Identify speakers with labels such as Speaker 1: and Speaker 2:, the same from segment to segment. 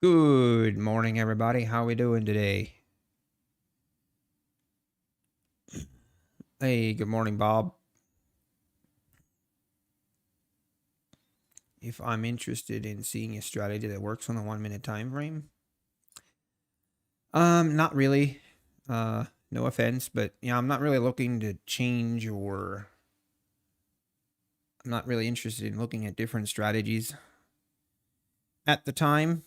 Speaker 1: Good morning, everybody. How we doing today? Hey, good morning, Bob. If I'm interested in seeing a strategy that works on a 1 minute time frame, not really. No offense, but yeah, I'm not really looking to change, or I'm not really interested in looking at different strategies at the time.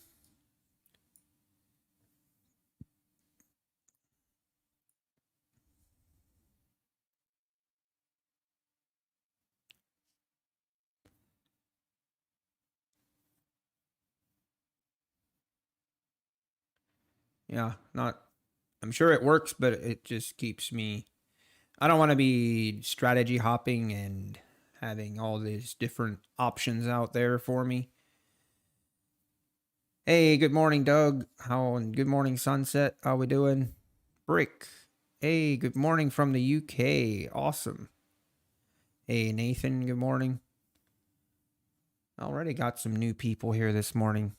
Speaker 1: Yeah, not. I'm sure it works, but it just keeps me. I don't want to be strategy hopping and having all these different options out there for me. Hey, good morning, Doug. And good morning, Sunset. How we doing? Brick. Hey, good morning from the UK. Awesome. Hey, Nathan. Good morning. Already got some new people here this morning.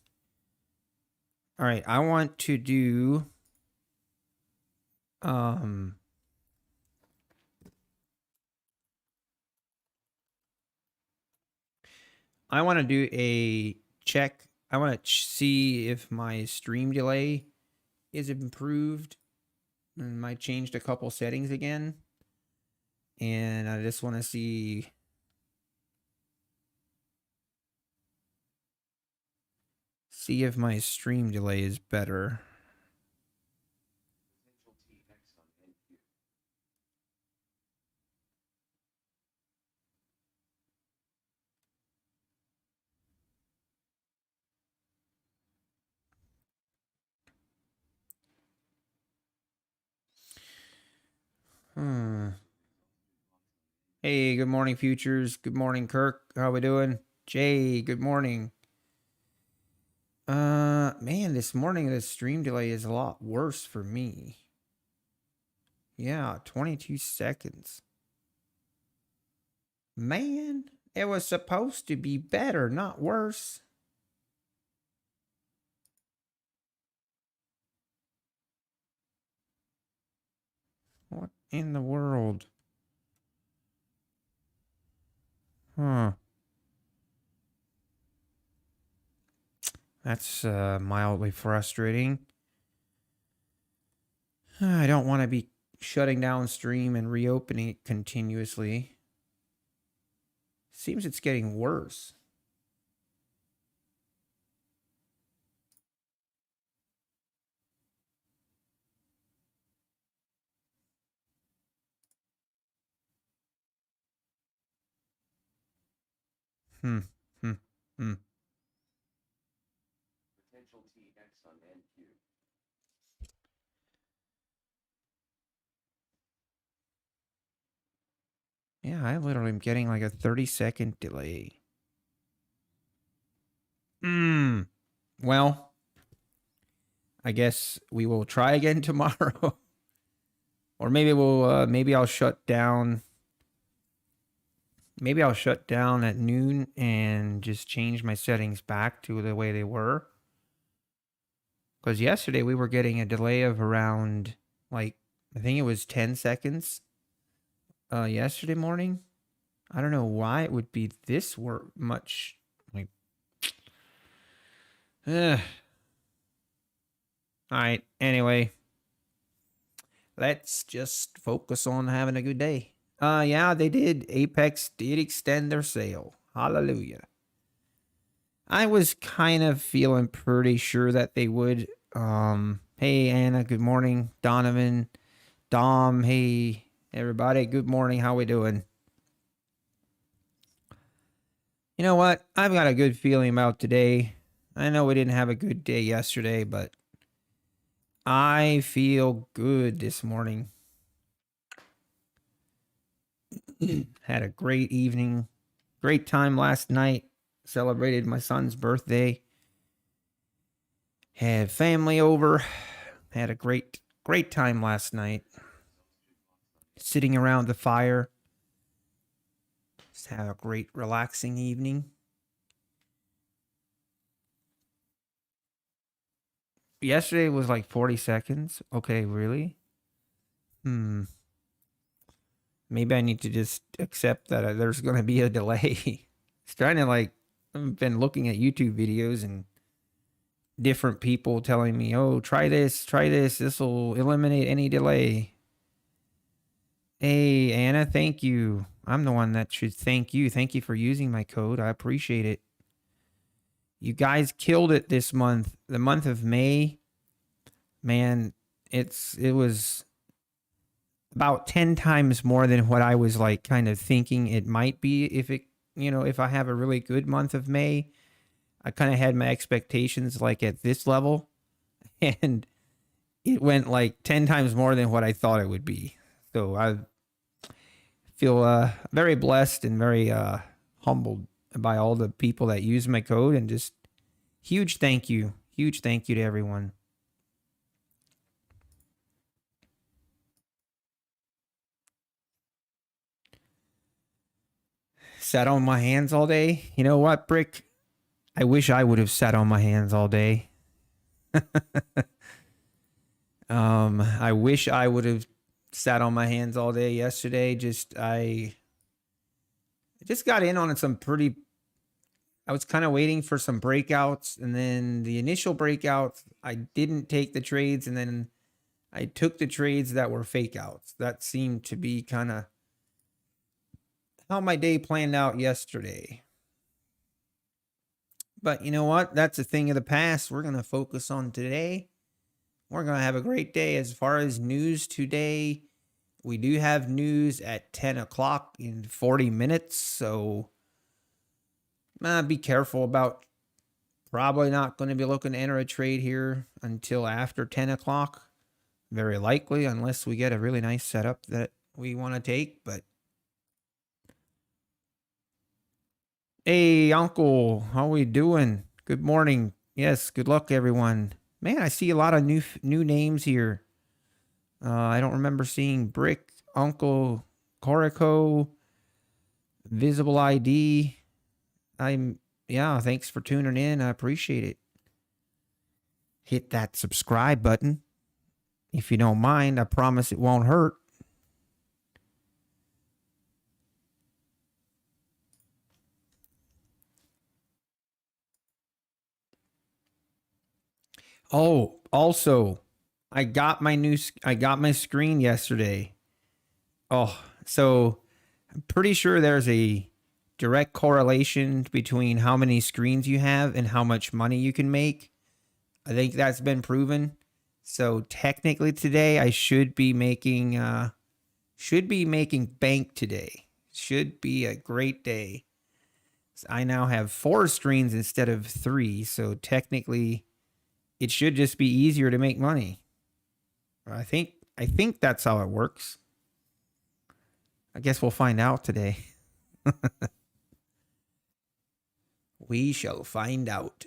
Speaker 1: All right, I want to do um I want to do a check. I want to see if my stream delay is improved. I might changed a couple settings again. And I just want to see if my stream delay is better. Hey, good morning, futures. Good morning, Kirk. How we doing? Jay, good morning. Man, this morning the stream delay is a lot worse for me. Yeah, 22 seconds. Man, it was supposed to be better, not worse. What in the world? Huh. That's mildly frustrating. I don't want to be shutting down stream and reopening it continuously. Seems it's getting worse. Hmm. Hmm. Hmm. Yeah, I literally am getting like a 30-second delay. Well, I guess we will try again tomorrow. Or maybe I'll shut down. Maybe I'll shut down at noon and just change my settings back to the way they were. Because yesterday we were getting a delay of around, like, I think it was 10 seconds yesterday morning. I don't know why it would be this much. Like, all right. Anyway, let's just focus on having a good day. Yeah, they did. Apex did extend their sale. Hallelujah. I was kind of feeling pretty sure that they would. Hey Anna, good morning. Donovan, Dom, hey everybody, good morning. How we doing? You know what? I've got a good feeling about today. I know we didn't have a good day yesterday, but I feel good this morning. Had a great evening, great time last night. Celebrated my son's birthday. Had family over. Had a great time last night. Sitting around the fire. Just had a great relaxing evening. Yesterday was like 40 seconds. Okay, really? Hmm. Maybe I need to just accept that there's going to be a delay. It's trying to like, I've been looking at YouTube videos and different people telling me, oh, try this, try this. This will eliminate any delay. Hey, Anna, thank you. I'm the one that should thank you. Thank you for using my code. I appreciate it. You guys killed it this month. The month of May, man, it was about 10 times more than what I was like kind of thinking it might be if it, if I have a really good month of May. I kind of had my expectations like at this level, and it went like 10 times more than what I thought it would be. So I feel very blessed and very humbled by all the people that use my code, and just huge thank you to everyone. Sat on my hands all day. You know what, Brick? I wish I would have sat on my hands all day. I wish I would have sat on my hands all day yesterday. I just got in on some pretty. I was kind of waiting for some breakouts, and then the initial breakouts, I didn't take the trades, and then I took the trades that were fake outs. That seemed to be kind of how my day planned out yesterday. But you know what? That's a thing of the past. We're going to focus on today. We're going to have a great day. As far as news today, we do have news at 10 o'clock in 40 minutes. So be careful about probably not going to be looking to enter a trade here until after 10 o'clock. Very likely, unless we get a really nice setup that we want to take. But hey, Uncle, how we doing? Good morning. Yes, good luck, everyone. Man, I see a lot of new names here. I don't remember seeing Brick, Uncle, Corico, Visible ID. Thanks for tuning in. I appreciate it. Hit that subscribe button. If you don't mind, I promise it won't hurt. Oh, also, I got my screen yesterday. Oh, so I'm pretty sure there's a direct correlation between how many screens you have and how much money you can make. I think that's been proven. So technically today I should be making bank today. Should be a great day. I now have 4 screens instead of 3, so technically it should just be easier to make money. I think that's how it works. I guess we'll find out today. We shall find out.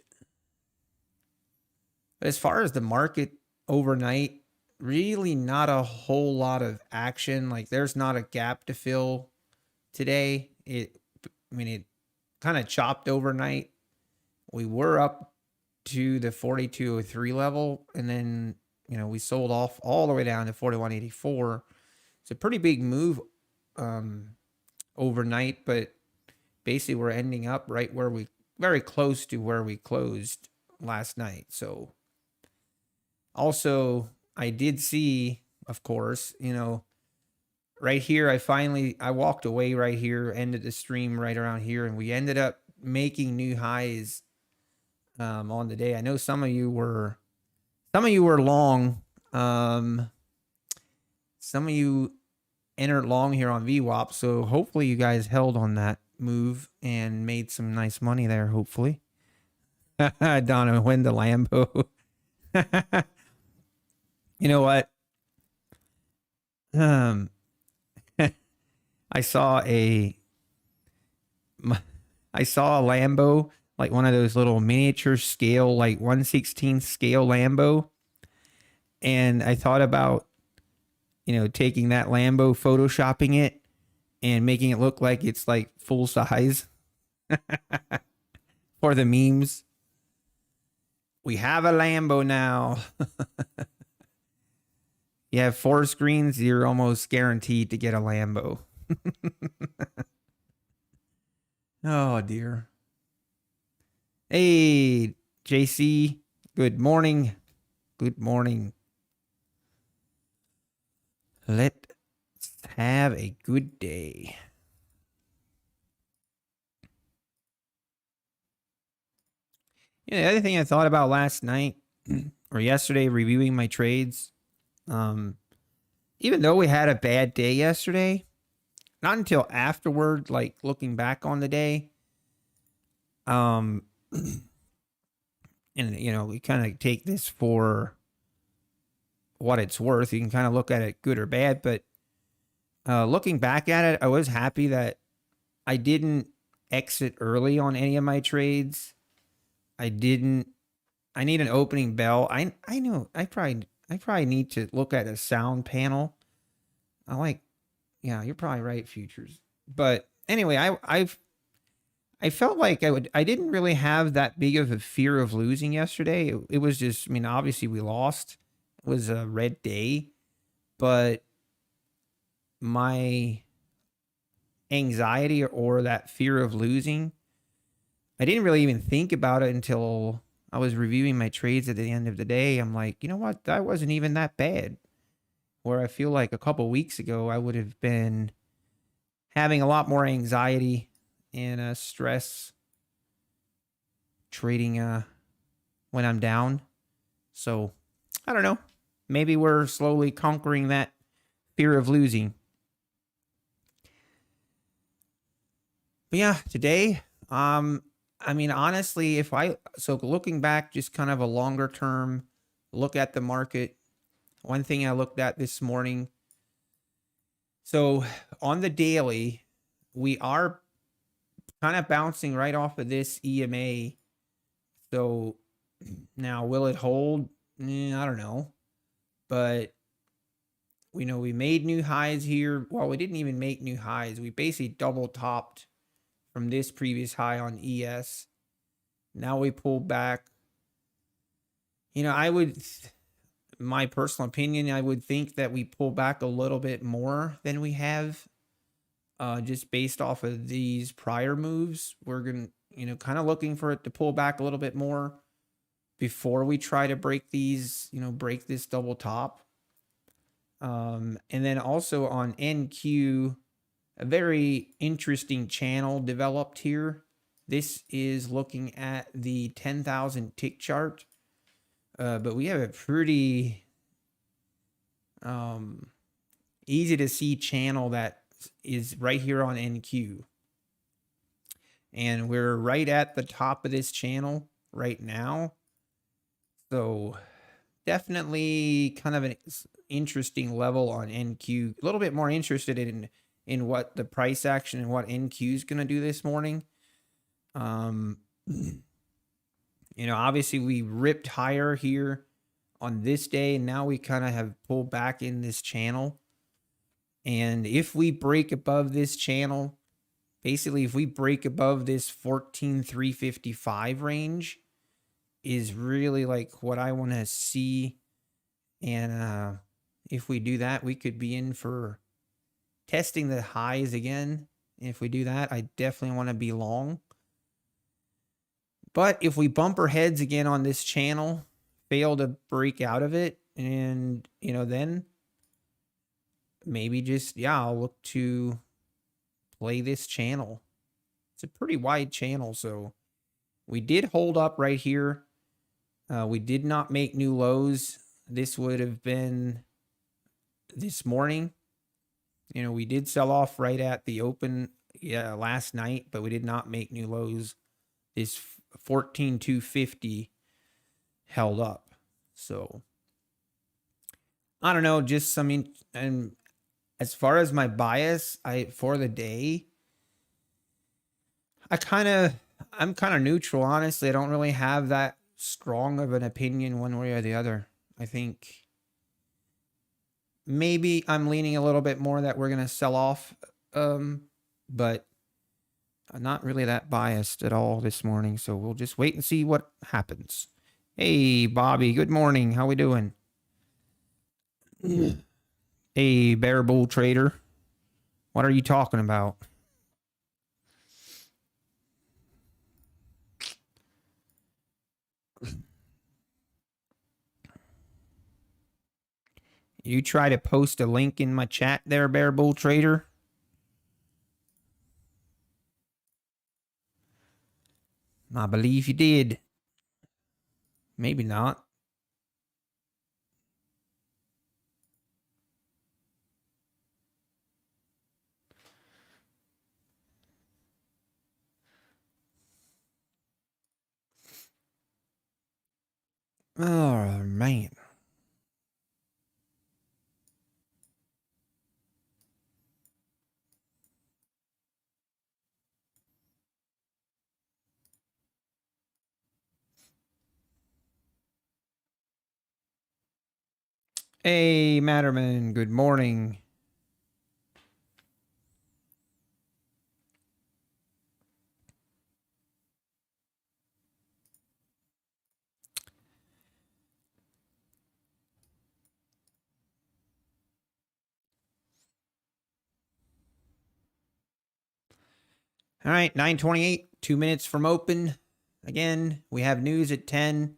Speaker 1: But as far as the market overnight, really not a whole lot of action. Like there's not a gap to fill today. It kind of chopped overnight. We were up to the 4203 level, and then we sold off all the way down to 4184. It's a pretty big move overnight, but basically we're ending up right where very close to where we closed last night. So also I did see, of course, right here, I walked away right here, ended the stream right around here, and we ended up making new highs on the day. I know some of you were long. Some of you entered long here on VWAP, so hopefully you guys held on that move and made some nice money there, hopefully. Donna, win the Lambo. You know what? I saw a Lambo, like one of those little miniature scale, like 1/16 scale Lambo. And I thought about, taking that Lambo, photoshopping it, and making it look like it's like full size for the memes. We have a Lambo now. You have 4 screens, you're almost guaranteed to get a Lambo. Oh, dear. Hey, JC. Good morning. Good morning. Let's have a good day. Yeah, the other thing I thought about last night or yesterday reviewing my trades, even though we had a bad day yesterday, not until afterward, like looking back on the day, and we kind of take this for what it's worth. You can kind of look at it good or bad, but looking back at it, I was happy that I didn't exit early on any of my trades. I need an opening bell. I know I probably need to look at a sound panel. You're probably right, futures. But anyway, I felt like I didn't really have that big of a fear of losing yesterday. It was just, I mean, obviously we lost. It was a red day, but my anxiety or that fear of losing, I didn't really even think about it until I was reviewing my trades at the end of the day. I'm like, you know what? That wasn't even that bad. Where I feel like a couple weeks ago, I would have been having a lot more anxiety and stress trading when I'm down. So I don't know. Maybe we're slowly conquering that fear of losing. But yeah, today, I mean, honestly, so looking back, just kind of a longer term look at the market. One thing I looked at this morning. So on the daily, we are kind of bouncing right off of this EMA. So now will it hold? I don't know. But we made new highs here. Well, we didn't even make new highs. We basically double topped from this previous high on ES. Now we pulled back. My personal opinion, I would think that we pull back a little bit more than we have, just based off of these prior moves. We're going to, kind of looking for it to pull back a little bit more before we try to break break this double top. And then also on NQ, a very interesting channel developed here. This is looking at the 10,000 tick chart. But we have a pretty easy to see channel that is right here on NQ. And we're right at the top of this channel right now. So definitely kind of an interesting level on NQ. A little bit more interested in what the price action and what NQ is going to do this morning. Obviously we ripped higher here on this day, and now we kind of have pulled back in this channel. And if we break above this channel, basically if we break above this 14,355 range is really like what I want to see. And if we do that, we could be in for testing the highs again. And if we do that, I definitely want to be long. But if we bump our heads again on this channel, fail to break out of it, and, then maybe I'll look to play this channel. It's a pretty wide channel, so we did hold up right here. We did not make new lows. This would have been this morning. We did sell off right at the open last night, but we did not make new lows. This 14,250 held up. So I don't know, just and as far as my bias, for the day, I'm kind of neutral, honestly. I don't really have that strong of an opinion one way or the other. I think maybe I'm leaning a little bit more that we're going to sell off, but I'm not really that biased at all this morning, so we'll just wait and see what happens. Hey, Bobby. Good morning. How we doing? Hey, Bear Bull Trader. What are you talking about? You try to post a link in my chat there, Bear Bull Trader? I believe you did. Maybe not. Oh, man. Hey, Matterman. Good morning. All right, 9:28, 2 minutes from open. Again, we have news at 10.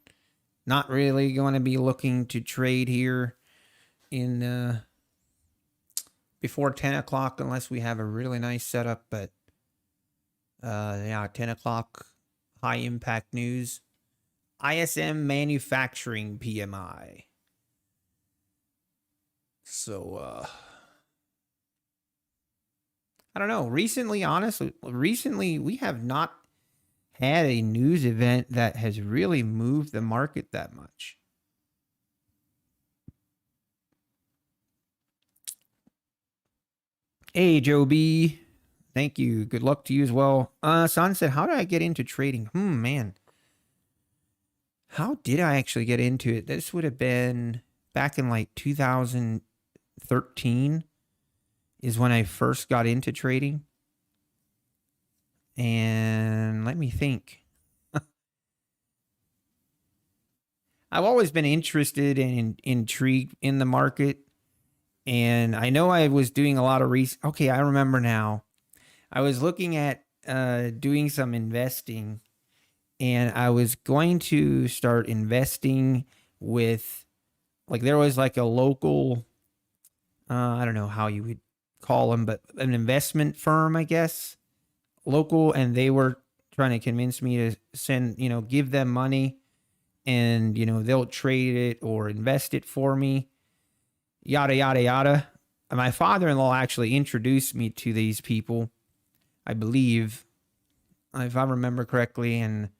Speaker 1: Not really going to be looking to trade here in before 10 o'clock unless we have a really nice setup. But yeah, 10 o'clock, high impact news. ISM manufacturing PMI. So, I don't know. Recently, we have not had a news event that has really moved the market that much. Hey, Joe B. Thank you. Good luck to you as well. Son said, how did I get into trading? Man. How did I actually get into it? This would have been back in like 2013 is when I first got into trading. And let me think. I've always been interested and intrigued in the market. And I know I was doing a lot of research. Okay, I remember now. I was looking at doing some investing, and I was going to start investing with, like, there was like a local, I don't know how you would call them, but an investment firm, I guess, local, and they were trying to convince me to send, give them money and, they'll trade it or invest it for me, yada, yada, yada. And my father in law actually introduced me to these people, I believe, if I remember correctly. And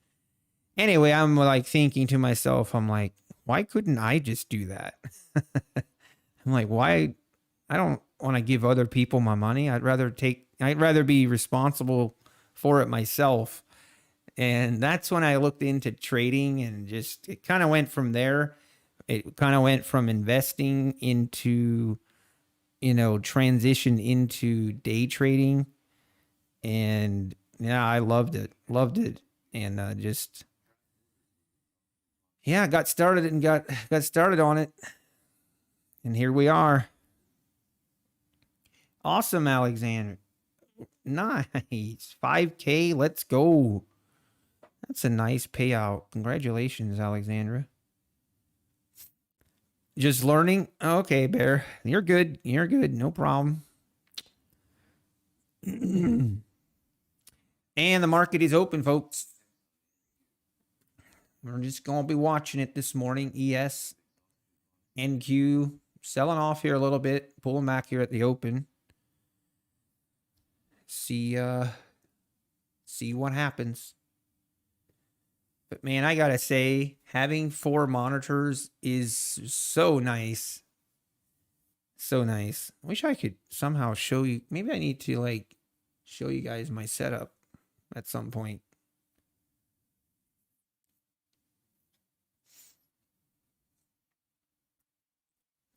Speaker 1: anyway, I'm like thinking to myself, I'm like, why couldn't I just do that? I'm like, why? I don't want to give other people my money. I'd rather be responsible for it myself. And that's when I looked into trading, and just, it kind of went from there. It kind of went from investing into, transition into day trading. And yeah, I loved it. And just, yeah, got started and got started on it. And here we are. Awesome, Alexander. Nice. 5K. Let's go. That's a nice payout. Congratulations, Alexandra. Just learning. Okay, Bear. You're good. You're good. No problem. And the market is open, folks. We're just going to be watching it this morning. ES, NQ, selling off here a little bit, pulling back here at the open. See what happens. But man, I gotta say, having 4 monitors is so nice. So nice. Wish I could somehow show you. Maybe I need to like show you guys my setup at some point.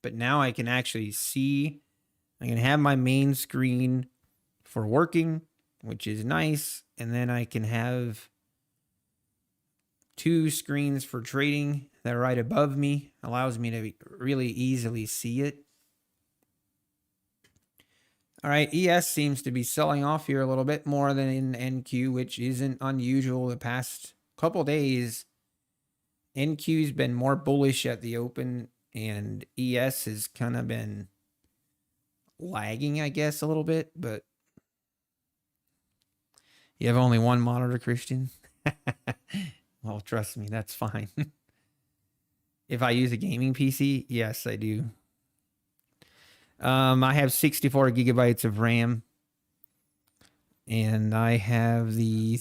Speaker 1: But now I can actually see. I can have my main screen for working, which is nice. And then I can have 2 screens for trading that are right above me. Allows me to really easily see it. All right, ES seems to be selling off here a little bit more than in NQ, which isn't unusual. The past couple days, NQ's been more bullish at the open, and ES has kind of been lagging, I guess, a little bit. But you have only one monitor, Christian? Well, trust me, that's fine. If I use a gaming PC, yes, I do. I have 64 gigabytes of RAM, and I have the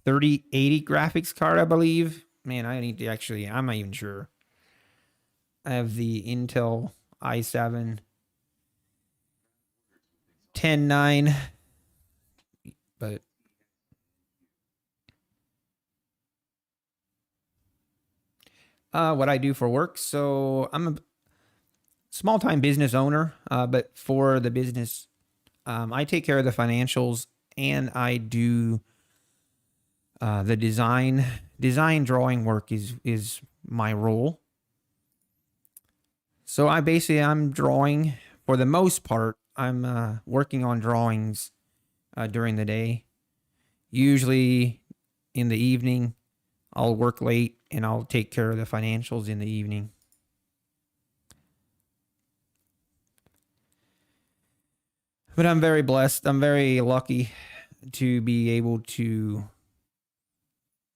Speaker 1: 3080 graphics card, I believe. Man, I need to actually, I'm not even sure. I have the Intel i7 109, but what I do for work. So I'm a small-time business owner, but for the business, I take care of the financials, and I do the design drawing work is my role. So I'm drawing for the most part. I'm working on drawings during the day. Usually in the evening, I'll work late and I'll take care of the financials in the evening. But I'm very blessed. I'm very lucky to be able to,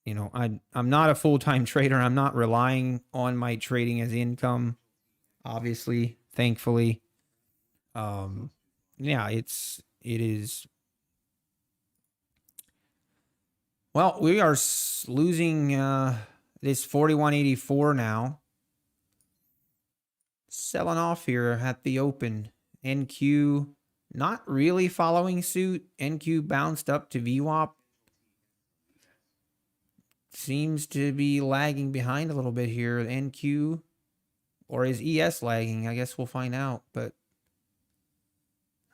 Speaker 1: you know, I'm not a full-time trader. I'm not relying on my trading as income, obviously, thankfully. Yeah, it is. Well, we are losing this 4184 now. Selling off here at the open. NQ not really following suit. NQ bounced up to VWAP. Seems to be lagging behind a little bit here. NQ, or is ES lagging? I guess we'll find out. But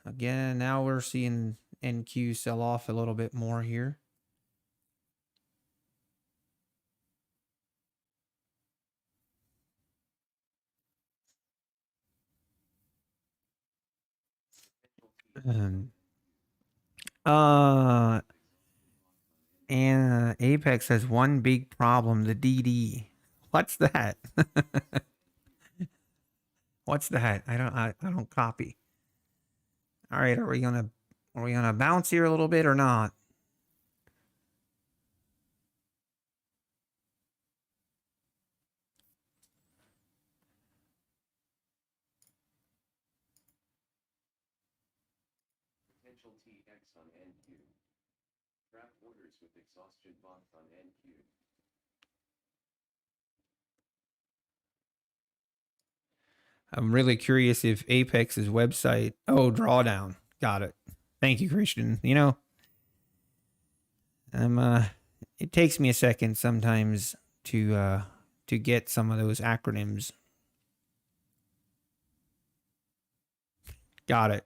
Speaker 1: again, now we're seeing NQ sell off a little bit more here. And Apex has one big problem, the DD. What's that? What's that? I don't copy. All right, are we gonna bounce here a little bit or not? Potential TX on NQ. Trap orders with exhaustion box on NQ. I'm really curious if Apex's website. Oh, drawdown. Got it. Thank you, Christian. You know, it takes me a second sometimes to get some of those acronyms. Got it.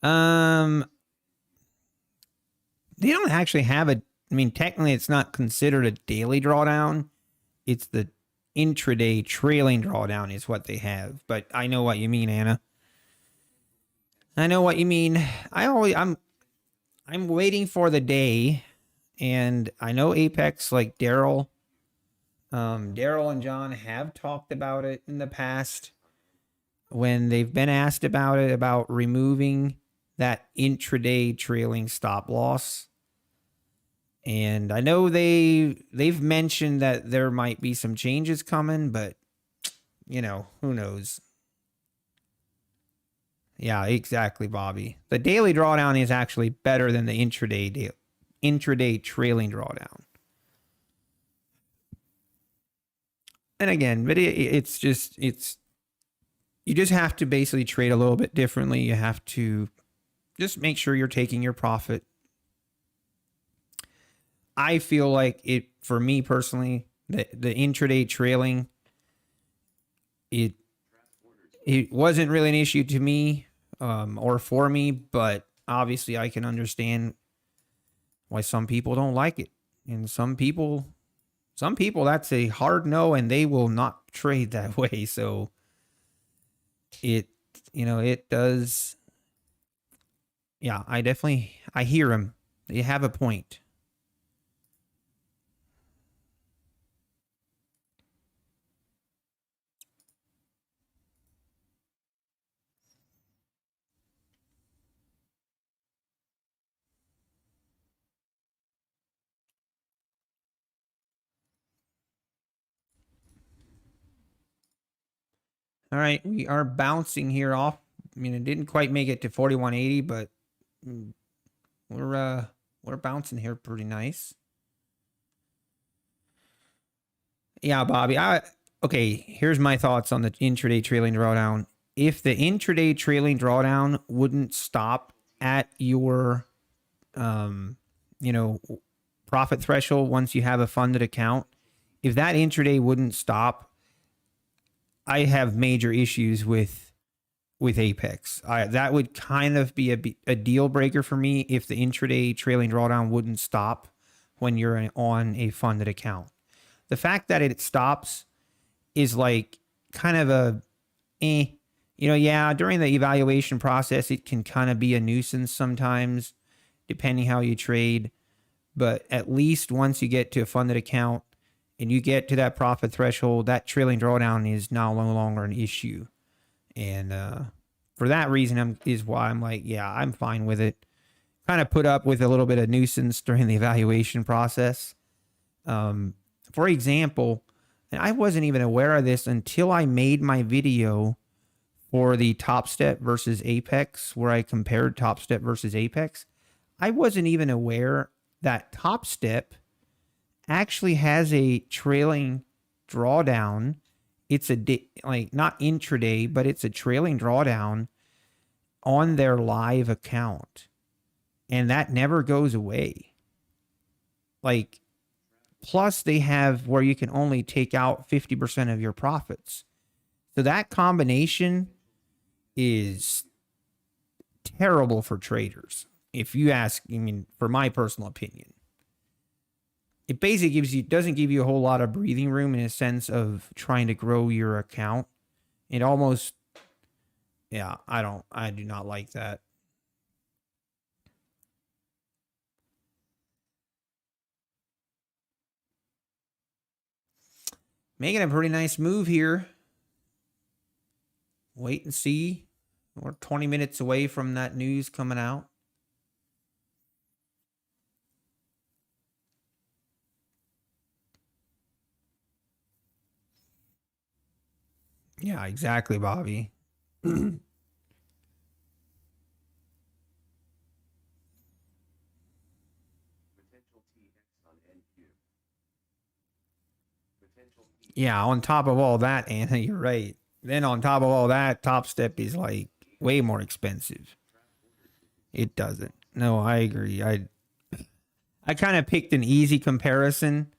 Speaker 1: They don't actually have a. I mean, technically, it's not considered a daily drawdown. It's the intraday trailing drawdown is what they have. But I know what you mean, Anna. I know what you mean. I'm waiting for the day, and I know Apex, like Daryl and John have talked about it in the past when they've been asked about it, about removing that intraday trailing stop loss. And I know they've mentioned that there might be some changes coming, but you know, who knows? Yeah, exactly, Bobby. The daily drawdown is actually better than the intraday trailing drawdown. And again, but it's you just have to basically trade a little bit differently. You have to just make sure you're taking your profit. I feel like it, for me personally, the intraday trailing, it wasn't really an issue to me or for me, but obviously I can understand why some people don't like it. And some people, Some people, that's a hard no, and they will not trade that way. So it, it does. Yeah, I hear him. You have a point. All right, we are bouncing here off. I mean, it didn't quite make it to 4180, but we're bouncing here pretty nice. Yeah, Bobby. Okay, here's my thoughts on the intraday trailing drawdown. If the intraday trailing drawdown wouldn't stop at your profit threshold once you have a funded account, if that intraday wouldn't stop, I have major issues with Apex. That would kind of be a deal breaker for me if the intraday trailing drawdown wouldn't stop when you're on a funded account. The fact that it stops is like kind of yeah, during the evaluation process, it can kind of be a nuisance sometimes, depending how you trade. But at least once you get to a funded account and you get to that profit threshold, that trailing drawdown is now no longer an issue. And for that reason is why I'm like, yeah, I'm fine with it. Kind of put up with a little bit of nuisance during the evaluation process. For example, and I wasn't even aware of this until I made my video for the Top Step versus Apex, where I compared Top Step versus Apex. I wasn't even aware that Top Step actually has a trailing drawdown. It's not intraday, but it's a trailing drawdown on their live account. And that never goes away. Plus they have where you can only take out 50% of your profits. So that combination is terrible for traders. If you ask, for my personal opinion, it basically doesn't give you a whole lot of breathing room in a sense of trying to grow your account. It almost, yeah, I do not like that. Making a pretty nice move here. Wait and see. We're 20 minutes away from that news coming out. Yeah, exactly, Bobby. Yeah, on top of all that, Anna, you're right. Then on top of all that, Top Step is like way more expensive. It doesn't. No, I agree. I kind of picked an easy comparison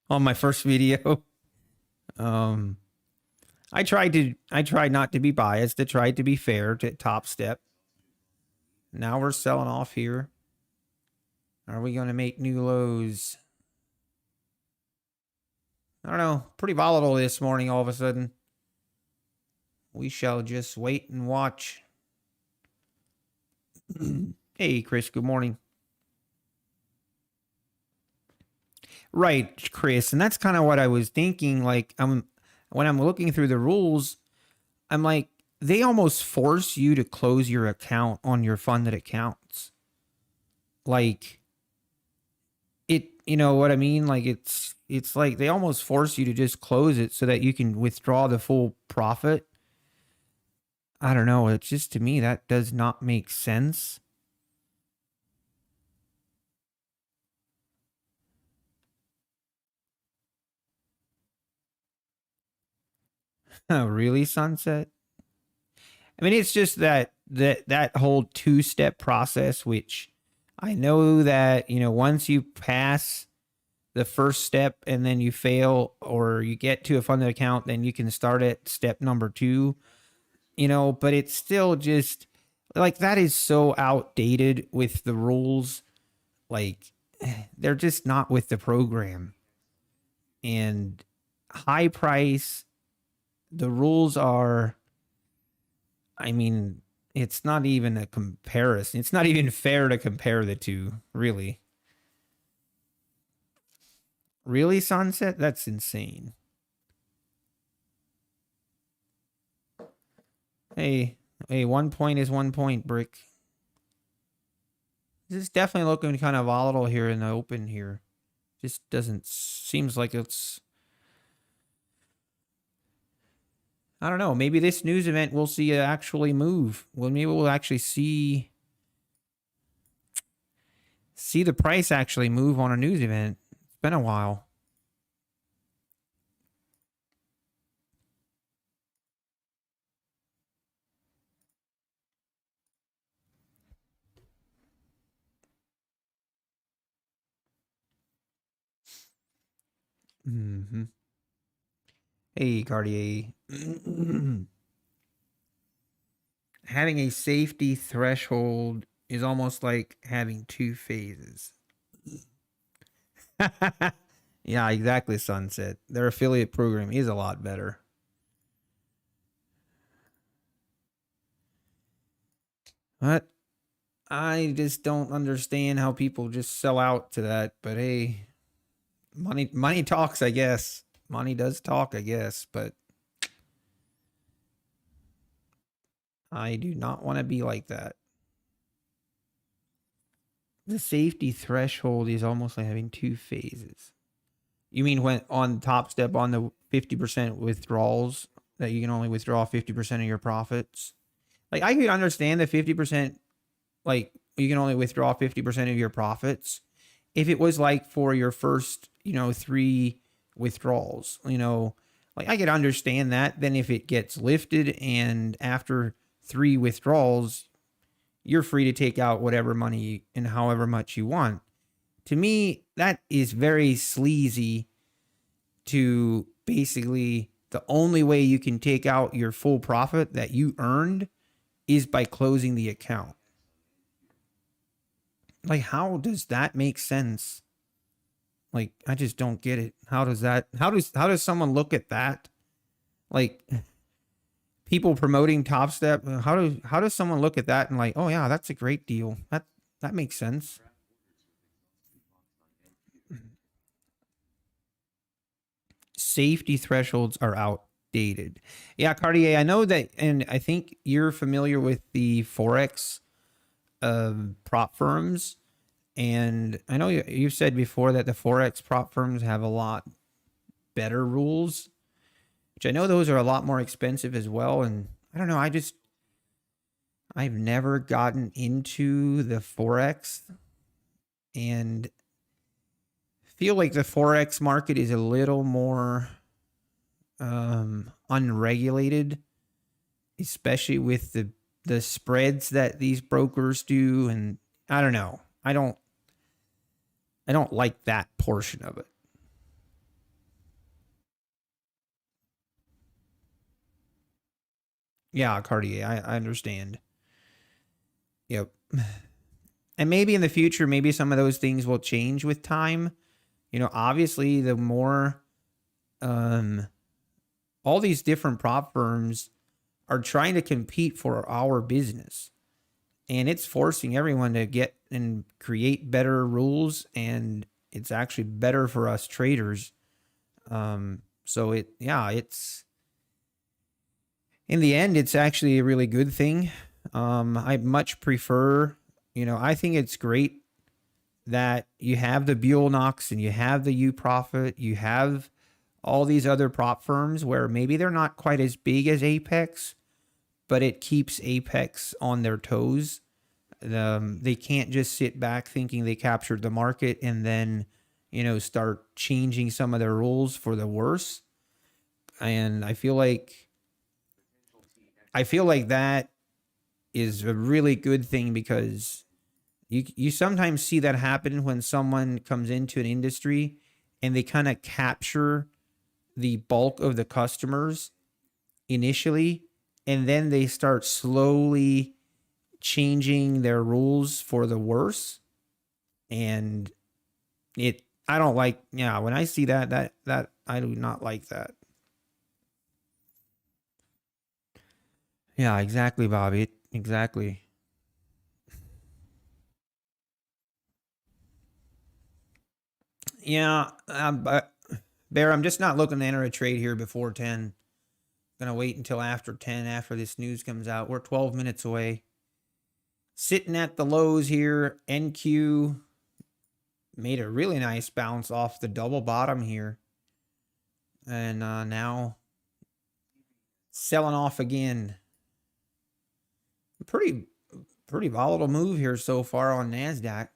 Speaker 1: on my first video. I tried not to be biased. I tried to be fair to Top Step. Now we're selling off here. Are we going to make new lows? I don't know. Pretty volatile this morning all of a sudden. We shall just wait and watch. Hey, Chris, good morning. Right, Chris, and that's kind of what I was thinking. Like, when I'm looking through the rules, I'm like, they almost force you to close your account on your funded accounts. Like, you know what I mean? Like, it's like they almost force you to just close it so that you can withdraw the full profit. I don't know. It's just, to me, that does not make sense. Really, Sunset? I mean, it's just that whole two-step process, which I know that, once you pass the first step and then you fail or you get to a funded account, then you can start at step number 2, but it's still just like, that is so outdated with the rules. Like, they're just not with the program. and high price, the rules are, I mean, it's not even a comparison. It's not even fair to compare the two, really. Really, Sunset? That's insane. Hey, 1 point is 1 point, Brick. This is definitely looking kind of volatile here in the open here. Just doesn't, seems like it's, I don't know. Maybe this news event we'll see it actually move. Well, maybe we'll actually see the price actually move on a news event. It's been a while. Mm-hmm. Hey, Cartier. Having a safety threshold is almost like having two phases. Yeah, exactly, Sunset. Their affiliate program is a lot better. But I just don't understand how people just sell out to that. But hey, money talks, I guess. Money does talk, I guess, but I do not want to be like that. The safety threshold is almost like having two phases. You mean when on Top Step on the 50% withdrawals that you can only withdraw 50% of your profits? Like I could understand the 50%, like you can only withdraw 50% of your profits if it was like for your first, 3 withdrawals, like I could understand that. Then if it gets lifted and after 3 withdrawals, you're free to take out whatever money and however much you want. To me, that is very sleazy to basically the only way you can take out your full profit that you earned is by closing the account. Like, how does that make sense? Like, I just don't get it. How does someone look at that? Like people promoting Top Step, how does someone look at that and like, oh yeah, that's a great deal. That makes sense. Safety thresholds are outdated. Yeah, Cartier, I know that, and I think you're familiar with the Forex prop firms. And I know you've said before that the Forex prop firms have a lot better rules, which I know those are a lot more expensive as well. And I don't know, I've never gotten into the Forex and feel like the Forex market is a little more unregulated, especially with the spreads that these brokers do. And I don't know. I don't like that portion of it. Yeah, Cartier, I understand. Yep. And maybe in the future, maybe some of those things will change with time. Obviously, the more um, all these different prop firms are trying to compete for our business, and it's forcing everyone to get and create better rules, and it's actually better for us traders. So it's in the end, it's actually a really good thing. I much prefer, I think it's great that you have the Buell Knox and you have the U Profit, you have all these other prop firms where maybe they're not quite as big as Apex, but it keeps Apex on their toes. They can't just sit back thinking they captured the market and then, start changing some of their rules for the worse. And I feel like that is a really good thing because you sometimes see that happen when someone comes into an industry and they kind of capture the bulk of the customers initially, and then they start slowly changing their rules for the worse. And I don't like, yeah, when I see that I do not like that. Yeah, exactly, Bobby. Exactly. Yeah, but Bear, I'm just not looking to enter a trade here before 10. Gonna wait until after 10, after this news comes out. We're 12 minutes away. Sitting at the lows here. NQ made a really nice bounce off the double bottom here. And now selling off again. Pretty volatile move here so far on NASDAQ,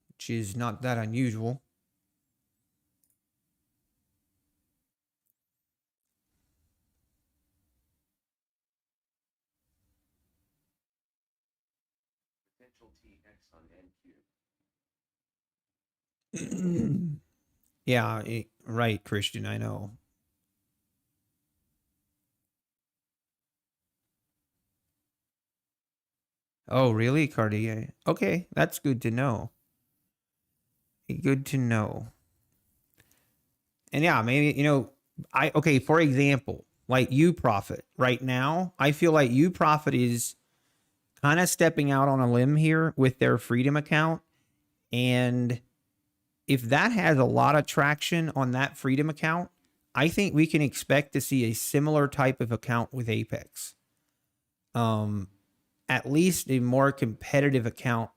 Speaker 1: which is not that unusual. Yeah, right, Christian, I know. Oh, really, Cartier? Okay, that's good to know. Good to know. And yeah, maybe, okay, for example, like UProfit right now, I feel like UProfit is kind of stepping out on a limb here with their Freedom account. And if that has a lot of traction on that Freedom account, I think we can expect to see a similar type of account with Apex. At least a more competitive account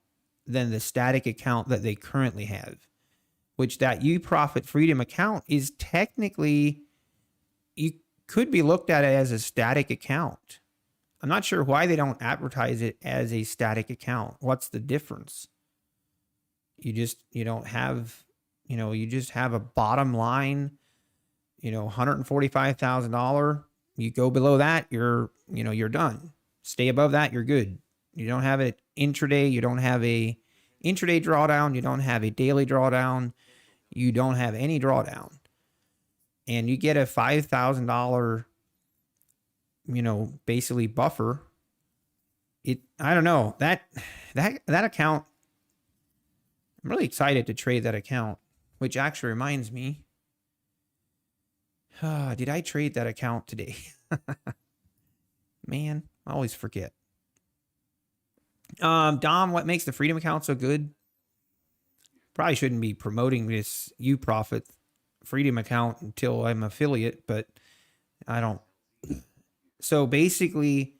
Speaker 1: than the static account that they currently have, which that UProfit Freedom account is technically, you could be looked at as a static account. I'm not sure why they don't advertise it as a static account. What's the difference? You don't have, you just have a bottom line, $145,000. You go below that, you're done. Stay above that, you're good. You don't have it intraday. You don't have a intraday drawdown. You don't have a daily drawdown. You don't have any drawdown. And you get a $5,000, basically buffer. I don't know. That account, I'm really excited to trade that account, which actually reminds me, did I trade that account today? Man, I always forget. Dom, what makes the Freedom account so good? Probably shouldn't be promoting this UProfit Freedom account until I'm affiliate, but I don't. So basically,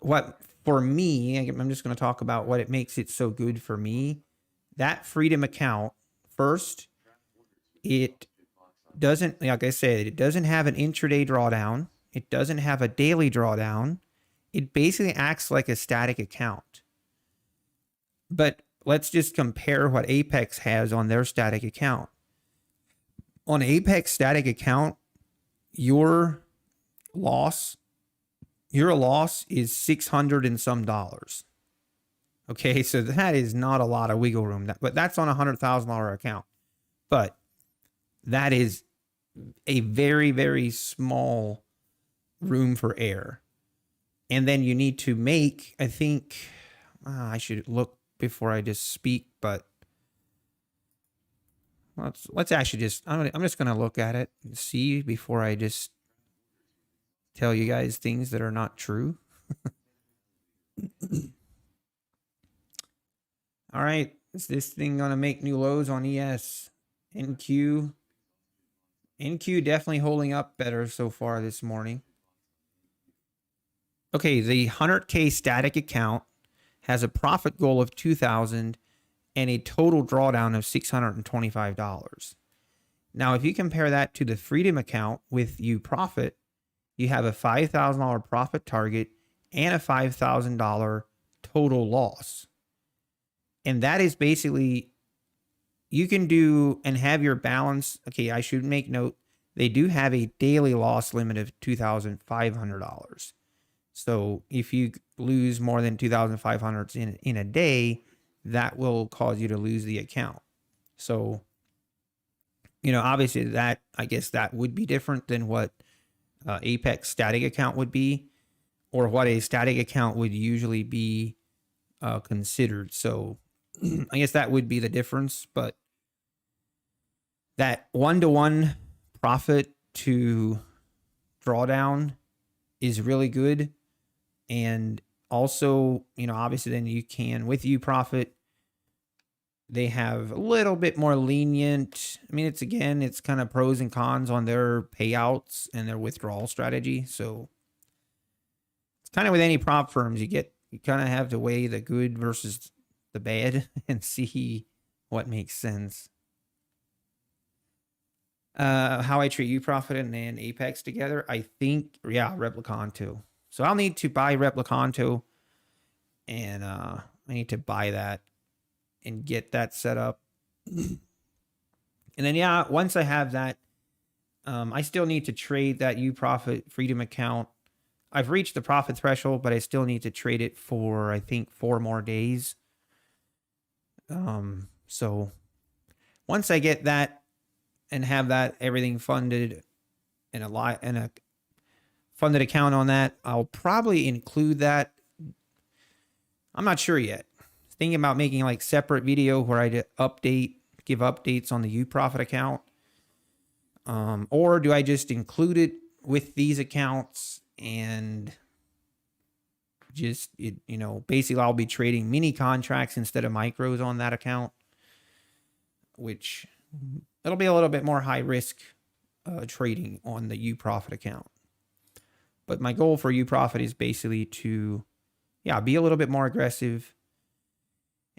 Speaker 1: what for me, I'm just going to talk about what it makes it so good for me. That Freedom account, first, it doesn't, like I said, it doesn't have an intraday drawdown. It doesn't have a daily drawdown. It basically acts like a static account. But let's just compare what Apex has on their static account. On Apex static account, your loss is 600 and some dollars. Okay, so that is not a lot of wiggle room. But that's on a $100,000 account. But that is a very, very small room for error. And then you need to make, I think, I should look before I just speak, but let's actually just, I'm just going to look at it and see before I just tell you guys things that are not true. All right, is this thing going to make new lows on ES? NQ definitely holding up better so far this morning. Okay, the 100K static account has a profit goal of $2,000 and a total drawdown of $625. Now, if you compare that to the Freedom account with UProfit, you have a $5,000 profit target and a $5,000 total loss. And that is basically, you can do and have your balance. Okay, I should make note, they do have a daily loss limit of $2,500. So if you lose more than 2,500 in a day, that will cause you to lose the account. So, obviously that, I guess that would be different than what Apex static account would be, or what a static account would usually be considered. So I guess that would be the difference. But That 1-to-1 profit to drawdown is really good. And also, obviously then you can, with UProfit, they have a little bit more lenient. I mean, it's kind of pros and cons on their payouts and their withdrawal strategy. So it's kind of with any prop firms, you kind of have to weigh the good versus the bad and see what makes sense. How I treat UProfit and Apex together, I think, Replicanto. So I'll need to buy Replicanto, and I need to buy that and get that set up. And then, once I have that, I still need to trade that UProfit Freedom account. I've reached the profit threshold, but I still need to trade it for, I think, 4 more days. So once I get that and have that everything funded and a funded account on that, I'll probably include that. I'm not sure yet. Thinking about making like separate video where I give updates on the UProfit account. Or do I just include it with these accounts and just, basically I'll be trading mini contracts instead of micros on that account, which it'll be a little bit more high risk trading on the UProfit account. But my goal for UProfit is basically to, be a little bit more aggressive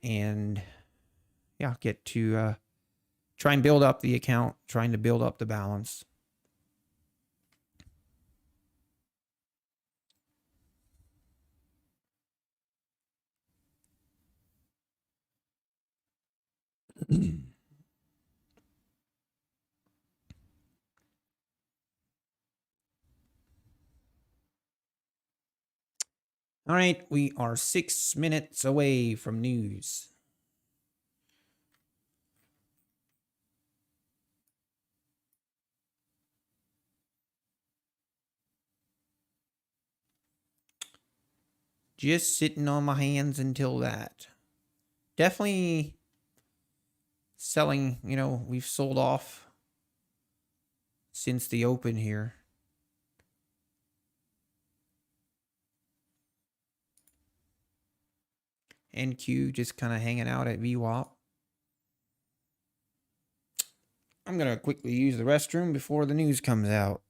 Speaker 1: and, get to try and build up the account, trying to build up the balance. All right, we are 6 minutes away from news. Just sitting on my hands until that. Definitely selling, we've sold off since the open here. NQ just kind of hanging out at VWAP. I'm going to quickly use the restroom before the news comes out.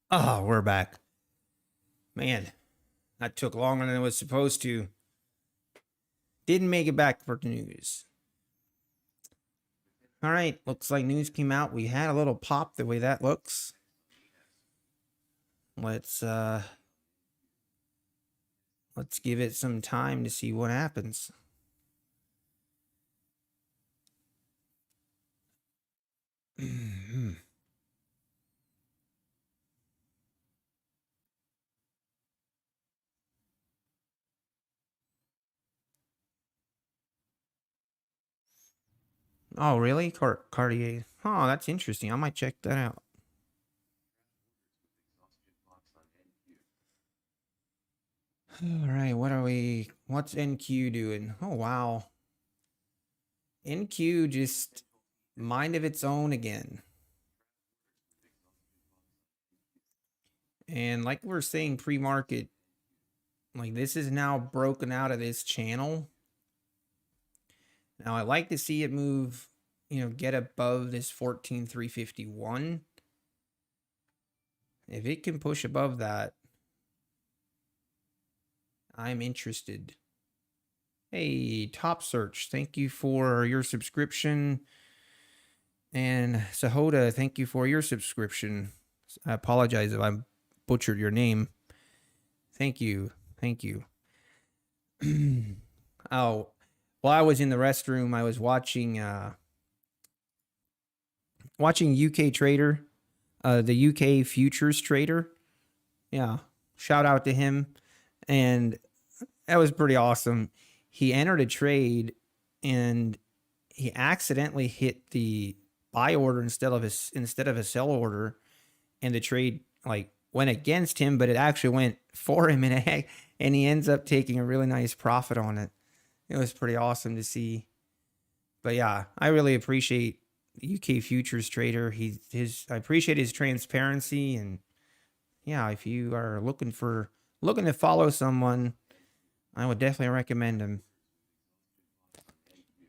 Speaker 1: Oh, we're back. Man, that took longer than it was supposed to. Didn't make it back for the news. All right, looks like news came out. We had a little pop the way that looks. Let's give it some time to see what happens. Oh, really? Cartier. Oh, that's interesting. I might check that out. All right, what's NQ doing? Oh, wow. NQ just mind of its own again. And like we're saying pre-market, like this is now broken out of this channel. Now I like to see it move, get above this 14,351. If it can push above that, I'm interested. Hey, Top Search, thank you for your subscription. And Sahota, thank you for your subscription. I apologize if I butchered your name. Thank you. Thank you. Oh, while I was in the restroom, I was watching UK Trader, the UK futures trader. Yeah, shout out to him. And that was pretty awesome. He entered a trade and he accidentally hit the buy order instead of a sell order, and the trade like went against him, but it actually went for him, and he ends up taking a really nice profit on it. It was pretty awesome to see. But yeah, I really appreciate the UK futures trader. I appreciate his transparency, and yeah, if you are looking to follow someone, I would definitely recommend him.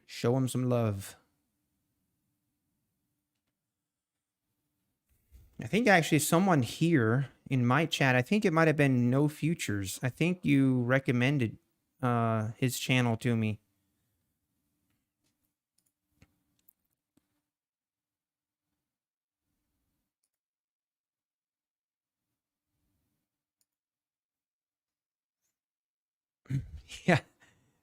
Speaker 1: Show him some love. I think actually someone here in my chat, I think it might have been No Futures. I think you recommended his channel to me. Yeah.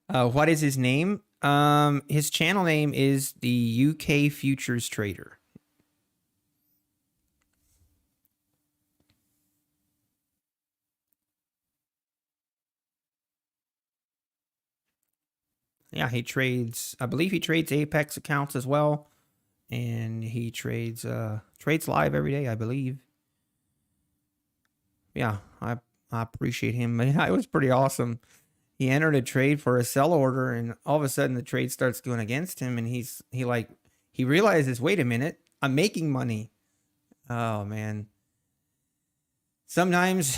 Speaker 1: What is his name? His channel name is the UK Futures Trader. Yeah, he trades. I believe he trades Apex accounts as well, and he trades live every day, I believe. Yeah, I appreciate him. It was pretty awesome. He entered a trade for a sell order, and all of a sudden the trade starts going against him, and he realizes, wait a minute, I'm making money. Oh man. Sometimes,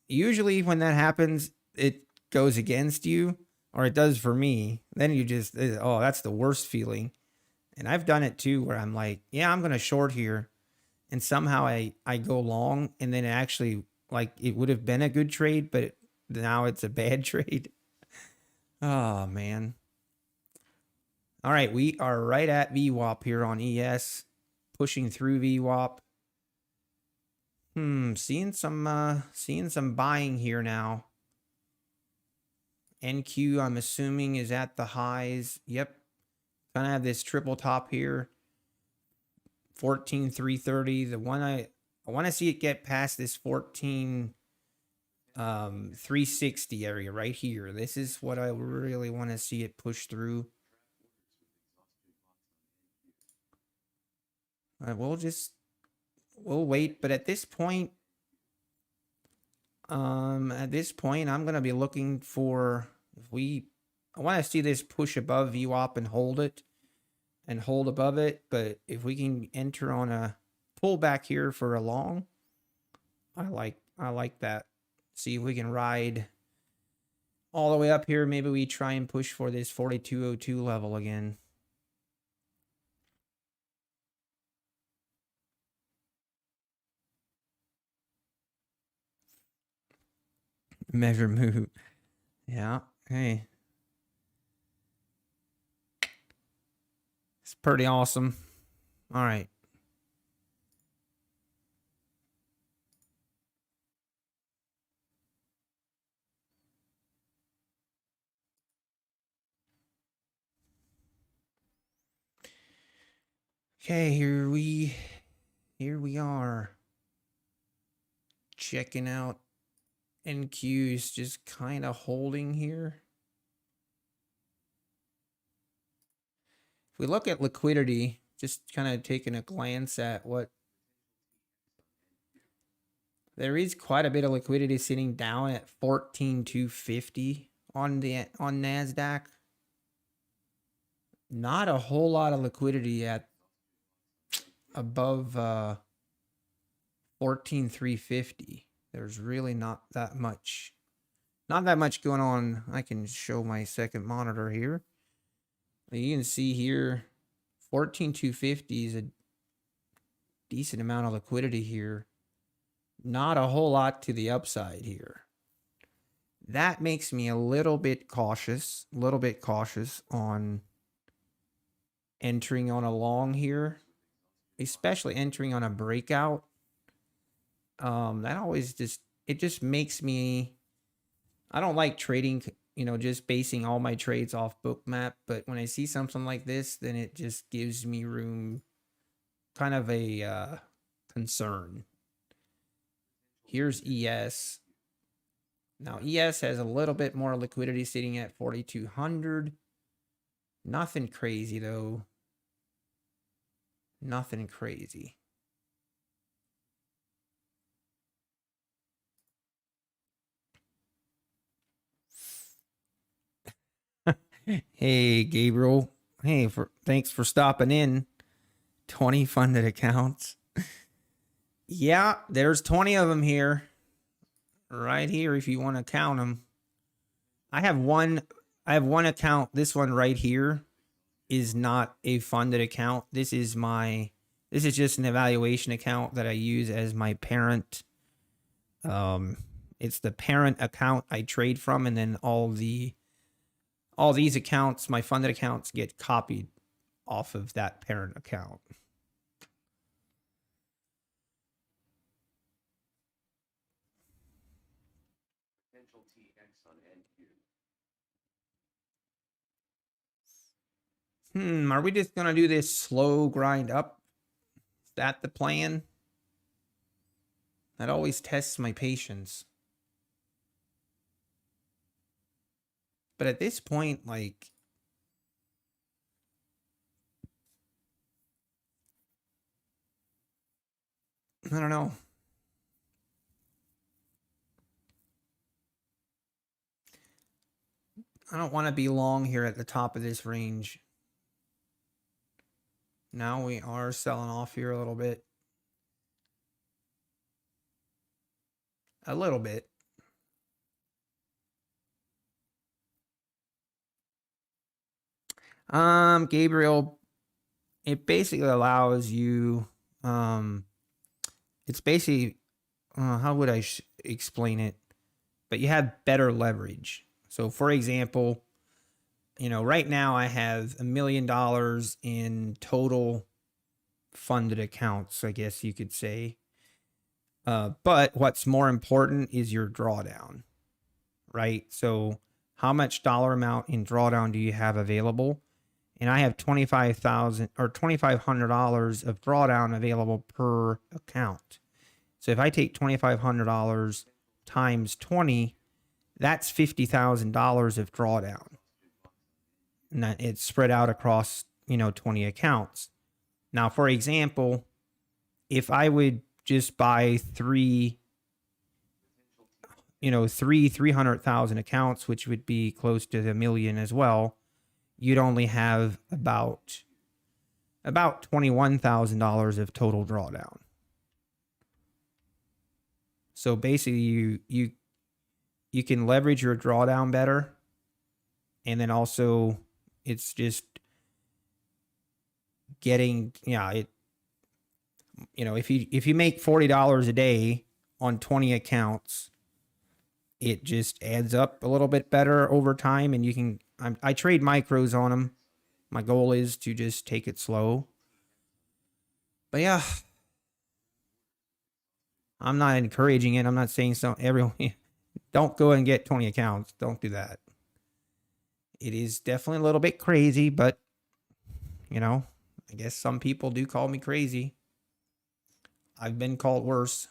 Speaker 1: usually when that happens, it goes against you, or it does for me. Then you just, oh, that's the worst feeling. And I've done it too, where I'm like, yeah, I'm going to short here. And somehow I go long, and then it actually, like, it would have been a good trade, but now it's a bad trade. Oh, man. All right, we are right at VWAP here on ES, pushing through VWAP. Seeing some buying here now. NQ, I'm assuming, is at the highs. Yep. Gonna have this triple top here. 14,330. The one I want to see it get past this 14,360 area right here. This is what I really want to see it push through. We'll wait, but at this point, I'm gonna be looking for, I want to see this push above VWAP and hold it, and hold above it. But if we can enter on a pullback here for a long, I like that. See if we can ride all the way up here. Maybe we try and push for this 4202 level again. Measure move. Yeah. Hey. It's pretty awesome. All right. Okay, here we are. Checking out NQ's just kind of holding here. If we look at liquidity, just kind of taking a glance at what there is quite a bit of liquidity sitting down at 14,250 on NASDAQ. Not a whole lot of liquidity at above 14,350. There's really not that much going on. I can show my second monitor here. You can see here 14,250 is a decent amount of liquidity here. Not a whole lot to the upside here. That makes me a little bit cautious on entering on a long here, especially entering on a breakout. That always just makes me, I don't like trading, just basing all my trades off bookmap, but when I see something like this, then it just gives me room, kind of a concern. Here's ES. Now ES has a little bit more liquidity sitting at 4,200. Nothing crazy though. Nothing crazy. Hey, Gabriel. Hey, thanks for stopping in. 20 funded accounts. Yeah, there's 20 of them here. Right here if you want to count them. I have one account. This one right here is not a funded account. This is just an evaluation account that I use as my parent. It's the parent account I trade from, and then all these accounts, my funded accounts, get copied off of that parent account. Are we just gonna do this slow grind up? Is that the plan? That always tests my patience. But at this point, like, I don't know. I don't want to be long here at the top of this range. Now we are selling off here a little bit. A little bit. Gabriel, it basically allows you, it's basically, how would I explain it? But you have better leverage. So for example, right now I have $1 million in total funded accounts, I guess you could say. But what's more important is your drawdown, right? So how much dollar amount in drawdown do you have available? And I have $25,000 or $2,500 of drawdown available per account. So if I take $2,500 times 20, that's $50,000 of drawdown. And that it's spread out across, 20 accounts. Now, for example, if I would just buy three 300,000 accounts, which would be close to the million as well, you'd only have about $21,000 of total drawdown. So basically you can leverage your drawdown better, and then also it's just getting, if you make $40 a day on 20 accounts, it just adds up a little bit better over time. And you can, I trade micros on them. My goal is to just take it slow. But yeah, I'm not encouraging it. I'm not saying so. Everyone, don't go and get 20 accounts. Don't do that. It is definitely a little bit crazy, but you know, I guess some people do call me crazy. I've been called worse.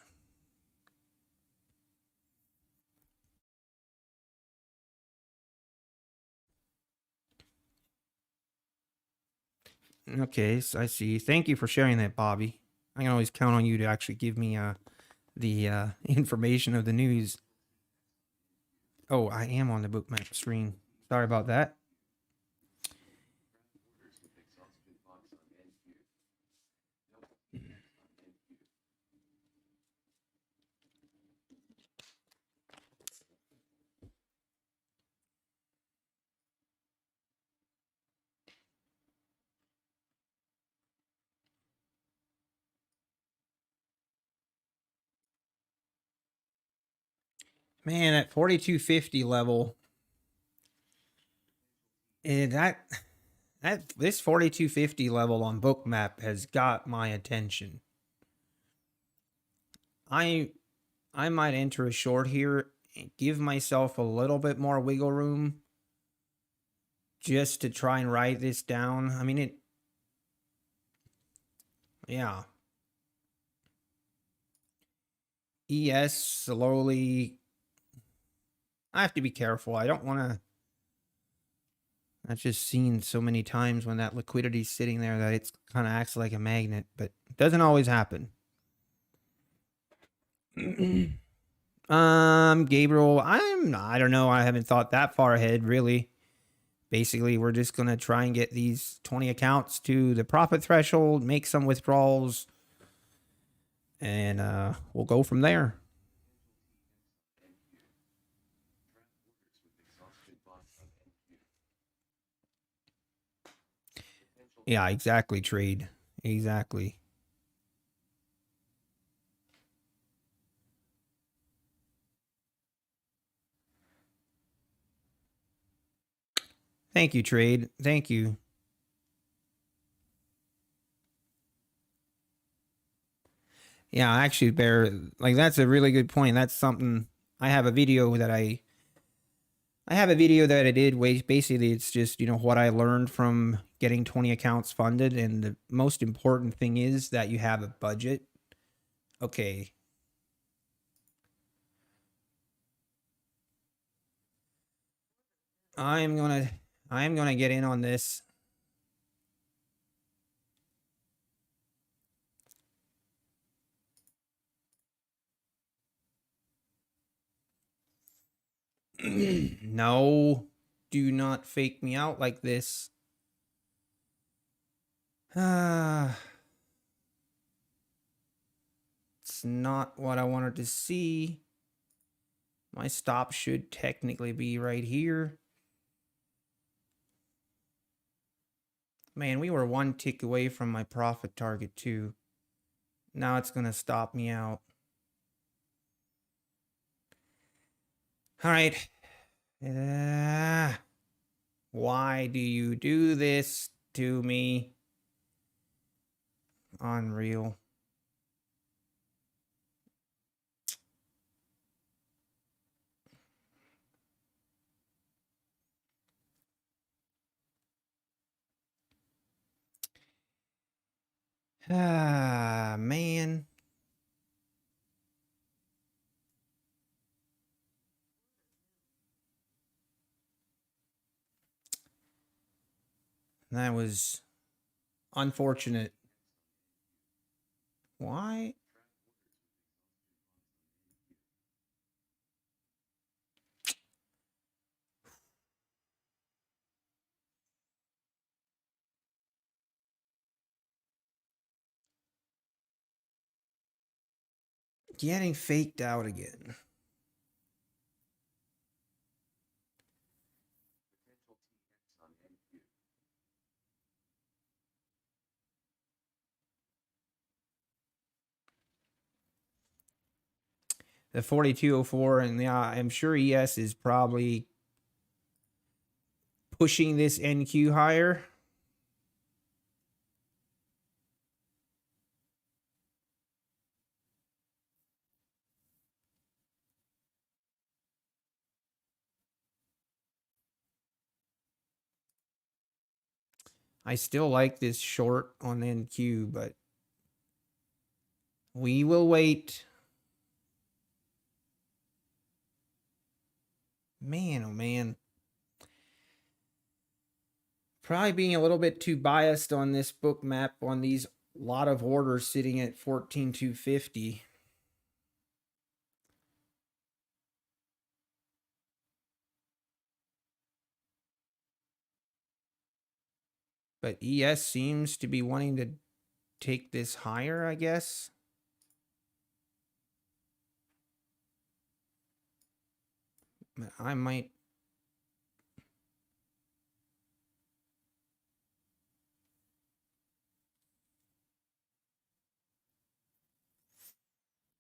Speaker 1: Okay, so I see. Thank you for sharing that, Bobby. I can always count on you to actually give me the information of the news. Oh, I am on the bookmap screen. Sorry about that. Man, at 4250 level, that this 4250 level on bookmap has got my attention. I I might enter a short here and give myself a little bit more wiggle room just to try and write this down. I mean, yeah. ES slowly. I have to be careful. I don't want to. I've just seen so many times when that liquidity's sitting there that it's kind of acts like a magnet, but it doesn't always happen. Gabriel, I don't know. I haven't thought that far ahead, really. Basically, we're just going to try and get these 20 accounts to the profit threshold, make some withdrawals, and we'll go from there. Yeah, exactly, trade. Exactly. Thank you, trade. Thank you. Yeah, actually, Bear, like that's a really good point. That's something I have a video that I have a video that I did. Basically, it's just what I learned from getting 20 accounts funded, and the most important thing is that you have a budget. Okay, I'm gonna I'm gonna get in on this. No, do not fake me out like this. It's not what I wanted to see. My stop should technically be right here. Man, we were one tick away from my profit target too. Now it's going to stop me out. All right. Why do you do this to me? Unreal. Ah, man. That was unfortunate. Why? Getting faked out again. The 4204, and yeah, I'm sure ES is probably pushing this NQ higher. I still like this short on NQ, but we will wait. Man, oh man. Probably being a little bit too biased on this book map on these lot of orders sitting at 14,250. But ES seems to be wanting to take this higher, I guess. I might.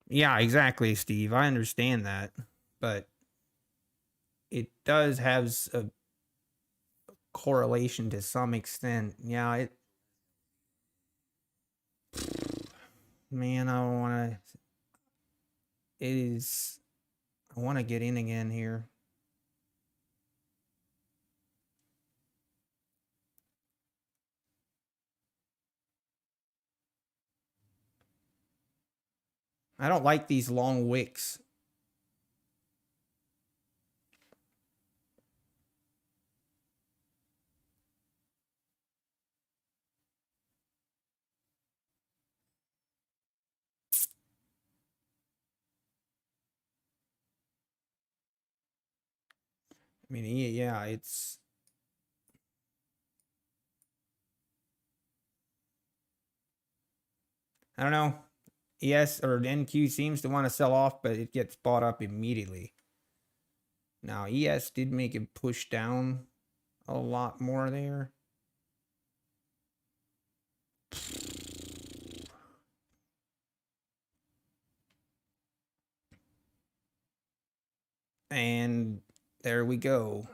Speaker 1: Yeah, exactly, Steve. I understand that. But it does have a correlation to some extent. Yeah, man, I don't want to. It is. I want to get in again here. I don't like these long wicks. I mean, yeah, it's. I don't know. ES or NQ seems to want to sell off, but it gets bought up immediately. Now, ES did make it push down a lot more there. And there we go.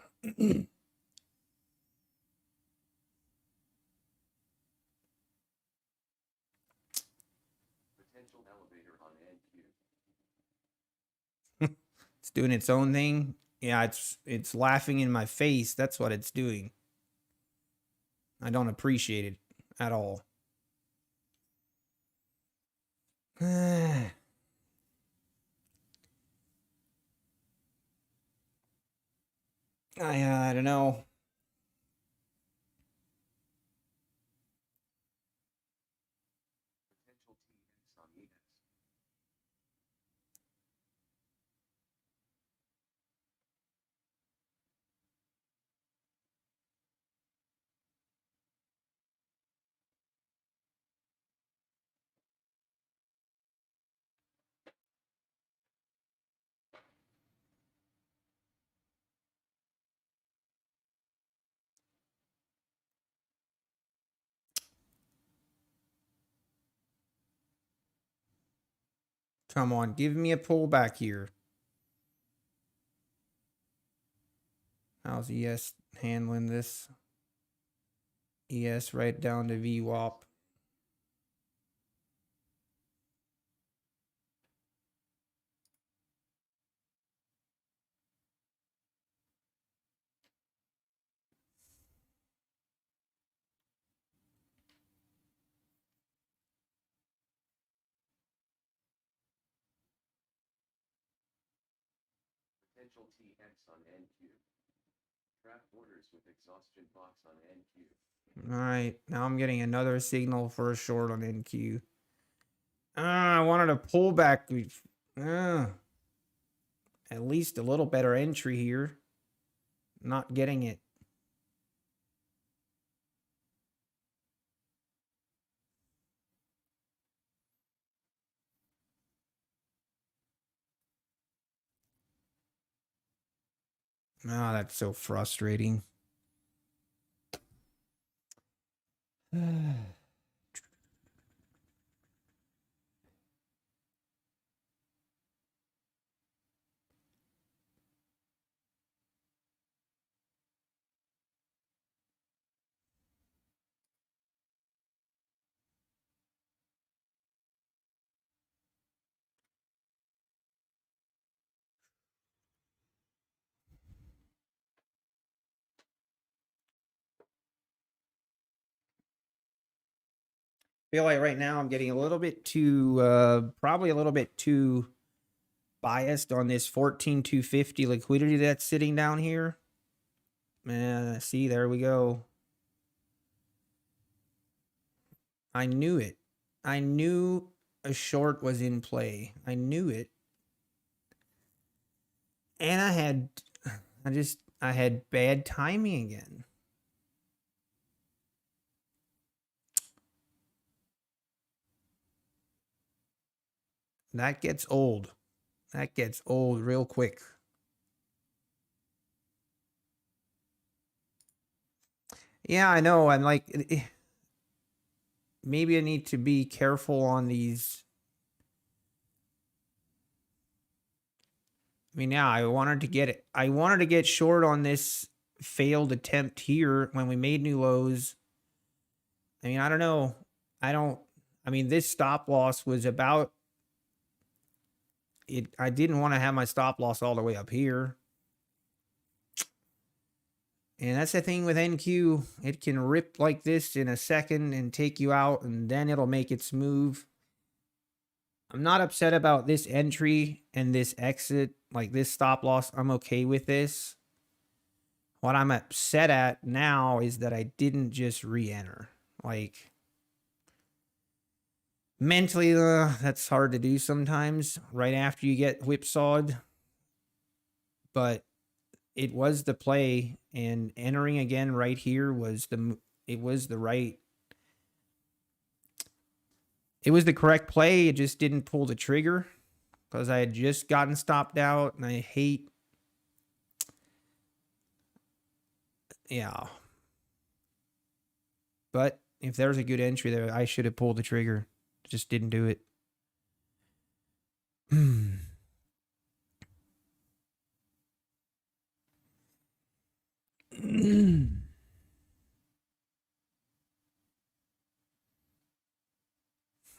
Speaker 1: It's doing its own thing. Yeah, it's laughing in my face. That's what it's doing. I don't appreciate it at all. I don't know. Come on, give me a pullback here. How's ES handling this? ES right down to VWAP.
Speaker 2: Potential TX on NQ. Trap orders with exhaustion box on NQ.
Speaker 1: All right, now I'm getting another signal for a short on NQ. I wanted a pullback. At least a little better entry here. Not getting it. Ah, that's so frustrating. feel like right now I'm getting a little bit too, probably a little bit too biased on this 14,250 liquidity that's sitting down here. Man, see, there we go. I knew it. I knew a short was in play. I knew it. And I had bad timing again. That gets old. That gets old real quick. Yeah, I know. I'm like, maybe I need to be careful on these. I mean, yeah, I wanted to get short on this failed attempt here when we made new lows. I mean, I don't know. I mean, this stop loss was about it. I didn't want to have my stop loss all the way up here. And that's the thing with NQ. It can rip like this in a second and take you out, and then it'll make its move. I'm not upset about this entry and this exit, like this stop loss. I'm okay with this. What I'm upset at now is that I didn't just re-enter. Like, mentally, that's hard to do sometimes right after you get whipsawed. But it was the play, and entering again right here was the correct play. It just didn't pull the trigger because I had just gotten stopped out, and I hate, yeah. But if there's a good entry there, I should have pulled the trigger. Just didn't do it.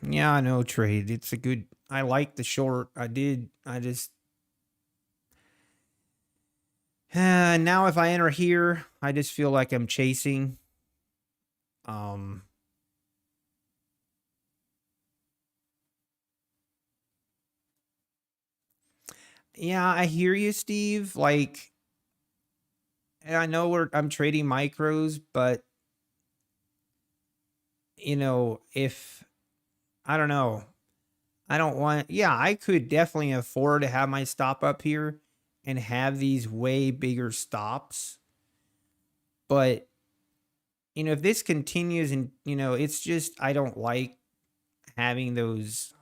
Speaker 1: Yeah, I know, trade. It's a good. I like the short. I did. I just. Now if I enter here, I just feel like I'm chasing. Yeah, I hear you, Steve. Like, I know I'm trading micros, but you know, if I don't know, I don't want. Yeah, I could definitely afford to have my stop up here and have these way bigger stops. But you know, if this continues, and you know, it's just I don't like having those.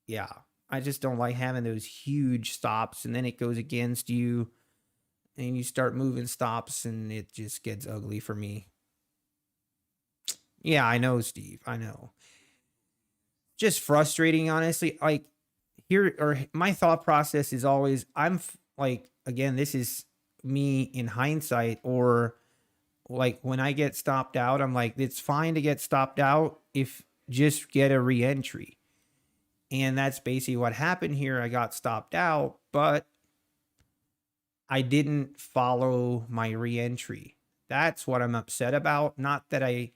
Speaker 1: Yeah, I just don't like having those huge stops, and then it goes against you, and you start moving stops, and it just gets ugly for me. Yeah, I know, Steve. I know. Just frustrating, honestly. Like, here, or my thought process is always, like, again, this is me in hindsight, or like when I get stopped out, I'm like, it's fine to get stopped out if just get a re-entry. And that's basically what happened here. I got stopped out, but I didn't follow my re-entry. That's what I'm upset about. Not that I'm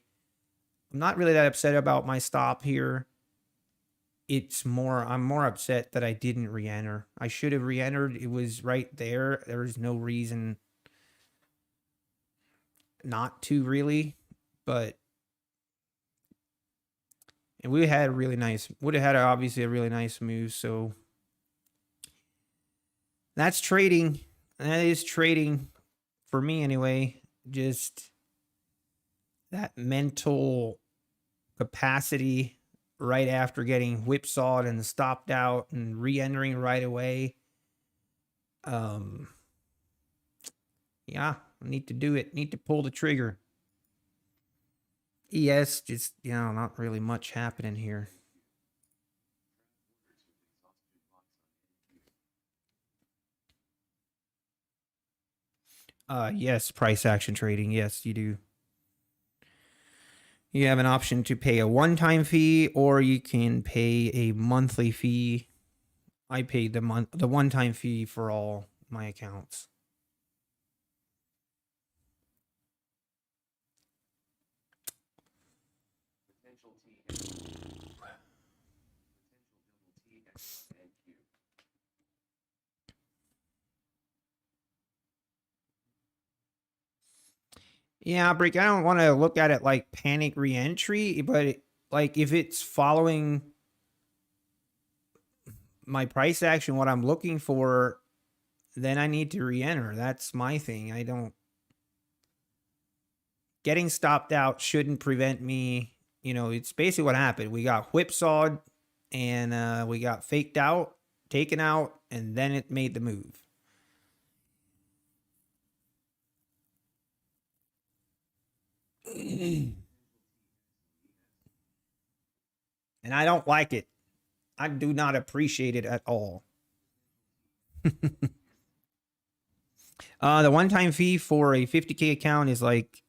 Speaker 1: not really that upset about my stop here. I'm more upset that I didn't re-enter. I should have re-entered. It was right there. There was no reason not to, really. But and we had a really nice, would have had obviously a really nice move. So that's trading. That is trading for me anyway. Just that mental capacity right after getting whipsawed and stopped out and re-entering right away. Yeah, I need to do it. Need to pull the trigger. ES, just, you know, not really much happening here. Yes, price action trading. Yes, you do. You have an option to pay a one-time fee, or you can pay a monthly fee. I paid the one-time fee for all my accounts.
Speaker 2: Potential TX. Potential double TX on NQ.
Speaker 1: Yeah, Brick, I don't want to look at it like panic reentry, but like if it's following my price action, what I'm looking for, then I need to re-enter. That's my thing. I don't getting stopped out shouldn't prevent me. You know, it's basically what happened. We got whipsawed and we got faked out, taken out, and then it made the move. And I don't like it. I do not appreciate it at all. The one-time fee for a 50K account is like,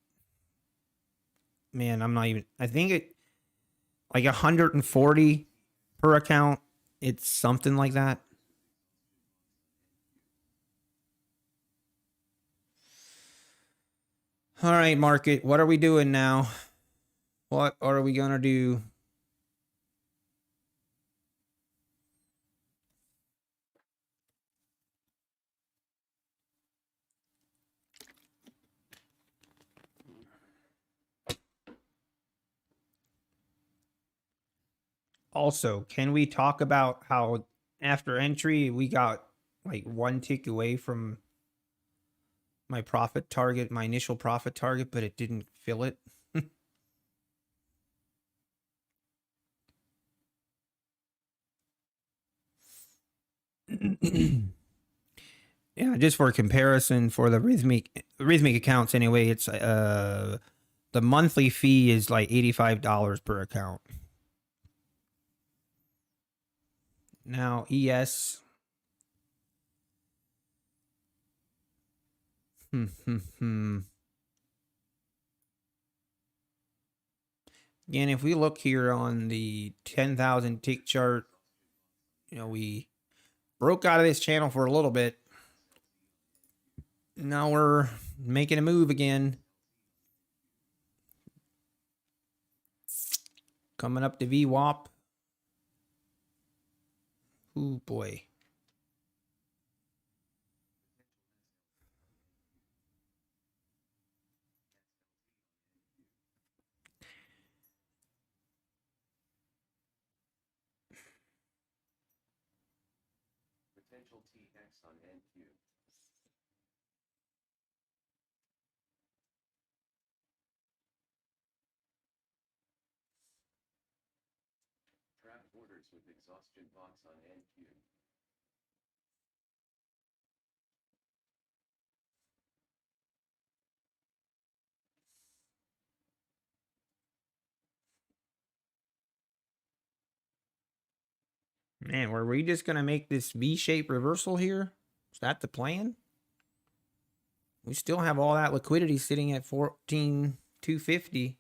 Speaker 1: man, I'm not even, I think it like 140 per account. It's something like that. All right, market, what are we doing now? What are we going to do? Also, can we talk about how after entry we got like one tick away from my profit target, my initial profit target, but it didn't fill it? Yeah, just for comparison for the rhythmic accounts anyway, it's the monthly fee is like $85 per account. Now, ES. Again, if we look here on the 10,000 tick chart, you know, we broke out of this channel for a little bit. Now we're making a move again. Coming up to VWAP. Ooh, boy.
Speaker 2: Potential TX on NQ. Trap orders with exhaustion box on NQ.
Speaker 1: Man, were we just going to make this V-shaped reversal here? Is that the plan? We still have all that liquidity sitting at 14,250.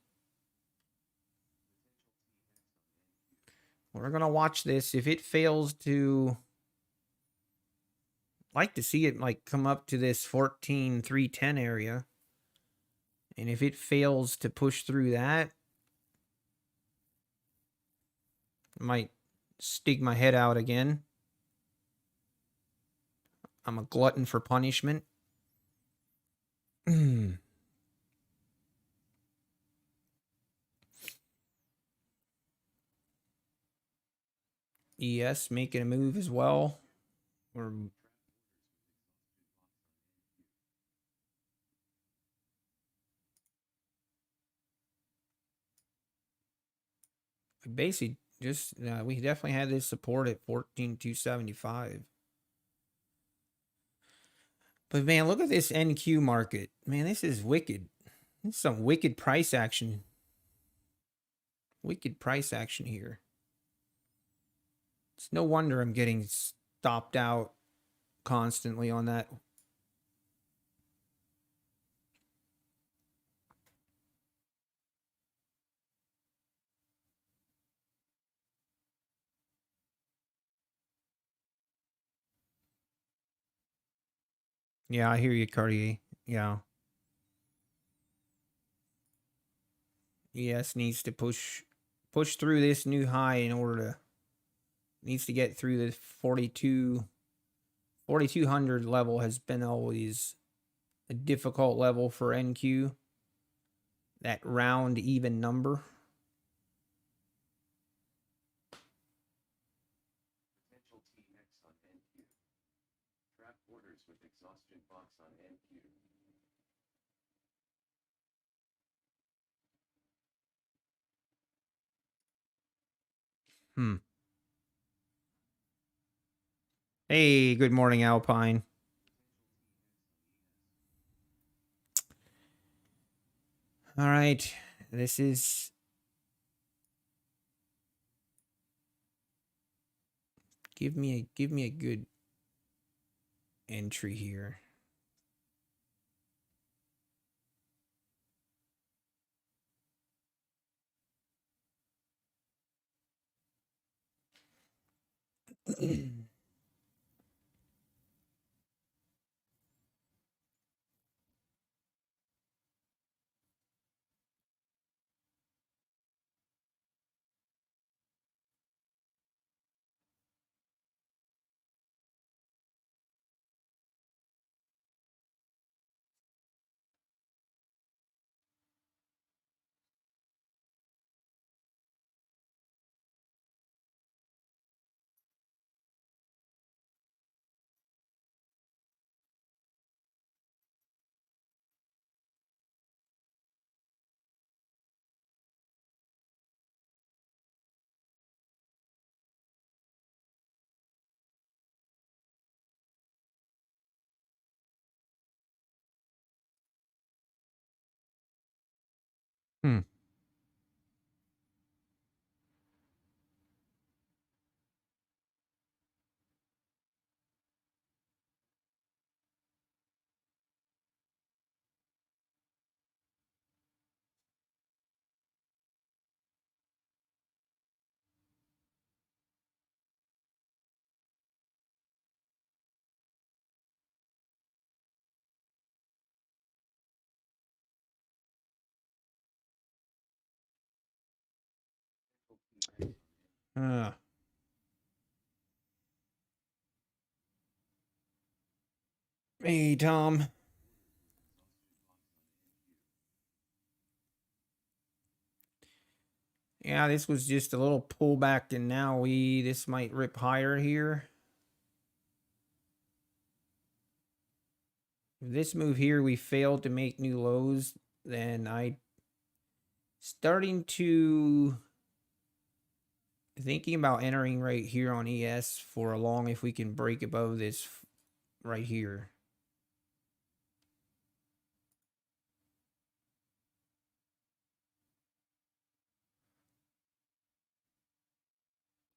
Speaker 1: We're going to watch this. If it fails to, like to see it like come up to this 14,310 area. And if it fails to push through that, I might stick my head out again. I'm a glutton for punishment. ES making a move as well. We're basically just we definitely had this support at 14,275. But man, look at this NQ market. Man, this is wicked. This is some wicked price action. Wicked price action here. It's no wonder I'm getting stopped out constantly on that. Yeah, I hear you, Cartier. Yeah. ES needs to push push through this new high in order to, needs to get through the 4200 level has been always a difficult level for NQ. That round even number.
Speaker 2: Potential TX on NQ. Trap orders with exhaustion box on NQ.
Speaker 1: Hey, good morning, Alpine. All right, this is give me a good entry here. Hmm. Uh, hey, Tom. Yeah, this was just a little pullback, and now this might rip higher here. If this move here we failed to make new lows, then I starting to thinking about entering right here on ES for a long if we can break above this right here.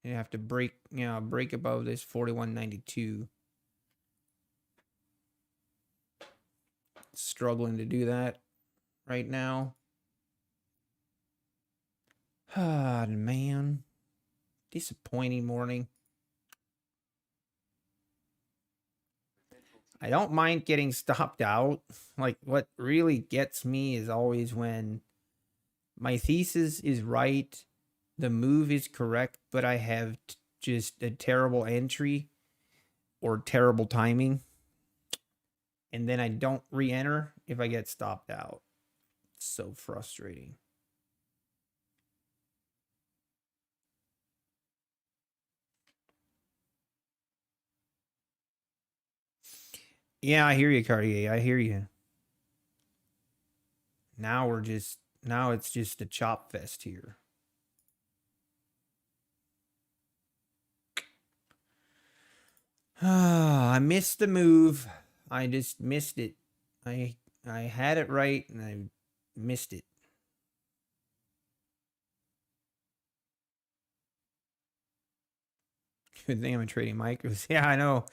Speaker 1: You have to break, break above this 4192. Struggling to do that right now. Ah, man. Disappointing morning. I don't mind getting stopped out. Like, what really gets me is always when my thesis is right, the move is correct, but I have just a terrible entry or terrible timing, and then I don't re-enter if I get stopped out. It's so frustrating. Yeah, I hear you, Cartier. I hear you. Now it's just a chop fest here. I missed the move. I just missed it. I had it right and I missed it. Good thing I'm trading micros. Yeah, I know.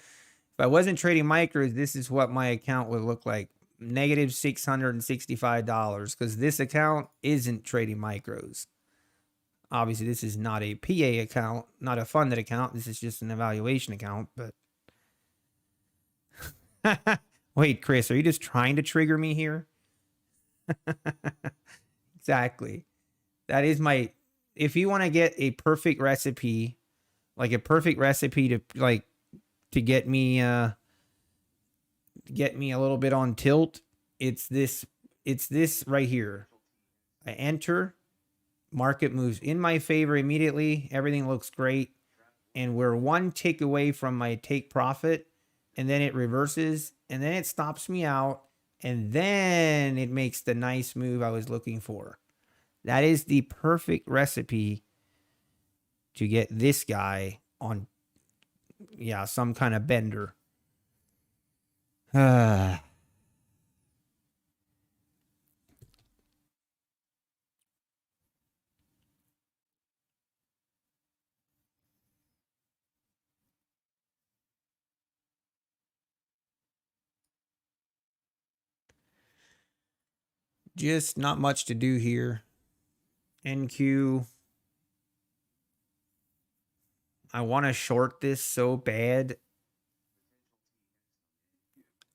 Speaker 1: If I wasn't trading micros, this is what my account would look like. Negative $665 because this account isn't trading micros. Obviously, this is not a PA account, not a funded account. This is just an evaluation account. But wait, Chris, are you just trying to trigger me here? Exactly. That is my if you want to get a perfect recipe, like a perfect recipe to get me a little bit on tilt, it's this right here. I enter, market moves in my favor immediately, everything looks great, and we're one tick away from my take profit, and then it reverses, and then it stops me out, and then it makes the nice move I was looking for. That is the perfect recipe to get this guy on, yeah, some kind of bender. Just not much to do here. NQ. I want to short this so bad.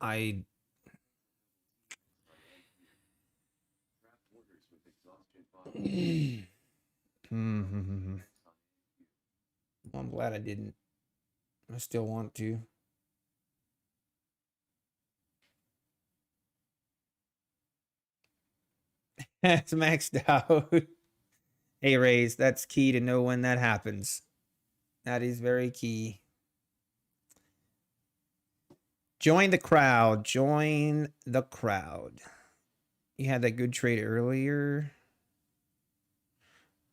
Speaker 1: I I'm glad I didn't. I still want to. It's maxed out. Hey, Rays, that's key to know when that happens. That is very key. Join the crowd. Join the crowd. You had that good trade earlier.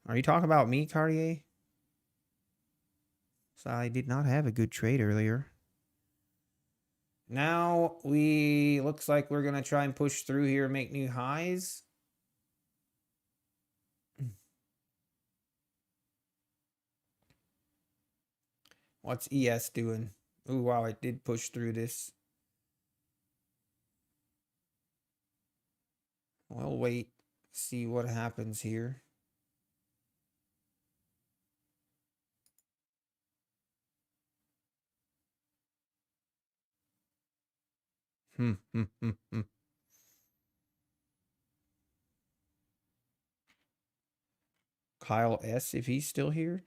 Speaker 1: Are you talking about me, Cartier? So I did not have a good trade earlier. Now we looks like we're gonna try and push through here, make new highs. What's ES doing? Ooh, wow, it did push through this. We'll wait, see what happens here. Kyle S, if he's still here.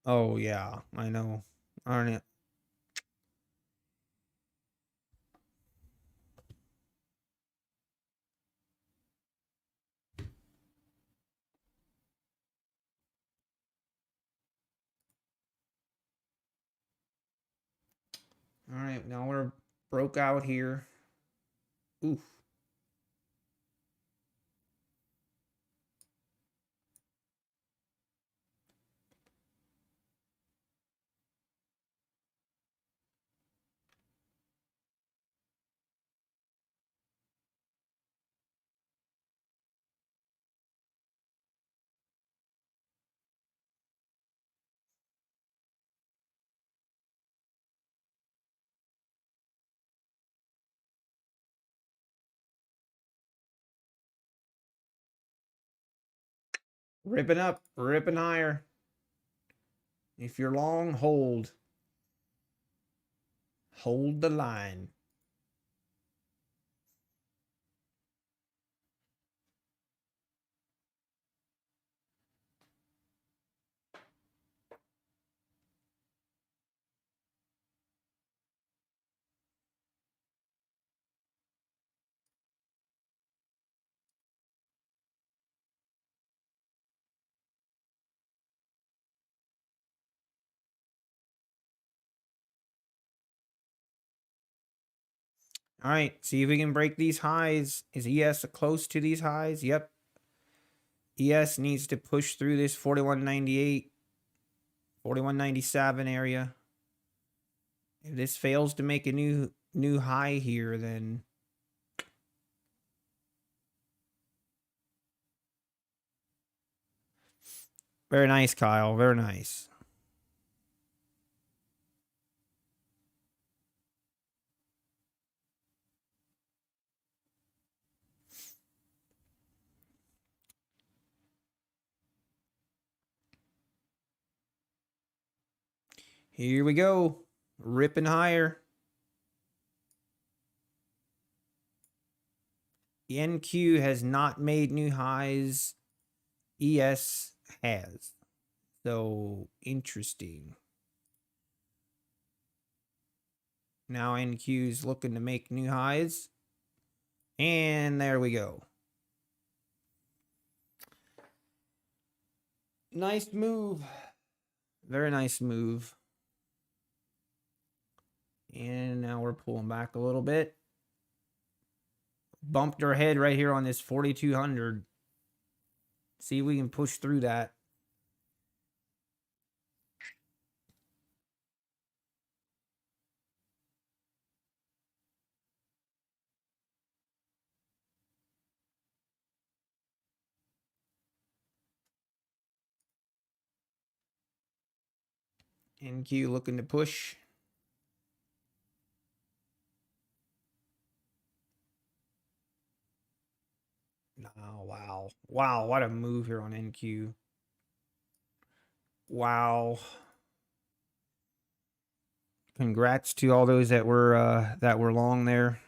Speaker 1: Oh yeah, I know. Aren't it? All right, now we're broke out here. Oof. Ripping up, ripping higher. If you're long, hold. Hold the line. All right, see if we can break these highs. Is ES close to these highs? Yep. ES needs to push through this 41.98, 41.97 area. If this fails to make a new high here, then very nice, Kyle. Very nice. Here we go. Ripping higher. The NQ has not made new highs. ES has. So interesting. Now NQ is looking to make new highs. And there we go. Nice move. Very nice move. And now we're pulling back a little bit. Bumped our head right here on this 4,200. See if we can push through that. NQ looking to push. Oh, wow. Wow, what a move here on NQ. Wow. Congrats to all those that were long there.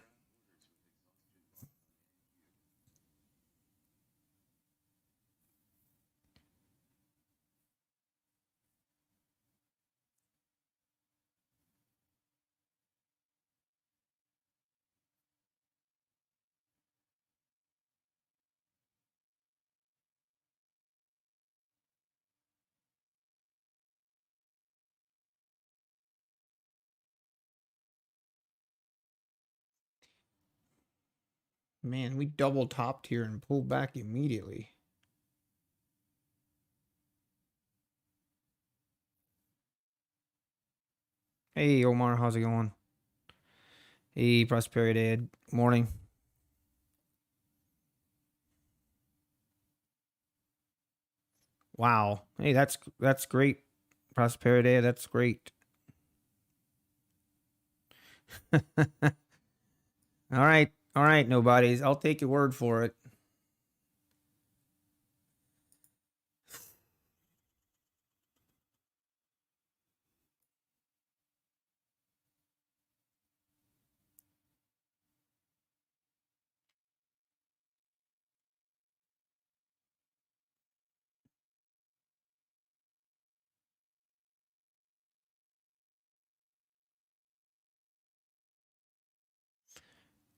Speaker 1: Man, we double topped here and pulled back immediately. Hey, Omar, how's it going? Hey, Prosperity Ed. Morning. Wow. Hey, that's great. Prosperity Ed, that's great. All right. All right, nobodies. I'll take your word for it.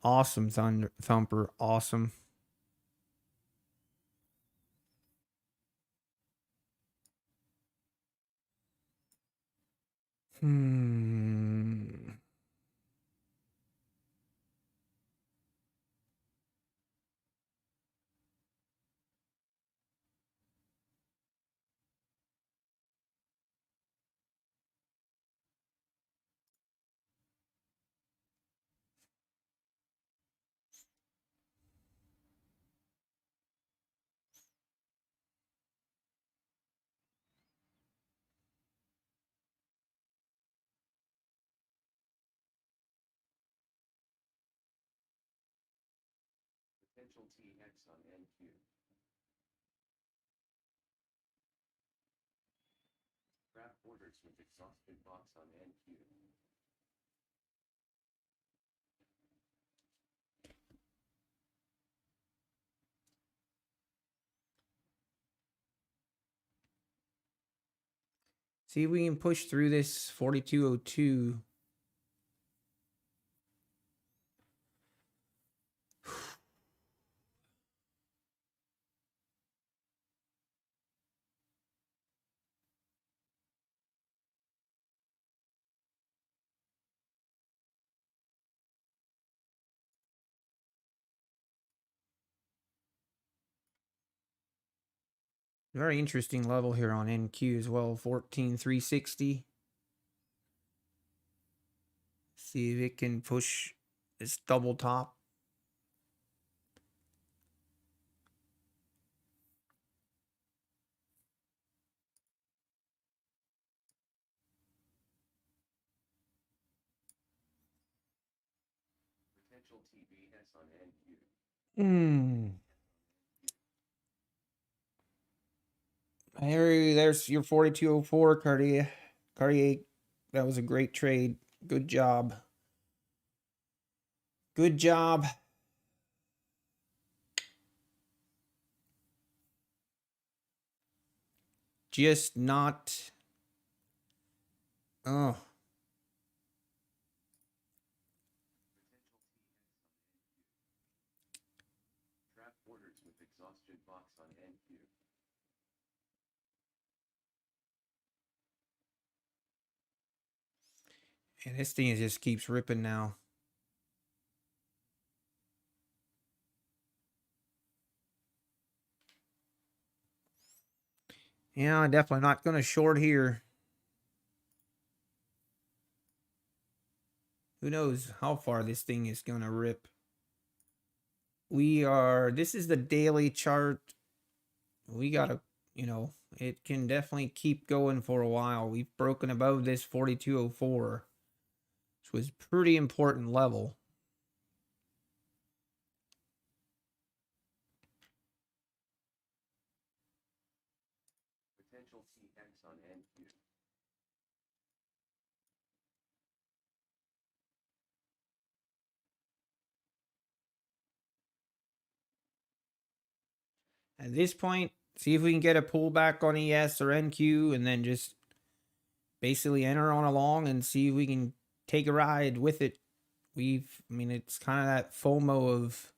Speaker 1: Awesome, Thumper. Awesome.
Speaker 2: Potential TX on NQ. Trap orders with exhausted box on NQ.
Speaker 1: See if we can push through this 4202. Very interesting level here on NQ as well. 14,360. See if it can push this double top.
Speaker 2: Potential TBS on NQ.
Speaker 1: There's your 4204, Cartier. Cartier, that was a great trade. Good job. Good job. just not. Oh,
Speaker 2: Trap orders with exhaustion box on NQ.
Speaker 1: and this thing just keeps ripping now. Yeah, I'm definitely not going to short here. Who knows how far this thing is going to rip. This is the daily chart. We got to, it can definitely keep going for a while. We've broken above this 4204, which was pretty important level.
Speaker 2: Potential TX on NQ.
Speaker 1: At this point, see if we can get a pullback on ES or NQ and then just basically enter on along and see if we can take a ride with it. It's kind of that FOMO of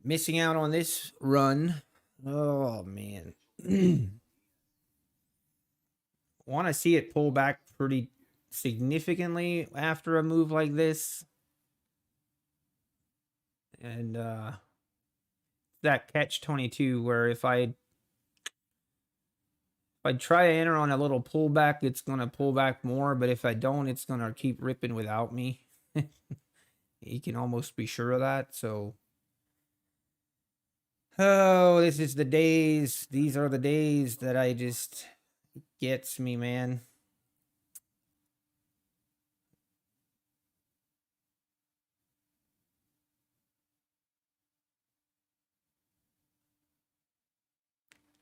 Speaker 1: missing out on this run. Oh, man. Want to see it pull back pretty significantly after a move like this. And that catch 22 where if I try to enter on a little pullback, it's going to pull back more, but if I don't, it's going to keep ripping without me. You can almost be sure of that. So this is the days. These are the days that I just gets me, man.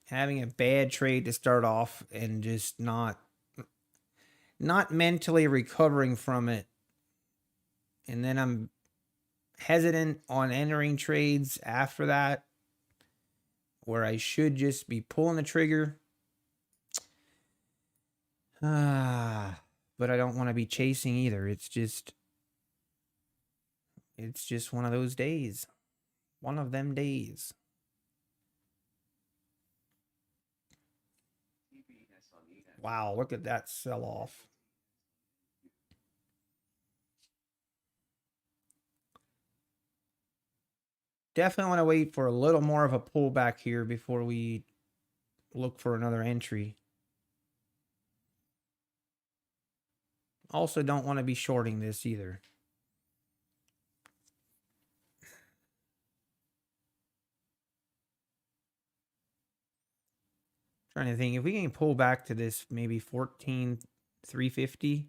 Speaker 1: Having a bad trade to start off and just not mentally recovering from it. And then I'm hesitant on entering trades after that where I should just be pulling the trigger. But I don't want to be chasing either. It's just one of those days. One of them days. Wow, look at that sell off. Definitely want to wait for a little more of a pullback here before we look for another entry. Also don't want to be shorting this either. Trying to think if we can pull back to this maybe 14,350.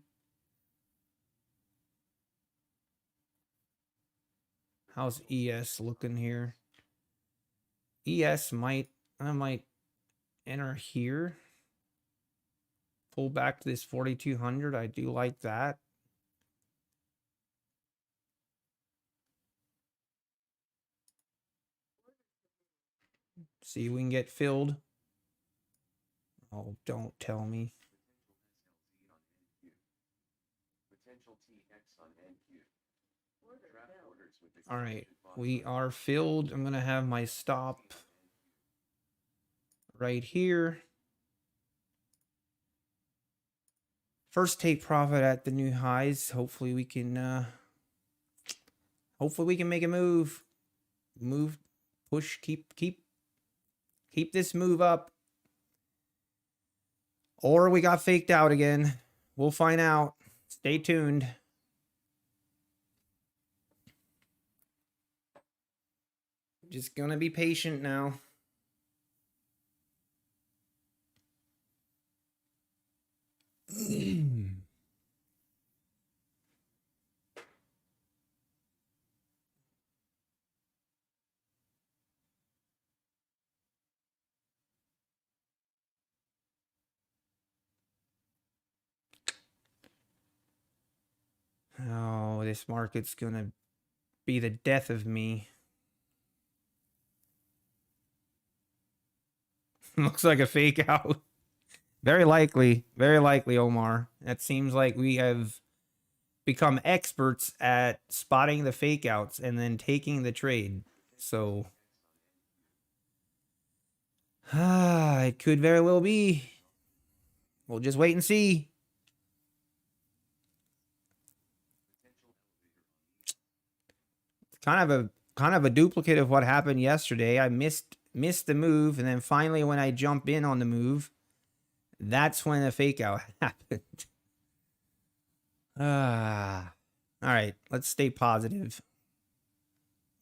Speaker 1: How's ES looking here? I might enter here. Pull back to this 4,200. I do like that. See if we can get filled. Oh, don't tell me. All right, we are filled. I'm going to have my stop right here. First take profit at the new highs. Hopefully we can make a move. Push, keep this move up. Or we got faked out again. We'll find out. Stay tuned. Just gonna be patient now. Oh, this market's gonna be the death of me. Looks like a fake out. Very likely, Omar. That seems like we have become experts at spotting the fake outs and then taking the trade. So, it could very well be. We'll just wait and see. Kind of a duplicate of what happened yesterday. I missed the move, and then finally when I jump in on the move, that's when a fake out happened. All right, let's stay positive.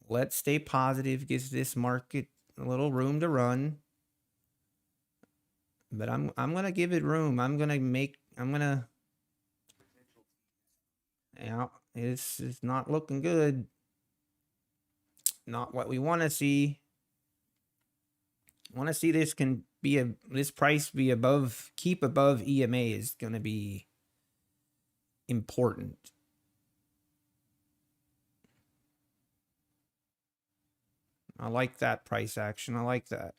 Speaker 1: Let's stay positive. Gives this market a little room to run. But I'm gonna give it room. Yeah, it's not looking good. Not what we want to see. Want to see this this price be above, keep above EMA is going to be important. I like that price action. I like that.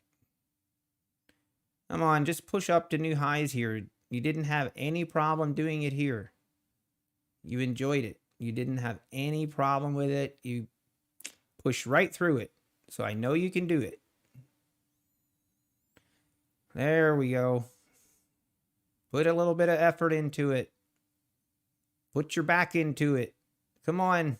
Speaker 1: Come on, just push up to new highs here. You didn't have any problem doing it here. You enjoyed it. You didn't have any problem with it. You push right through it. So I know you can do it. There we go. Put a little bit of effort into it. Put your back into it. Come on.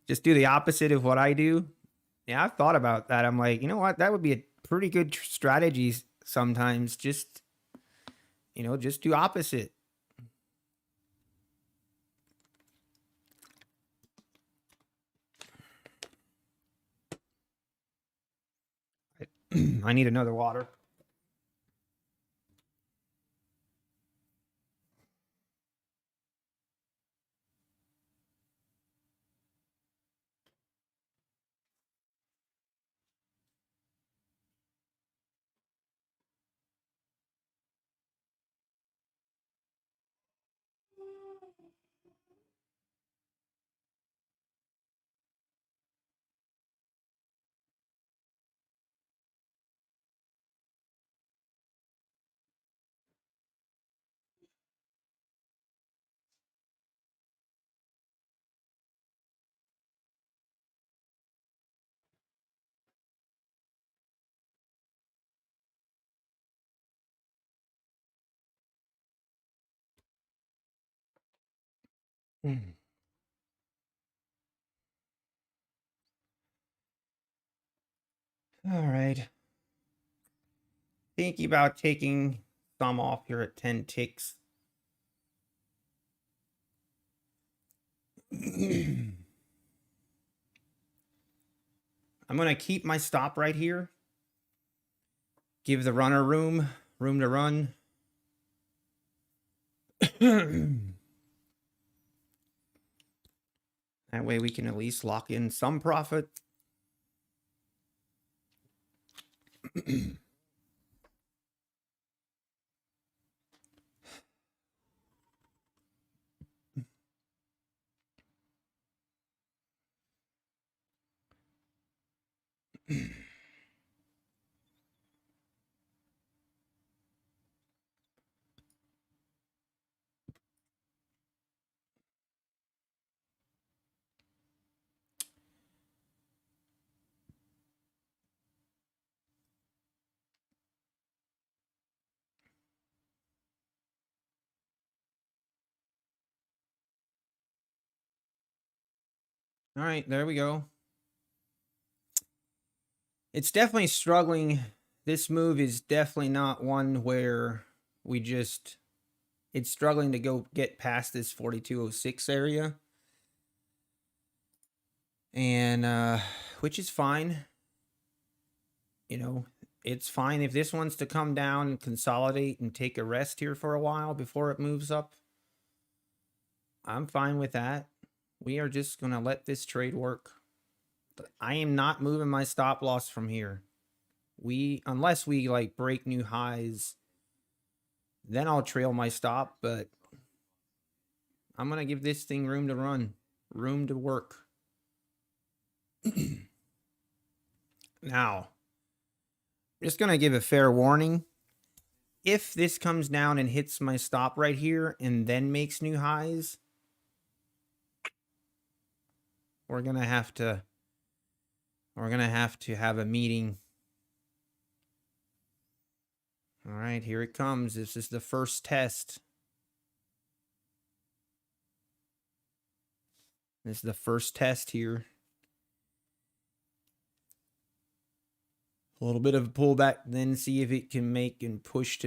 Speaker 1: Just do the opposite of what I do. Yeah, I've thought about that. I'm like, you know what? That would be a pretty good strategy sometimes. Just, just do opposite. I need another water. All right. Thinking about taking some off here at 10 ticks. I'm going to keep my stop right here. Give the runner room to run. That way we can at least lock in some profit. All right, there we go. It's definitely struggling. This move is definitely not one where it's struggling to go get past this 4206 area. And which is fine. It's fine if this wants to come down and consolidate and take a rest here for a while before it moves up. I'm fine with that. We are just going to let this trade work. I am not moving my stop loss from here. Unless we like break new highs then I'll trail my stop, but I'm going to give this thing room to run, room to work. Now, just going to give a fair warning. If this comes down and hits my stop right here and then makes new highs, we're going to have to have a meeting. All right, here it comes. This is the first test. This is the first test here. A little bit of a pullback, then see if it can make and push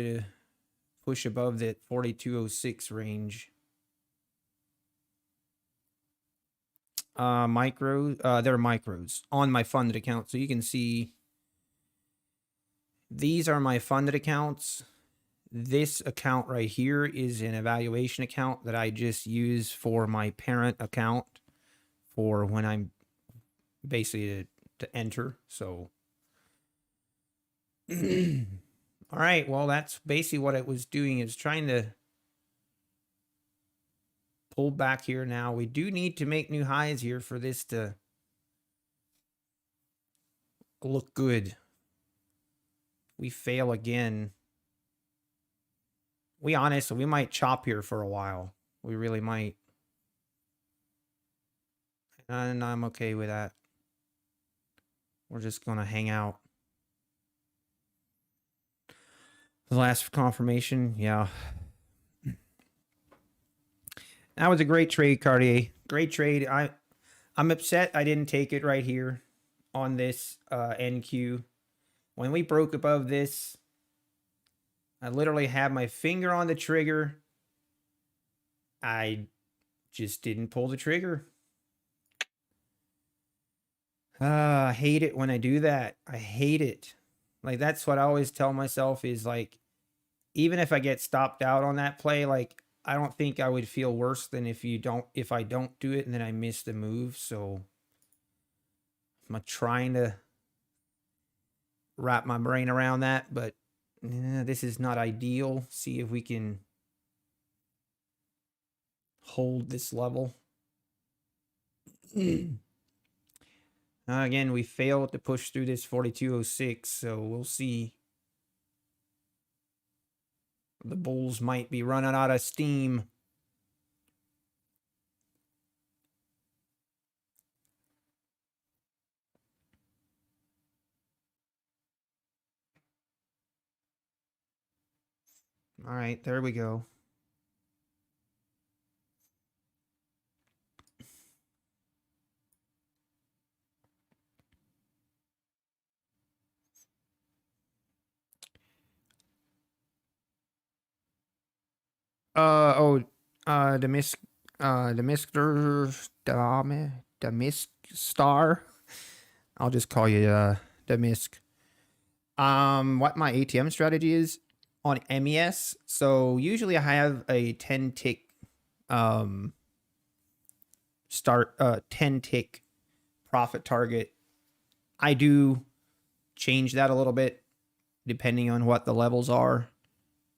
Speaker 1: above that 4206 range. They're micros on my funded account. So you can see these are my funded accounts. This account right here is an evaluation account that I just use for my parent account for when I'm basically to enter. So all right, well, that's basically what it was doing, is trying to pull back here. Now we do need to make new highs here for this to look good. We fail again. We might chop here for a while. We really might. And I'm okay with that. We're just going to hang out. The last confirmation, yeah. That was a great trade, Cartier. Great trade. I'm upset I didn't take it right here on this NQ. When we broke above this, I literally had my finger on the trigger. I just didn't pull the trigger. I hate it when I do that. I hate it. Like, that's what I always tell myself is, like, even if I get stopped out on that play, like, I don't think I would feel worse than if I don't do it and then I miss the move. So I'm trying to wrap my brain around that, but this is not ideal. See if we can hold this level. Again, we failed to push through this 4206, so we'll see. The bulls might be running out of steam. All right, there we go. Demisk Star. I'll just call you Demisk. What my ATM strategy is on MES. So usually I have a 10 tick 10 tick profit target. I do change that a little bit depending on what the levels are.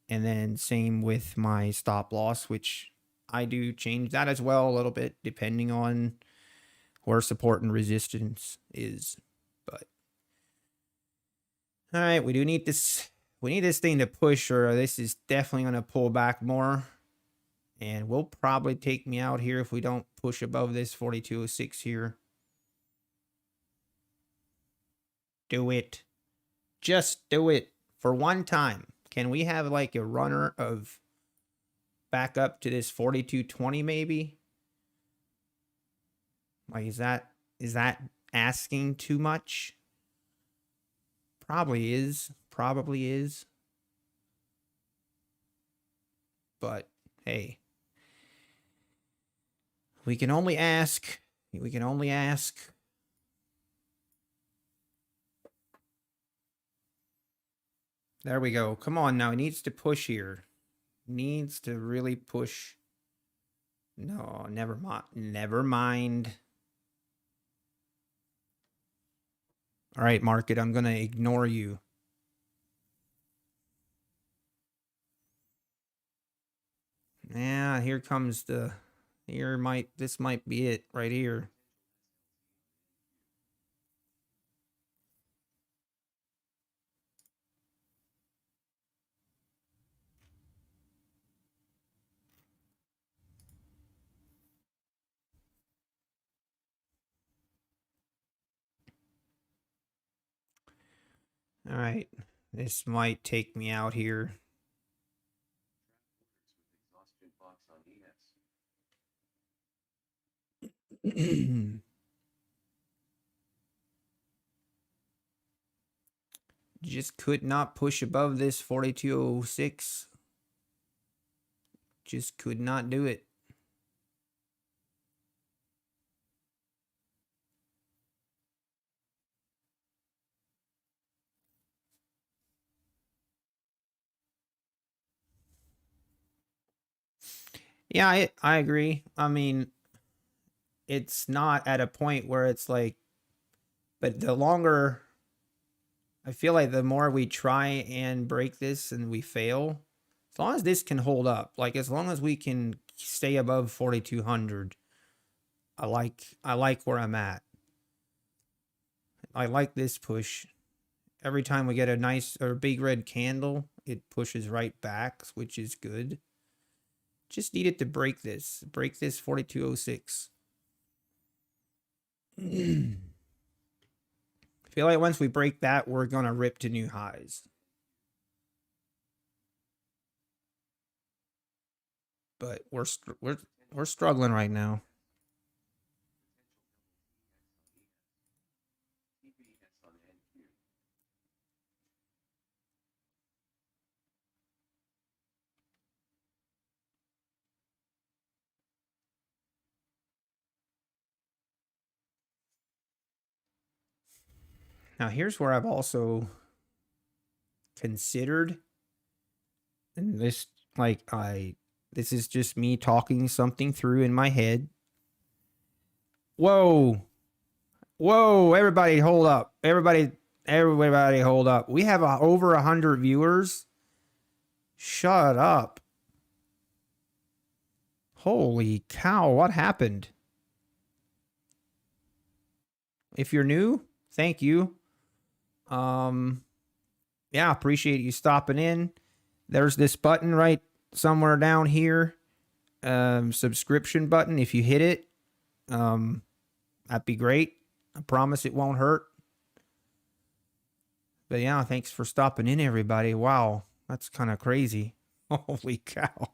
Speaker 1: And then same with my stop loss, which I do change that as well a little bit depending on where support and resistance is. But all right, we do need this. We need this thing to push, or this is definitely going to pull back more. And will probably take me out here if we don't push above this 4206 here. Do it. Just do it for one time. Can we have like a runner of back up to this 4220 maybe? Like, is that asking too much? Probably is. Probably is. But hey, we can only ask. We can only ask. There we go. Come on now. It needs to push here. Needs to really push. No, never mind. Never mind. All right, market. I'm going to ignore you. Yeah, here comes the, this might be it right here. All right, this might take me out here.
Speaker 2: Exhaustion box on ES.
Speaker 1: Just could not push above this 4206. Just could not do it. Yeah, I agree. I mean, it's not at a point where it's like, but the longer, I feel like the more we try and break this and we fail, as long as this can hold up, like as long as we can stay above 4200, I like where I'm at. I like this push. Every time we get a nice or big red candle, it pushes right back, which is good. Just needed to break this 4206. I feel like once we break that, we're gonna rip to new highs. But we're struggling right now. Now here's where I've also considered, and this this is just me talking something through in my head. Whoa, everybody hold up. Everybody hold up. We have over 100 viewers. Shut up. Holy cow, what happened? If you're new, thank you. Yeah, appreciate you stopping in. There's this button right somewhere down here. Subscription button. If you hit it, that'd be great. I promise it won't hurt. But yeah, thanks for stopping in, everybody. Wow, that's kind of crazy. Holy cow.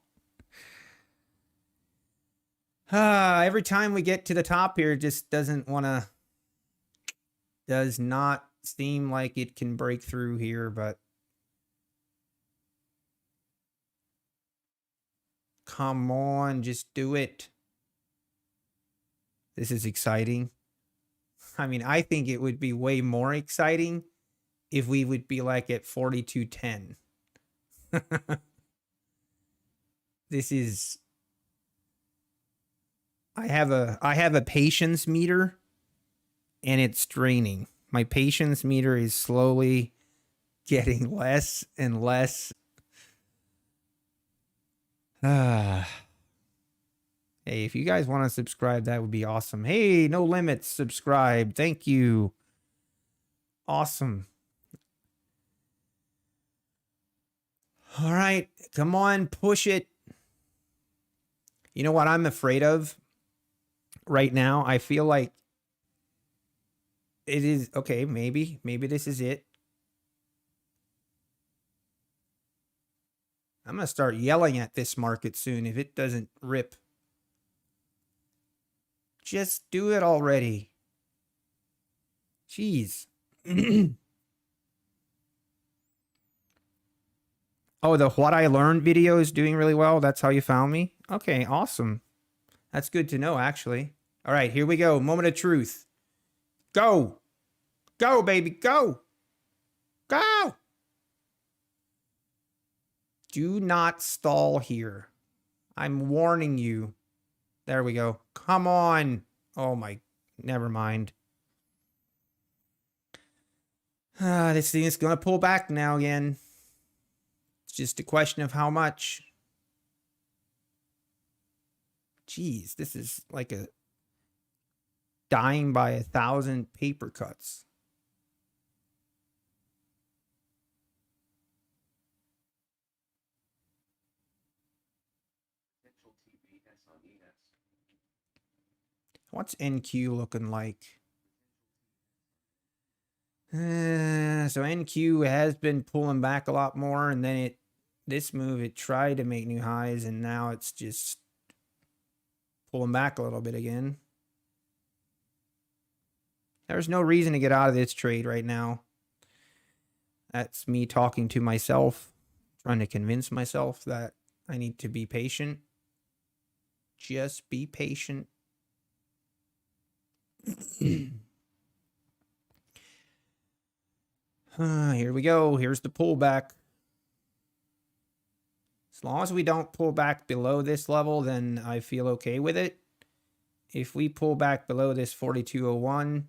Speaker 1: Every time we get to the top here, it just does not seem like it can break through here, but come on, just do it. This is exciting. I mean, I think it would be way more exciting if we would be like at 4210. This is, I have a patience meter and it's draining. My patience meter is slowly getting less and less. Hey, if you guys want to subscribe, that would be awesome. Hey, no limits, subscribe. Thank you. Awesome. All right, come on, push it. You know what I'm afraid of right now? I feel like it is, okay, maybe this is it. I'm going to start yelling at this market soon if it doesn't rip. Just do it already. Jeez. Oh, the What I Learned video is doing really well. That's how you found me? Okay, awesome. That's good to know, actually. All right, here we go. Moment of truth. Go. Go, baby. Go. Go. Do not stall here. I'm warning you. There we go. Come on. Oh, my. Never mind. This thing is going to pull back now again. It's just a question of how much. Jeez, this is like a dying by 1,000 paper cuts.
Speaker 2: Potential TBS on ES.
Speaker 1: What's NQ looking like? So NQ has been pulling back a lot more, and then this move it tried to make new highs, and now it's just pulling back a little bit again. There's no reason to get out of this trade right now. That's me talking to myself, trying to convince myself that I need to be patient. Just be patient. Here we go. Here's the pullback. As long as we don't pull back below this level, then I feel okay with it. If we pull back below this 4201,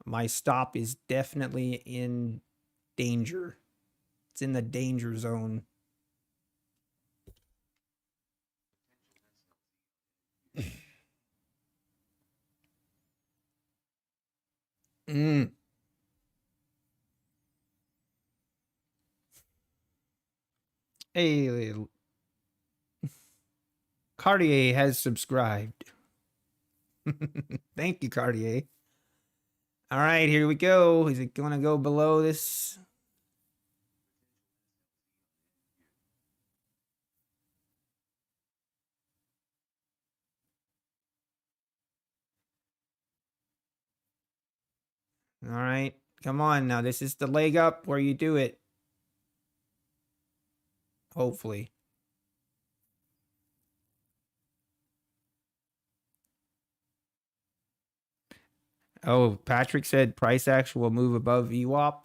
Speaker 1: my stop is definitely in danger. It's in the danger zone. Hey, Cartier has subscribed. Thank you, Cartier. All right, here we go. Is it going to go below this? All right, come on now. This is the leg up where you do it. Hopefully. Oh, Patrick said price action will move above VWAP.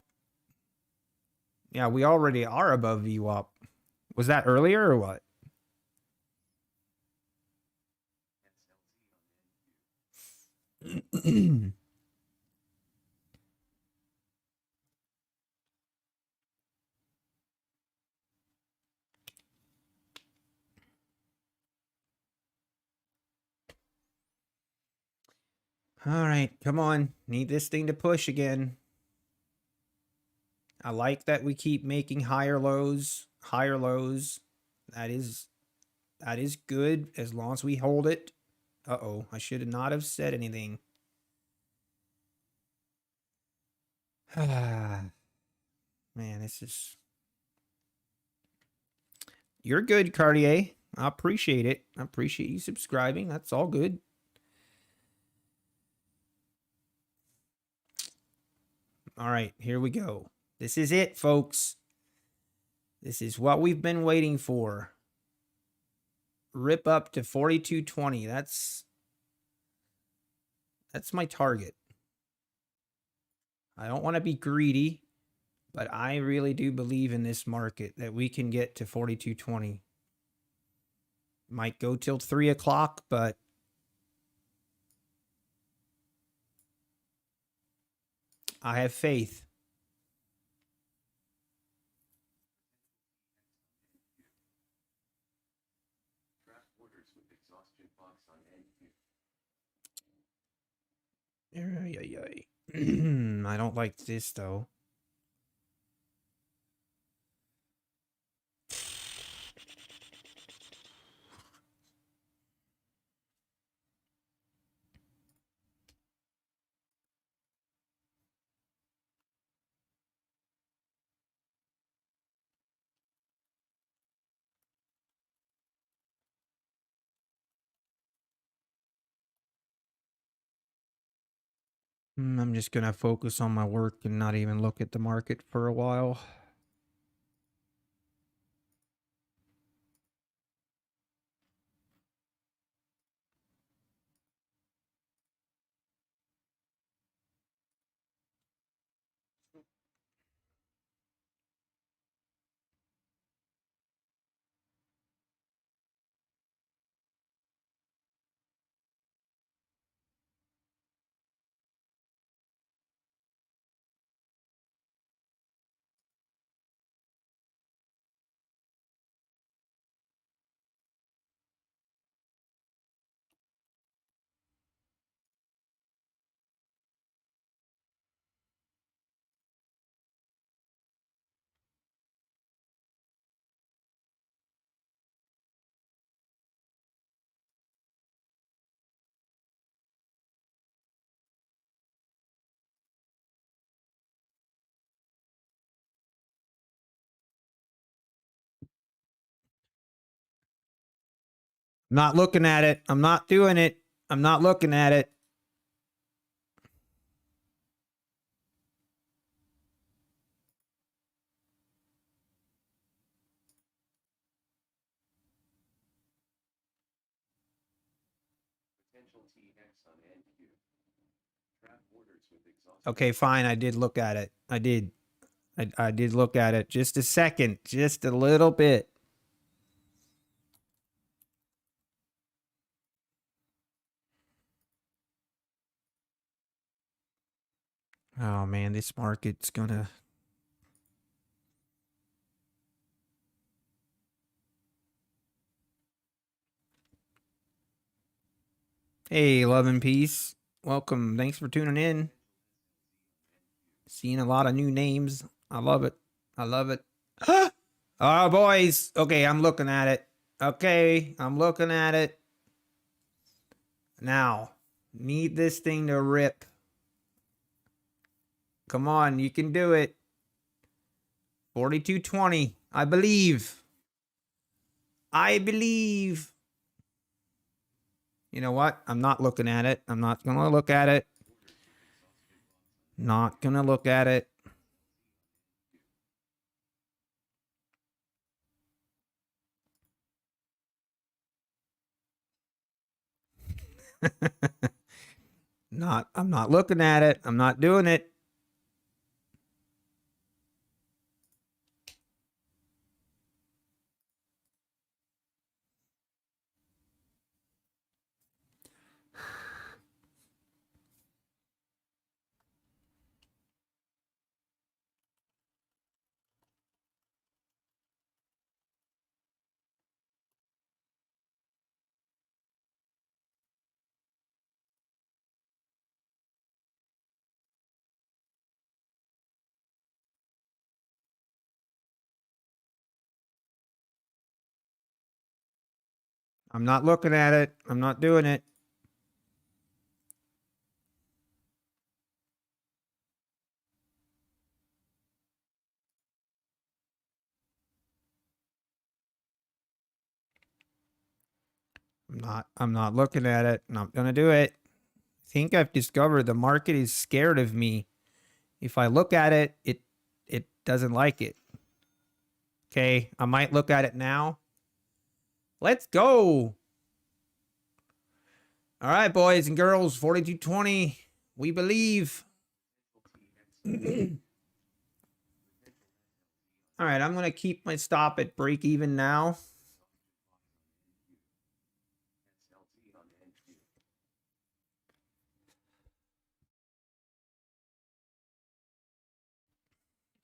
Speaker 1: Yeah, we already are above VWAP. Was that earlier or what? All right, come on. Need this thing to push again. I like that we keep making higher lows, higher lows. That is good as long as we hold it. Uh-oh, I should not have said anything. Man, this is... You're good, Cartier. I appreciate it. I appreciate you subscribing. That's all good. All right, here we go. This is it, folks. This is what we've been waiting for. Rip up to 42.20. That's my target. I don't want to be greedy, but I really do believe in this market that we can get to 42.20. Might go till 3 o'clock, but I have faith.
Speaker 2: Draft orders with exhaustion box on NQ.
Speaker 1: I don't like this though. I'm just going to focus on my work and not even look at the market for a while. I'm not looking at it. I'm not doing it. I'm not looking at it.
Speaker 2: Potential TX on NQ. Trap orders with exhaustion.
Speaker 1: Okay, fine. I did look at it. I did. I did look at it. Just a second. Just a little bit. Oh, man. This market's gonna... Hey, Love and Peace. Welcome. Thanks for tuning in. Seeing a lot of new names. I love it. I love it. Oh, boys. Okay, I'm looking at it. Okay, I'm looking at it. Now, need this thing to rip. Come on, you can do it. 42.20. I believe. I believe. You know what? I'm not looking at it. I'm not going to look at it. Not going to look at it. I'm not looking at it. I'm not doing it. I'm not looking at it. I'm not doing it. I'm not looking at it. Not gonna do it. I think I've discovered the market is scared of me. If I look at it, it doesn't like it. Okay, I might look at it now. Let's go. All right, boys and girls, 42.20. We believe. All right, I'm going to keep my stop at break even now.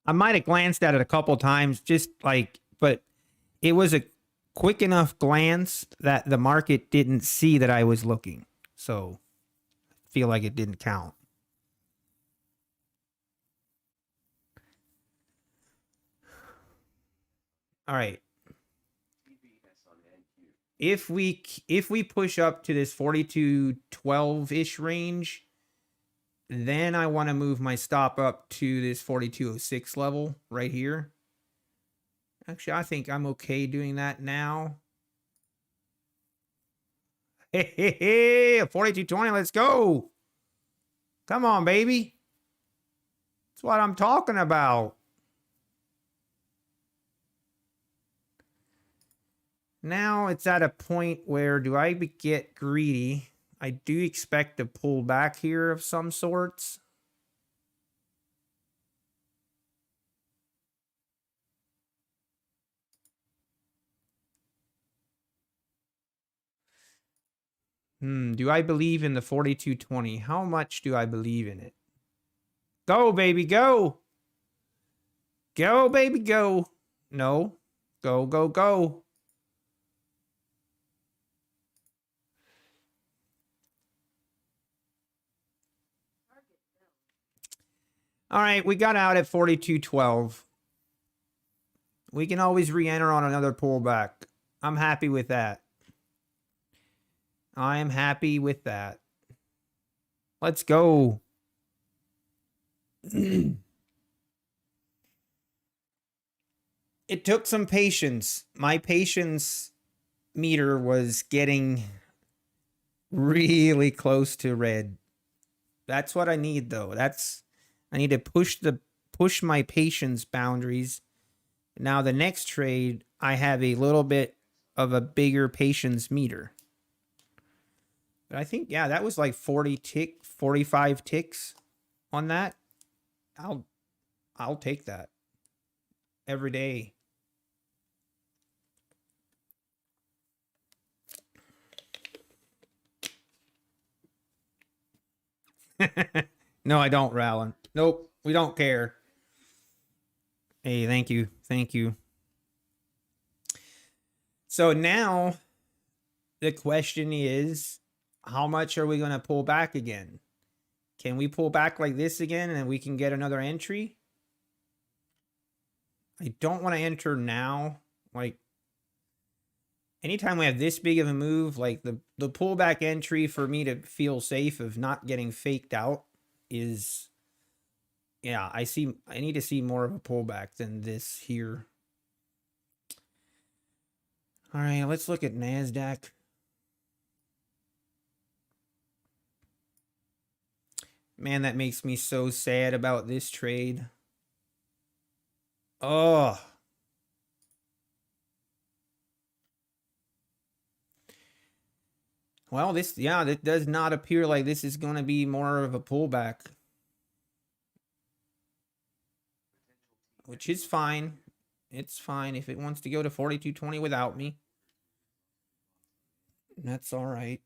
Speaker 1: I might have glanced at it a couple times, just like, but it was a quick enough glance that the market didn't see that I was looking. So I feel like it didn't count. All right. If we push up to this 42.12-ish range, then I want to move my stop up to this 42.06 level right here. Actually, I think I'm okay doing that now. Hey, 42.20, let's go. Come on, baby. That's what I'm talking about. Now it's at a point where do I get greedy? I do expect to pull back here of some sorts. Do I believe in the 42.20? How much do I believe in it? Go, baby, go. Go, baby, go. No. Go, go, go. All right, we got out at 42.12. We can always re-enter on another pullback. I'm happy with that. I am happy with that. Let's go. It took some patience. My patience meter was getting really close to red. That's what I need though. I need to push my patience boundaries. Now the next trade, I have a little bit of a bigger patience meter. But I think yeah, that was like 45 ticks on that. I'll take that every day. No, I don't, Rowland. Nope, we don't care. Hey, thank you. Thank you. So now the question is, how much are we going to pull back again? Can we pull back like this again and we can get another entry? I don't want to enter now. Like, anytime we have this big of a move, like the pullback entry for me to feel safe of not getting faked out is, yeah, I need to see more of a pullback than this here. All right, let's look at NASDAQ. Man, that makes me so sad about this trade. Oh. Well, that does not appear like this is going to be more of a pullback. Which is fine. It's fine if it wants to go to 42.20 without me. That's all right.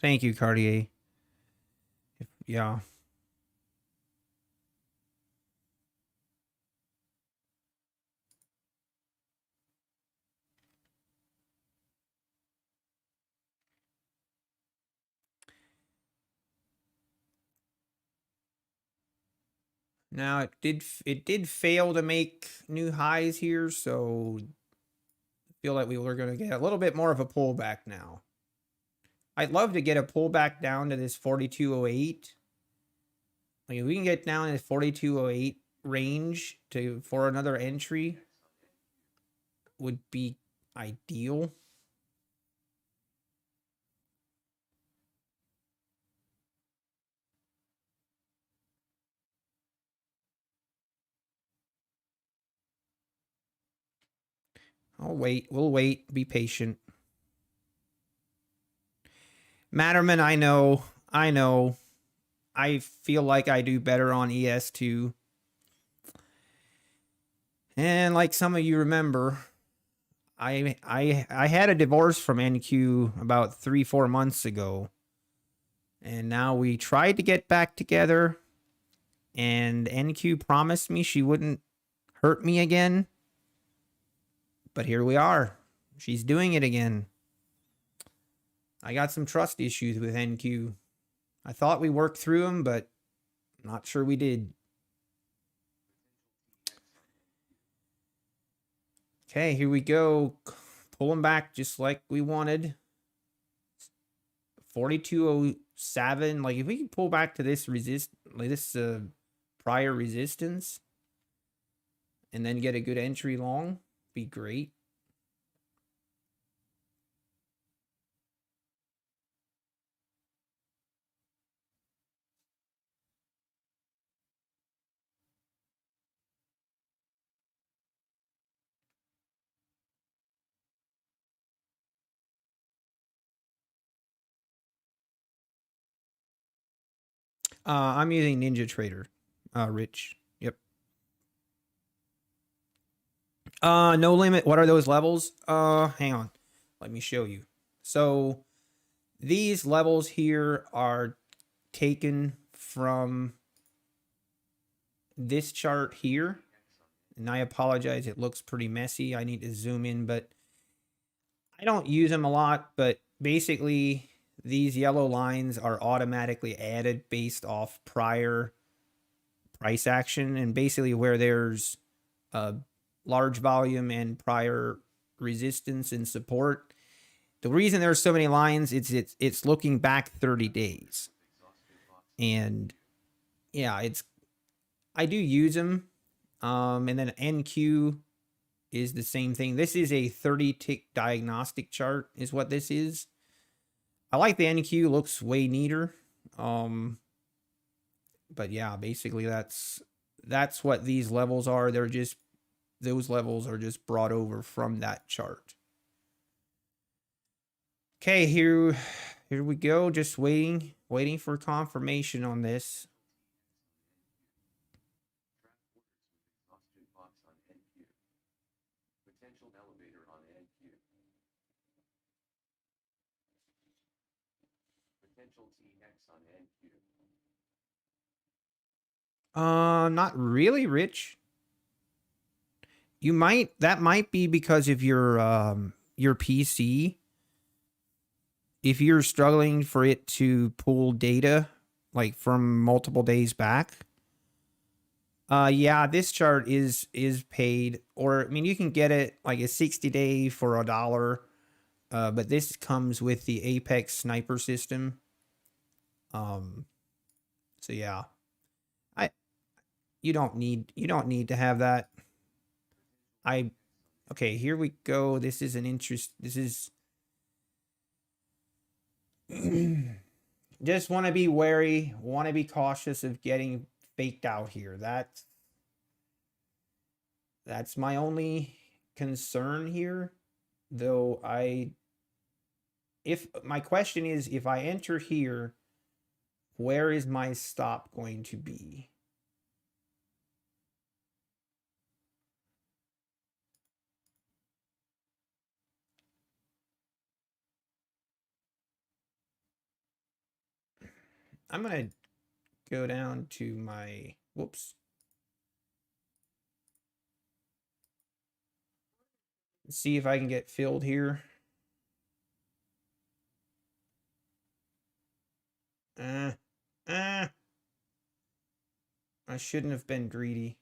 Speaker 1: Thank you, Cartier. Yeah. Now it did fail to make new highs here, so I feel like we were going to get a little bit more of a pullback now. I'd love to get a pullback down to this 42.08. Like if we can get down to this 42.08 range for another entry would be ideal. I'll wait. We'll wait. Be patient. Matterman, I know. I feel like I do better on ES2. And like some of you remember, I had a divorce from NQ about 3-4 months ago. And now we tried to get back together. And NQ promised me she wouldn't hurt me again. But here we are. She's doing it again. I got some trust issues with NQ. I thought we worked through them, but not sure we did. Okay, here we go. Pulling back just like we wanted. 42.07. Like if we can pull back to this prior resistance and then get a good entry long, be great. I'm using Ninja Trader. Rich. Yep. No limit. What are those levels? Hang on. Let me show you. So these levels here are taken from this chart here. And I apologize, it looks pretty messy. I need to zoom in, but I don't use them a lot. But basically, these yellow lines are automatically added based off prior price action. And basically where there's a large volume and prior resistance and support. The reason there's so many lines, it's looking back 30 days. And yeah, I do use them. And then NQ is the same thing. This is a 30 tick diagnostic chart is what this is. I like the NQ, looks way neater. But yeah, basically that's what these levels are. They're just, those levels are just brought over from that chart. Okay, here we go. Just waiting for confirmation on this.
Speaker 2: Exhaustion box on NQ. Potential elevator on NQ. Potential TX on NQ.
Speaker 1: Not really, Rich. That might be because of your PC. If you're struggling for it to pull data like from multiple days back. Yeah, this chart is paid, or I mean you can get it like a 60-day for $1. But this comes with the Apex sniper system. So yeah. You don't need to have that. Okay, here we go. This is an interest. This is just want to be wary, want to be cautious of getting faked out here. That's my only concern here. Though if my question is, if I enter here, where is my stop going to be? I'm going to go down to my, whoops. See if I can get filled here. I shouldn't have been greedy.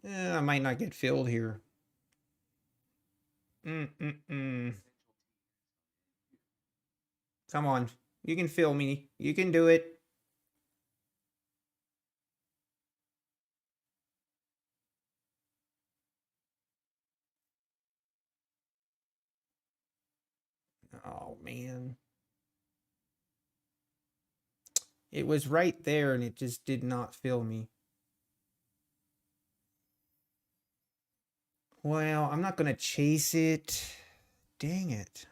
Speaker 1: I might not get filled here. Come on. You can fill me. You can do it. Oh, man. It was right there and it just did not fill me. Well, I'm not going to chase it. Dang it.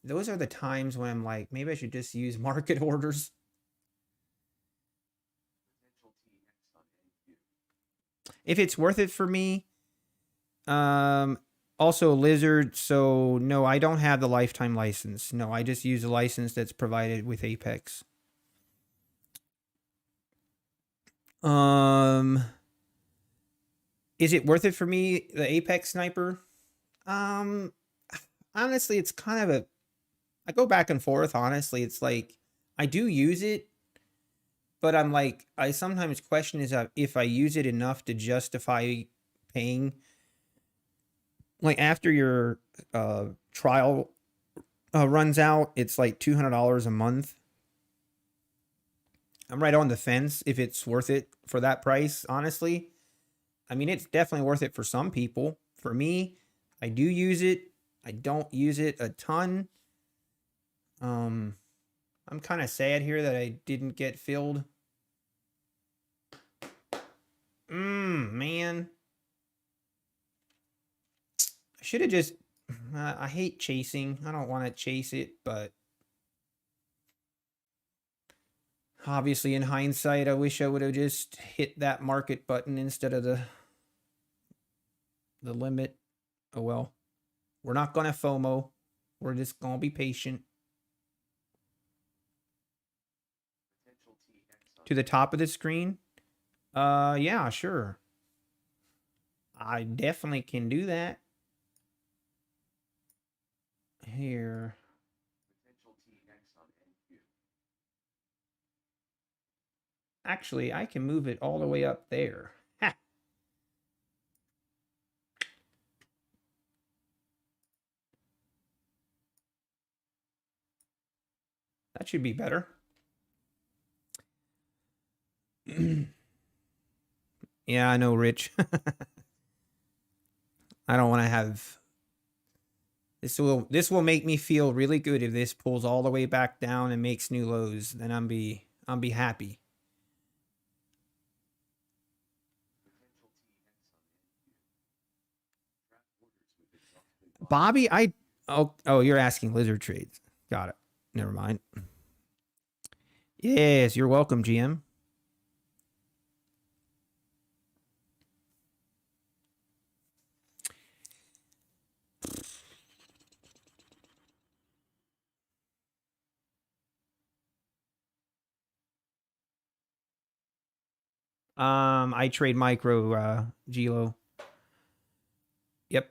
Speaker 1: Those are the times when I'm like, maybe I should just use market orders. If it's worth it for me. Also Lizard, so no, I don't have the lifetime license. No, I just use a license that's provided with Apex. Is it worth it for me, the Apex sniper? Honestly, it's kind of I go back and forth, honestly. It's like I do use it, but I'm like, I sometimes question is if I use it enough to justify paying. Like after your trial runs out, it's like $200 a month. I'm right on the fence if it's worth it for that price, honestly. I mean, it's definitely worth it for some people. For me, I do use it. I don't use it a ton. I'm kind of sad here that I didn't get filled. Man. I should have just... I hate chasing. I don't want to chase it, but... Obviously, in hindsight, I wish I would have just hit that market button instead of the limit. Oh well. We're not going to FOMO. We're just going to be patient. To the top of the screen? Yeah, sure. I definitely can do that. Here. Actually, I can move it all the way up there. Ha! That should be better. Yeah, I know, Rich. I don't want to have this will make me feel really good if this pulls all the way back down and makes new lows. Then I'll be happy. Bobby, oh, you're asking lizard trades. Got it. Never mind. Yes, you're welcome, GM. I trade micro, Gilo. Yep.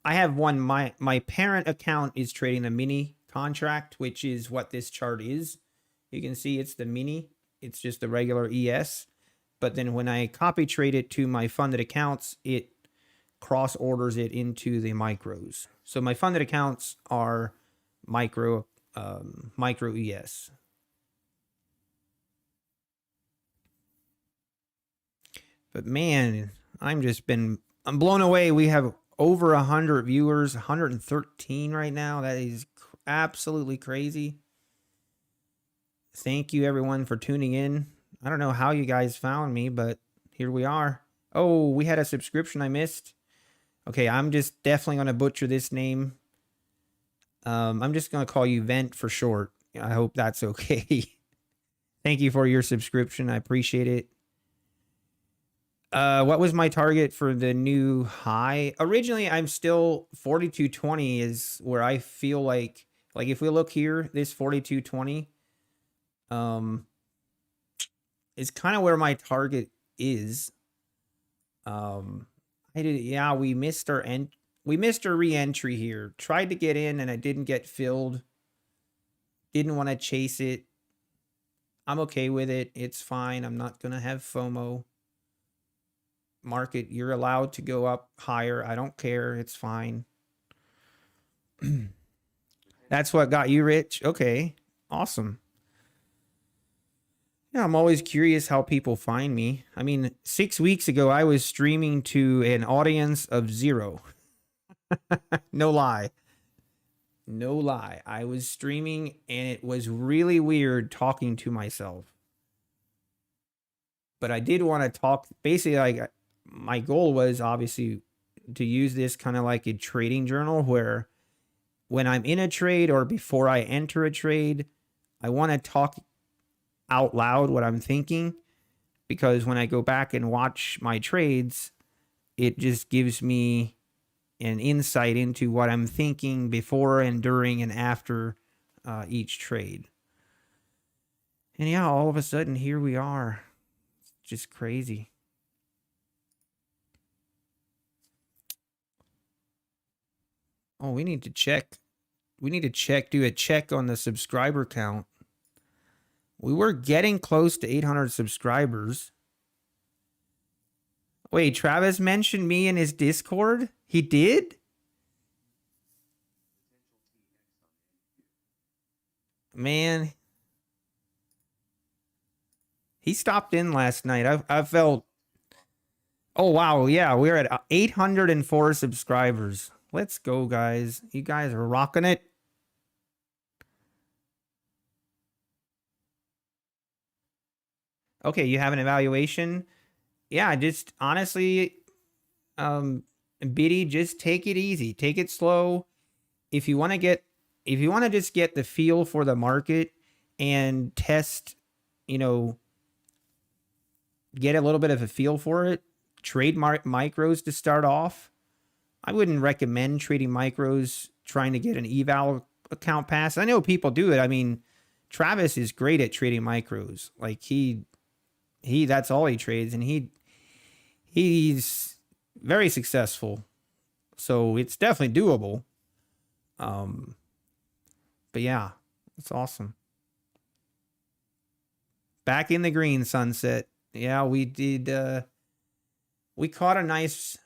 Speaker 1: I have one. My parent account is trading the mini contract, which is what this chart is. You can see it's the mini. It's just the regular ES. But then when I copy trade it to my funded accounts, it cross orders it into the micros. So my funded accounts are micro ES. But man, I'm blown away. We have over 100 viewers, 113 right now. That is absolutely crazy. Thank you everyone for tuning in. I don't know how you guys found me, but here we are. Oh, we had a subscription I missed. Okay, I'm just definitely going to butcher this name. I'm just going to call you Vent for short. I hope that's okay. Thank you for your subscription. I appreciate it. What was my target for the new high? Originally, I'm still 42.20 is where I feel like if we look here, this 42.20 is kind of where my target is. We missed our re-entry here. Tried to get in and I didn't get filled. Didn't want to chase it. I'm okay with it. It's fine. I'm not going to have FOMO. Market, you're allowed to go up higher. I don't care. It's fine. That's what got you rich? Okay. Awesome. Yeah, I'm always curious how people find me. I mean, 6 weeks ago, I was streaming to an audience of 0. No lie. No lie. I was streaming and it was really weird talking to myself. But I did want to talk. Basically, like, my goal was obviously to use this kind of like a trading journal where when I'm in a trade or before I enter a trade, I want to talk out loud what I'm thinking, because when I go back and watch my trades, it just gives me an insight into what I'm thinking before and during and after each trade. And yeah, all of a sudden here we are. It's just crazy. Oh, we need to check. Do a check on the subscriber count. We were getting close to 800 subscribers. Wait, Travis mentioned me in his Discord? He did? Man. He stopped in last night. I felt... Oh, wow. Yeah, we're at 804 subscribers. Let's go, guys. You guys are rocking it. Okay, you have an evaluation? Yeah, just honestly, Biddy, just take it easy. Take it slow. If you want to just get the feel for the market and test, get a little bit of a feel for it, trade micros to start off. I wouldn't recommend trading micros trying to get an eval account pass. I know people do it. I mean, Travis is great at trading micros. Like he that's all he trades, and he's very successful. So it's definitely doable. But yeah, it's awesome. Back in the green, Sunset. Yeah, we did. We caught a nice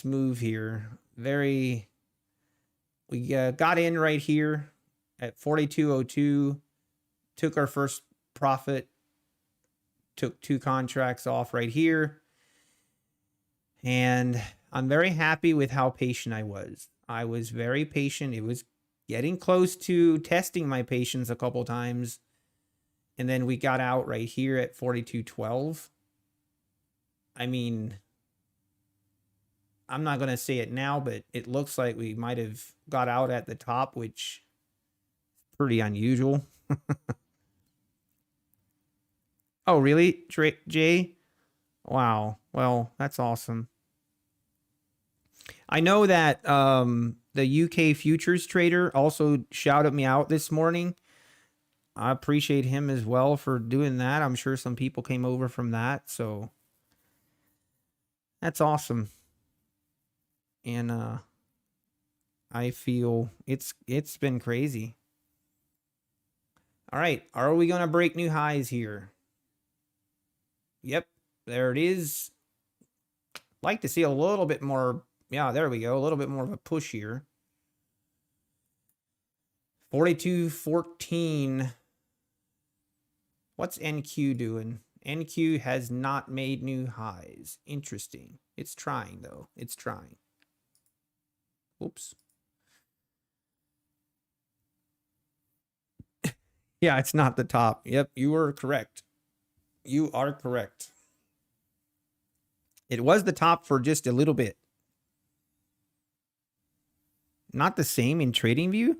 Speaker 1: move here. We got in right here at 42.02. Took our first profit. Took 2 contracts off right here. And I'm very happy with how patient I was. I was very patient. It was getting close to testing my patience a couple times. And then we got out right here at 42.12. I mean, I'm not going to say it now, but it looks like we might have got out at the top, which is pretty unusual. Oh, really, Jay? Wow. Well, that's awesome. I know that the UK futures trader also shouted me out this morning. I appreciate him as well for doing that. I'm sure some people came over from that, so that's awesome. And I feel it's been crazy. All right, are we going to break new highs here? Yep, there it is. Like to see a little bit more. Yeah, there we go. A little bit more of a push here. 42.14. What's NQ doing? NQ has not made new highs. Interesting. It's trying, though. It's trying. Oops. Yeah, it's not the top. Yep, you are correct. You are correct. It was the top for just a little bit. Not the same in TradingView?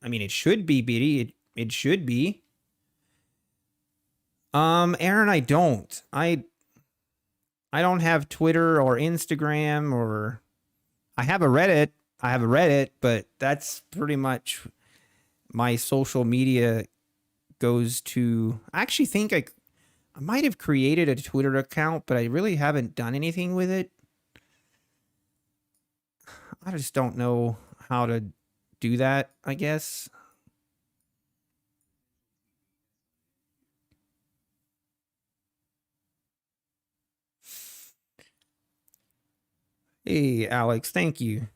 Speaker 1: I mean, it should be, BD. It should be. Aaron, I don't. I don't have Twitter or Instagram, or I have a Reddit, but that's pretty much my social media goes to. I actually think I might have created a Twitter account, but I really haven't done anything with it. I just don't know how to do that, I guess. Hey, Alex, thank you.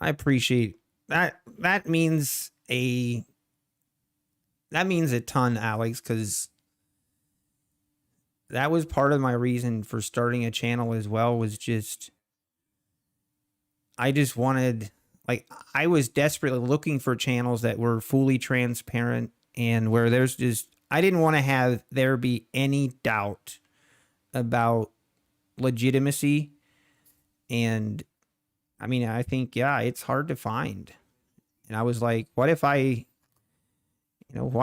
Speaker 1: I appreciate that. That means a ton, Alex, because that was part of my reason for starting a channel as well, was just I just wanted, like, I was desperately looking for channels that were fully transparent and where there's just, I didn't want to have there be any doubt about legitimacy. And I mean, I think, yeah, it's hard to find. And I was like, what if why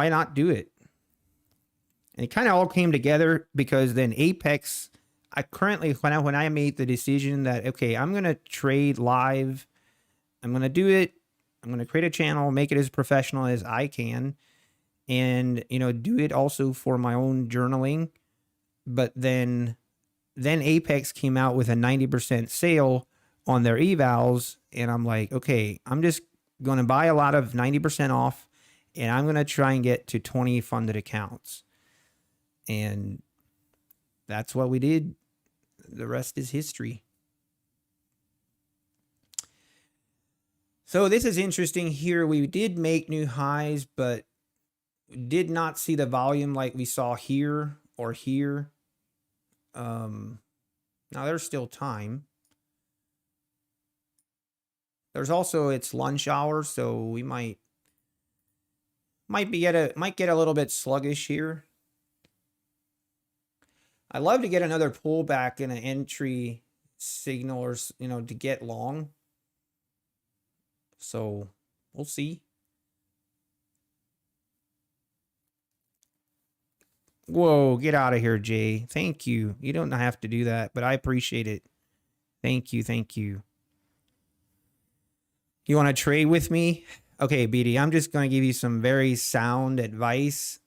Speaker 1: not do it? And it kind of all came together because then Apex, when I made the decision that, okay, I'm going to trade live, I'm going to do it, I'm going to create a channel, make it as professional as I can, and, do it also for my own journaling. But then Apex came out with a 90% sale on their evals, and I'm like, okay, I'm just going to buy a lot of 90% off, and I'm going to try and get to 20 funded accounts. And that's what we did. The rest is history. So this is interesting here. We did make new highs, but did not see the volume like we saw here or here. Now there's still time. There's also, it's lunch hour, so we might get a little bit sluggish here. I'd love to get another pullback in an entry signal, or to get long. So we'll see. Whoa, get out of here, Jay. Thank you. You don't have to do that, but I appreciate it. Thank you. Thank you. You want to trade with me? Okay, BD, I'm just going to give you some very sound advice.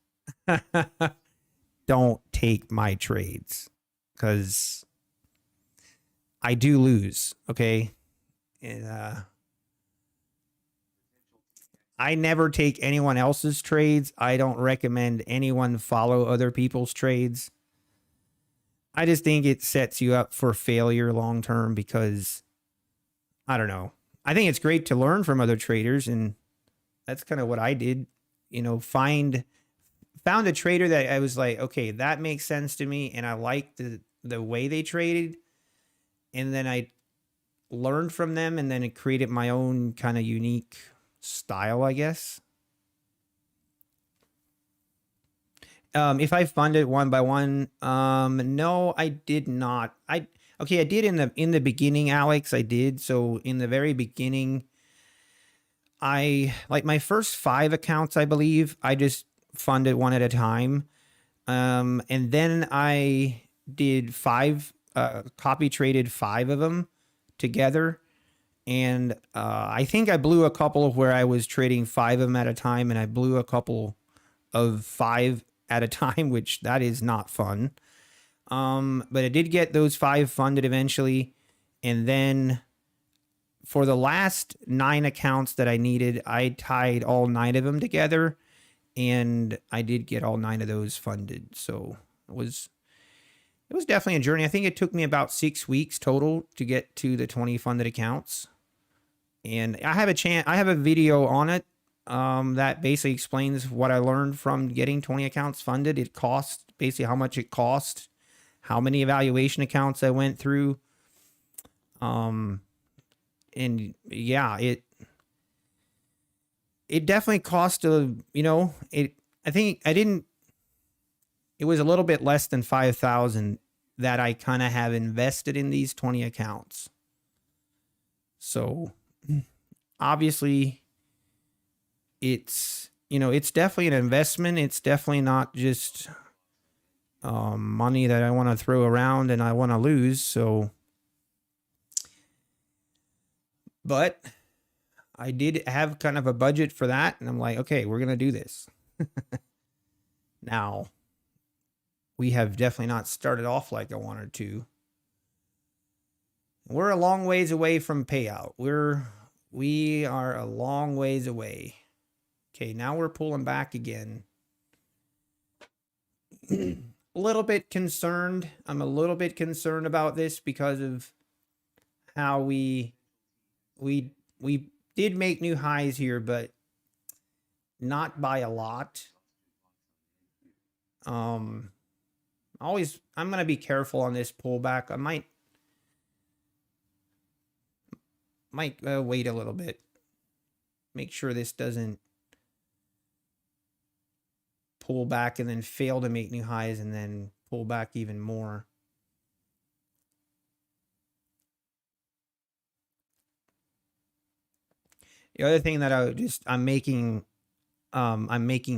Speaker 1: Don't take my trades, because I do lose, okay? And I never take anyone else's trades. I don't recommend anyone follow other people's trades. I just think it sets you up for failure long term because I don't know. I think it's great to learn from other traders, and that's kind of what I did. You know, found a trader that I was like, okay, that makes sense to me, and I liked the way they traded, and then I learned from them, and then it created my own kind of unique style, I guess. If I funded one by one, no, I did not. I did in the beginning, Alex. I did. So in the very beginning, I like my first 5 accounts, I believe. I just funded one at a time, and then I did 5, copy traded 5 of them together. And I think I blew a couple where I was trading 5 of them at a time, and I blew a couple of 5 at a time, which that is not fun. But I did get those 5 funded eventually. And then for the last 9 accounts that I needed, I tied all 9 of them together, and I did get all 9 of those funded. So it was definitely a journey. I think it took me about 6 weeks total to get to the 20 funded accounts. And I have a video on it that basically explains what I learned from getting 20 accounts funded. It cost basically how much it cost, how many evaluation accounts I went through. And yeah, it definitely cost it was a little bit less than 5,000 that I kind of have invested in these 20 accounts. So obviously it's definitely an investment. It's definitely not just money that I want to throw around and I want to lose. So, but I did have kind of a budget for that, and I'm like, okay, we're going to do this. Now, we have definitely not started off like I wanted to. We're a long ways away from payout. We are a long ways away. Okay, now we're pulling back again. A little bit concerned. I'm a little bit concerned about this because of how we did make new highs here, but not by a lot. I'm going to be careful on this pullback. I might wait a little bit. Make sure this doesn't pull back and then fail to make new highs and then pull back even more. The other thing that I'm making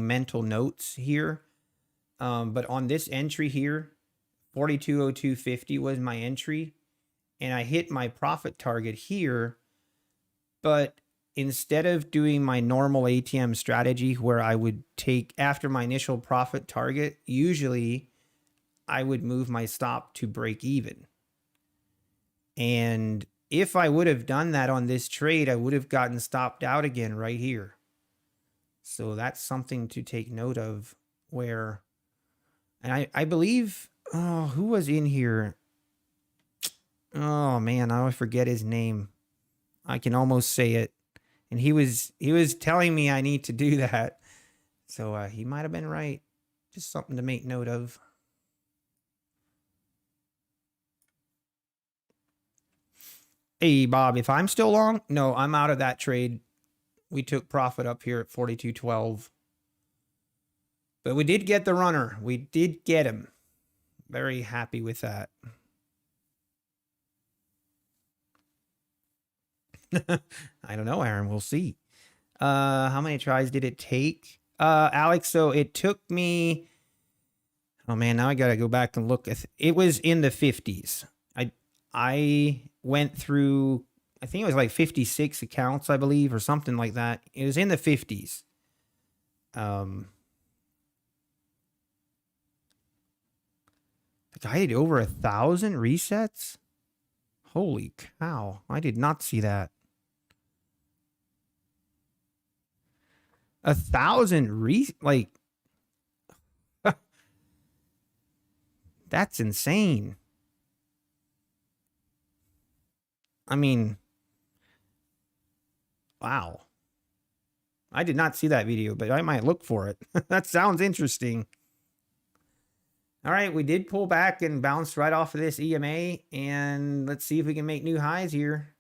Speaker 1: mental notes here. But on this entry here, 4202.50 was my entry, and I hit my profit target here. But instead of doing my normal ATM strategy where I would take after my initial profit target, usually I would move my stop to break even. And if I would have done that on this trade, I would have gotten stopped out again right here. So that's something to take note of where, and I believe, who was in here? Oh man, I forget his name. I can almost say it. And he was telling me I need to do that. So he might have been right. Just something to make note of. Hey, Bob, if I'm still long, no, I'm out of that trade. We took profit up here at 42.12. But we did get the runner. We did get him. Very happy with that. I don't know, Aaron. We'll see. How many tries did it take? Alex, so it took me... Oh, man, now I got to go back and look. It was in the 50s. I went through, I think it was like 56 accounts, I believe, or something like that. It was in the 50s. The guy did over 1,000 resets? Holy cow. I did not see that. 1,000 like that's insane. I mean, wow. I did not see that video, but I might look for it. That sounds interesting. All right, we did pull back and bounced right off of this EMA, and let's see if we can make new highs here.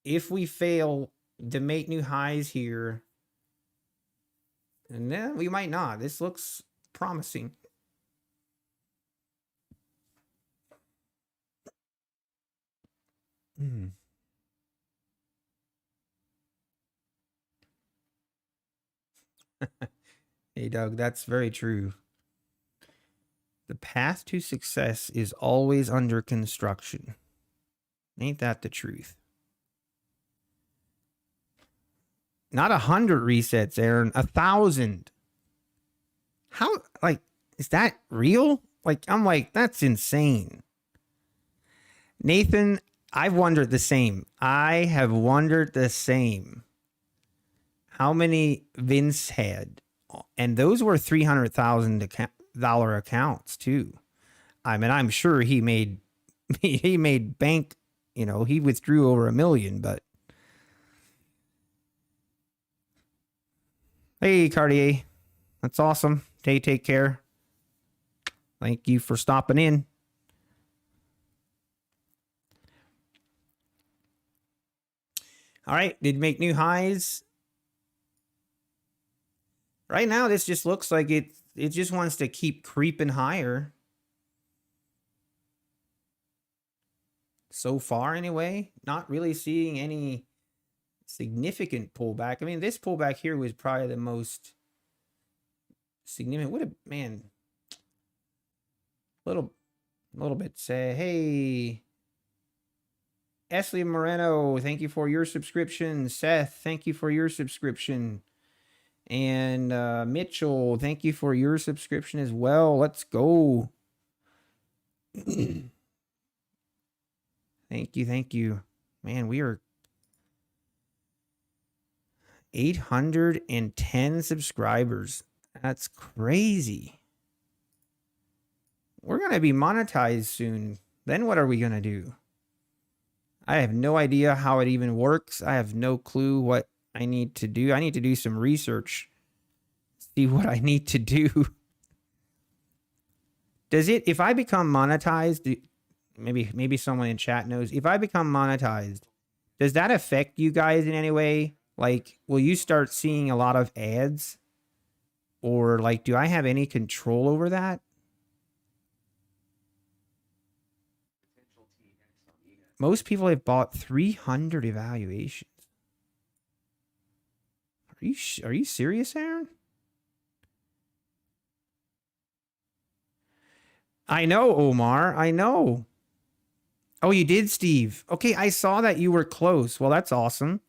Speaker 1: If we fail to make new highs here, and then we might not. This looks promising. Hey, Doug, that's very true. The path to success is always under construction. Ain't that the truth? Not 100 resets, Aaron. 1,000. How, like, is that real? Like, I'm like, that's insane. Nathan, I've wondered the same. I have wondered the same. How many Vince had? And those were $300,000 accounts too. I mean, I'm sure he made bank. You know, he withdrew over $1 million. But hey, Cartier, that's awesome. Take care. Thank you for stopping in. All right, did make new highs. Right now, this just looks like it just wants to keep creeping higher. So far, anyway, not really seeing any significant pullback. I mean, this pullback here was probably the most significant. What a man. Little bit say, hey, Esley Moreno, thank you for your subscription. Seth, thank you for your subscription. And Mitchell, thank you for your subscription as well. Let's go. Thank you. Man, we are 810 subscribers. That's crazy. We're going to be monetized soon. Then what are we going to do? I have no idea how it even works. I have no clue what I need to do. I need to do some research. See what I need to do. Does it, if I become monetized, maybe someone in chat knows, if I become monetized, does that affect you guys in any way? Like, will you start seeing a lot of ads? Or like, do I have any control over that? Most people have bought 300 evaluations. Are you serious, Aaron? I know, Omar. I know. Oh, you did, Steve. Okay, I saw that you were close. Well, that's awesome.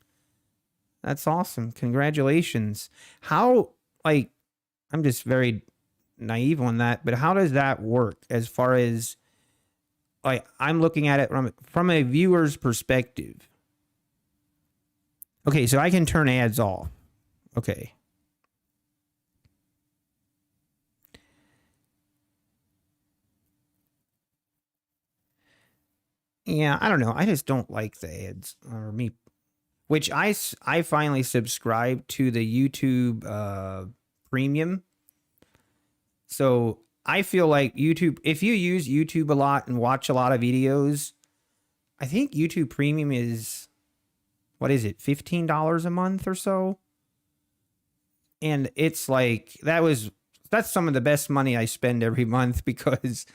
Speaker 1: That's awesome. Congratulations. How, like, I'm just very naive on that, but how does that work as far as, like, I'm looking at it from a viewer's perspective. Okay, so I can turn ads off. Okay. Yeah, I don't know. I just don't like the ads, or me, which I finally subscribed to the YouTube premium. So I feel like YouTube, if you use YouTube a lot and watch a lot of videos, I think YouTube premium is, what is it, $15 a month or so? And it's like, that's some of the best money I spend every month, because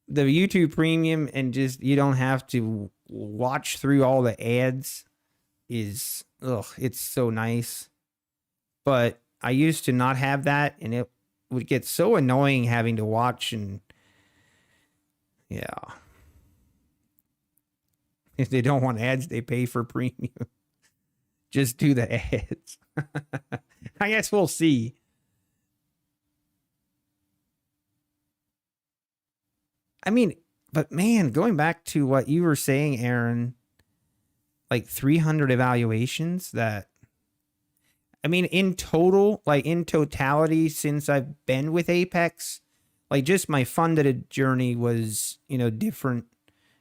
Speaker 1: the YouTube premium and just, you don't have to watch through all the ads is, it's so nice. But I used to not have that, and it would get so annoying having to watch, and yeah. If they don't want ads, they pay for premium. Just do the ads. I guess we'll see. I mean, but man, going back to what you were saying, Aaron, like 300 evaluations, that I mean, in total, like in totality, since I've been with Apex, like just my funded journey was, different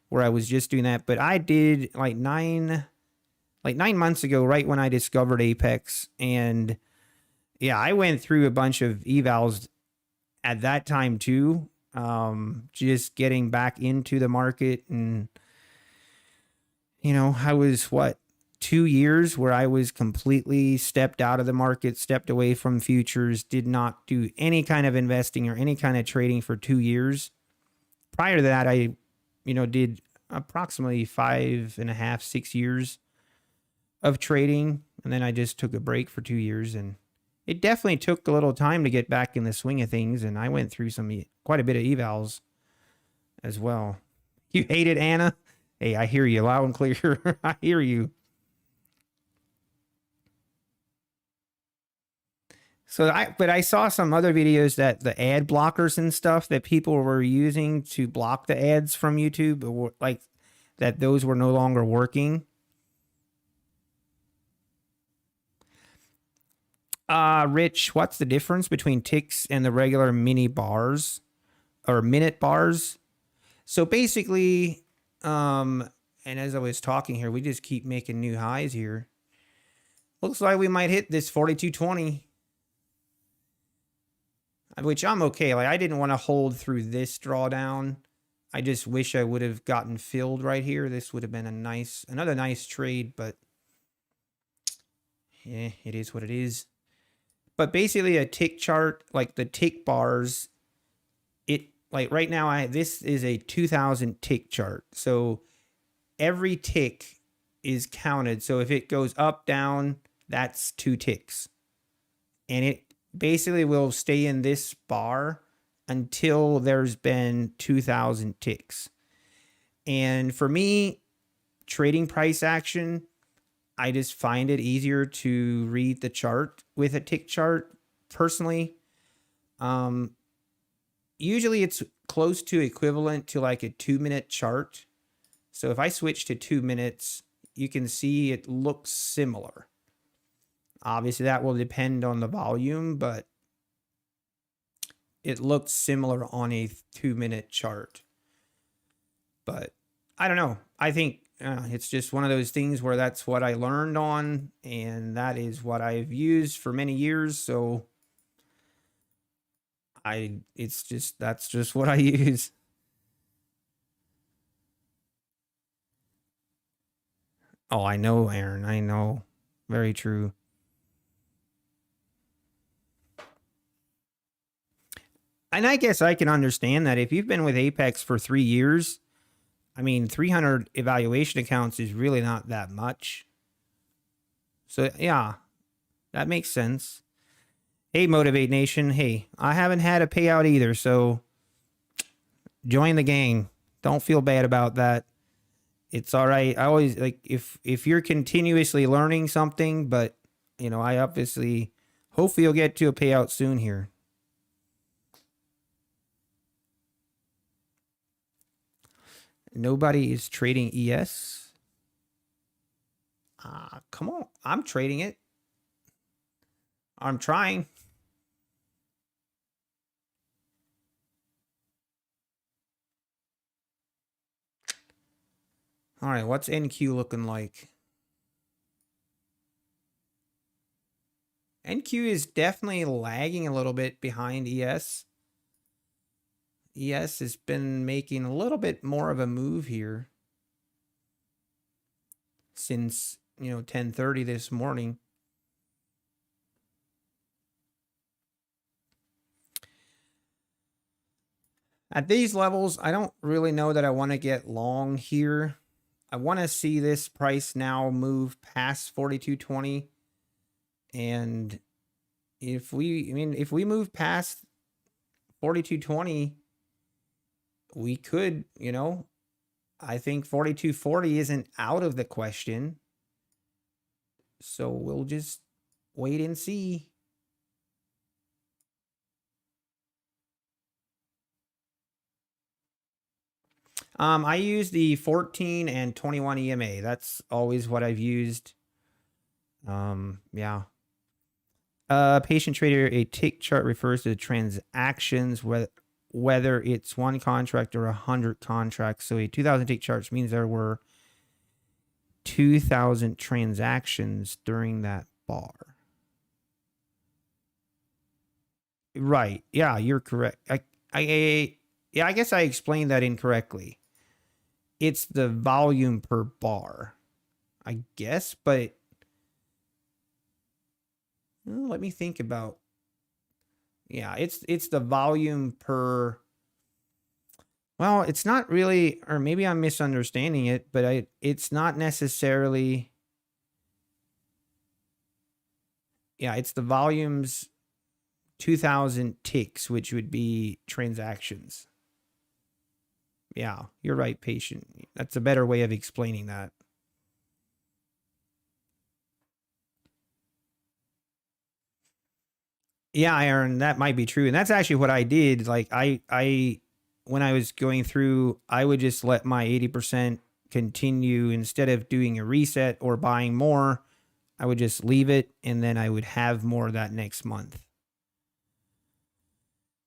Speaker 1: where I was just doing that. But I did like 9 months ago, right when I discovered Apex. And yeah, I went through a bunch of evals at that time too. Just getting back into the market. And, I was 2 years where I was completely stepped out of the market, stepped away from futures, did not do any kind of investing or any kind of trading for 2 years. Prior to that, I, did approximately 5.5, 6 years of trading. And then I just took a break for 2 years. And it definitely took a little time to get back in the swing of things. And I went through quite a bit of evals as well. You hate it, Anna? Hey, I hear you loud and clear. I hear you. But I saw some other videos that the ad blockers and stuff that people were using to block the ads from YouTube, like that those were no longer working. Rich, what's the difference between ticks and the regular mini bars or minute bars? So basically, and as I was talking here, we just keep making new highs here. Looks like we might hit this 4220, which I'm okay. Like I didn't want to hold through this drawdown. I just wish I would have gotten filled right here. This would have been another nice trade, but yeah, it is what it is. But basically a tick chart, like the tick bars, like right now, this is a 2000 tick chart. So every tick is counted. So if it goes up, down, that's 2 ticks. And it basically will stay in this bar until there's been 2000 ticks. And for me, trading price action, I just find it easier to read the chart with a tick chart personally. Usually it's close to equivalent to like a 2-minute chart. So if I switch to 2 minutes, you can see it looks similar. Obviously that will depend on the volume, but it looks similar on a 2-minute chart. But I don't know. I think it's just one of those things where that's what I learned on, and that is what I've used for many years. So that's just what I use. Oh, I know, Aaron. I know. Very true. And I guess I can understand that if you've been with Apex for 3 years, I mean, 300 evaluation accounts is really not that much. So, yeah, that makes sense. Hey, Motivate Nation. Hey, I haven't had a payout either, so join the gang. Don't feel bad about that. It's all right. I always like if you're continuously learning something, but I obviously hopefully you'll get to a payout soon here. Nobody is trading ES. Come on. I'm trading it. I'm trying. All right, what's NQ looking like? NQ is definitely lagging a little bit behind ES. ES has been making a little bit more of a move here since, 10:30 this morning. At these levels, I don't really know that I want to get long here. I want to see this price now move past 4220. And if we move past 4220, we could, I think 4240 isn't out of the question. So we'll just wait and see. I use the 14 and 21 EMA. That's always what I've used. Yeah. Patient trader, a tick chart refers to transactions, whether it's one contract or 100 contracts. So a 2,000 tick chart means there were 2,000 transactions during that bar. Right. Yeah, you're correct. Yeah, I guess I explained that incorrectly. It's the volume per bar, I guess, but let me think about. Yeah, it's the volume per. Well, it's not really, or maybe I'm misunderstanding it, but it's not necessarily. Yeah, it's the volumes 2,000 ticks, which would be transactions. Yeah, you're right, patient. That's a better way of explaining that. Yeah, Aaron, that might be true. And that's actually what I did. Like when I was going through, I would just let my 80% continue instead of doing a reset or buying more. I would just leave it and then I would have more that next month.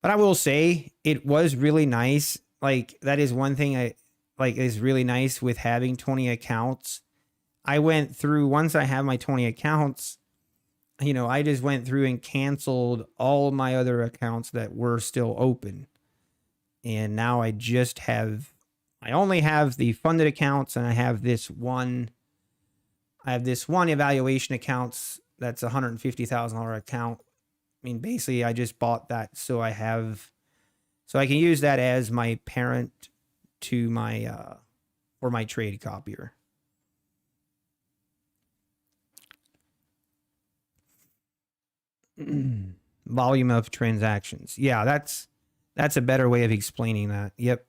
Speaker 1: But I will say it was really nice. Like that is one thing I like is really nice with having 20 accounts. I went through once I have my 20 accounts, I just went through and canceled all my other accounts that were still open. And now I only have the funded accounts and I have this one evaluation accounts that's a $150,000 account. I mean, basically I just bought that so I can use that as my parent to my or my trade copier. Volume of transactions. Yeah, that's a better way of explaining that. Yep.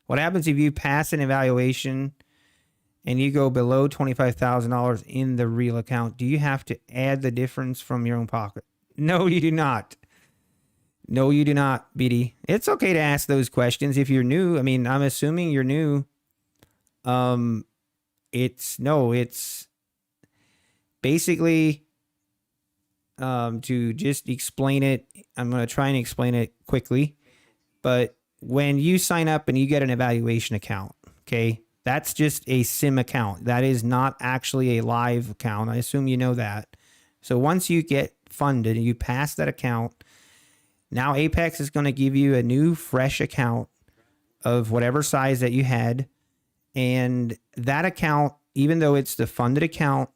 Speaker 1: What happens if you pass an evaluation and you go below $25,000 in the real account? Do you have to add the difference from your own pocket? No, you do not. No, you do not, BD. It's okay to ask those questions if you're new. I mean, I'm assuming you're new. It's basically to just explain it. I'm going to try and explain it quickly. But when you sign up and you get an evaluation account, okay, that's just a sim account. That is not actually a live account. I assume you know that. So once you get funded and you pass that account, now Apex is going to give you a new fresh account of whatever size that you had. And that account, even though it's the funded account,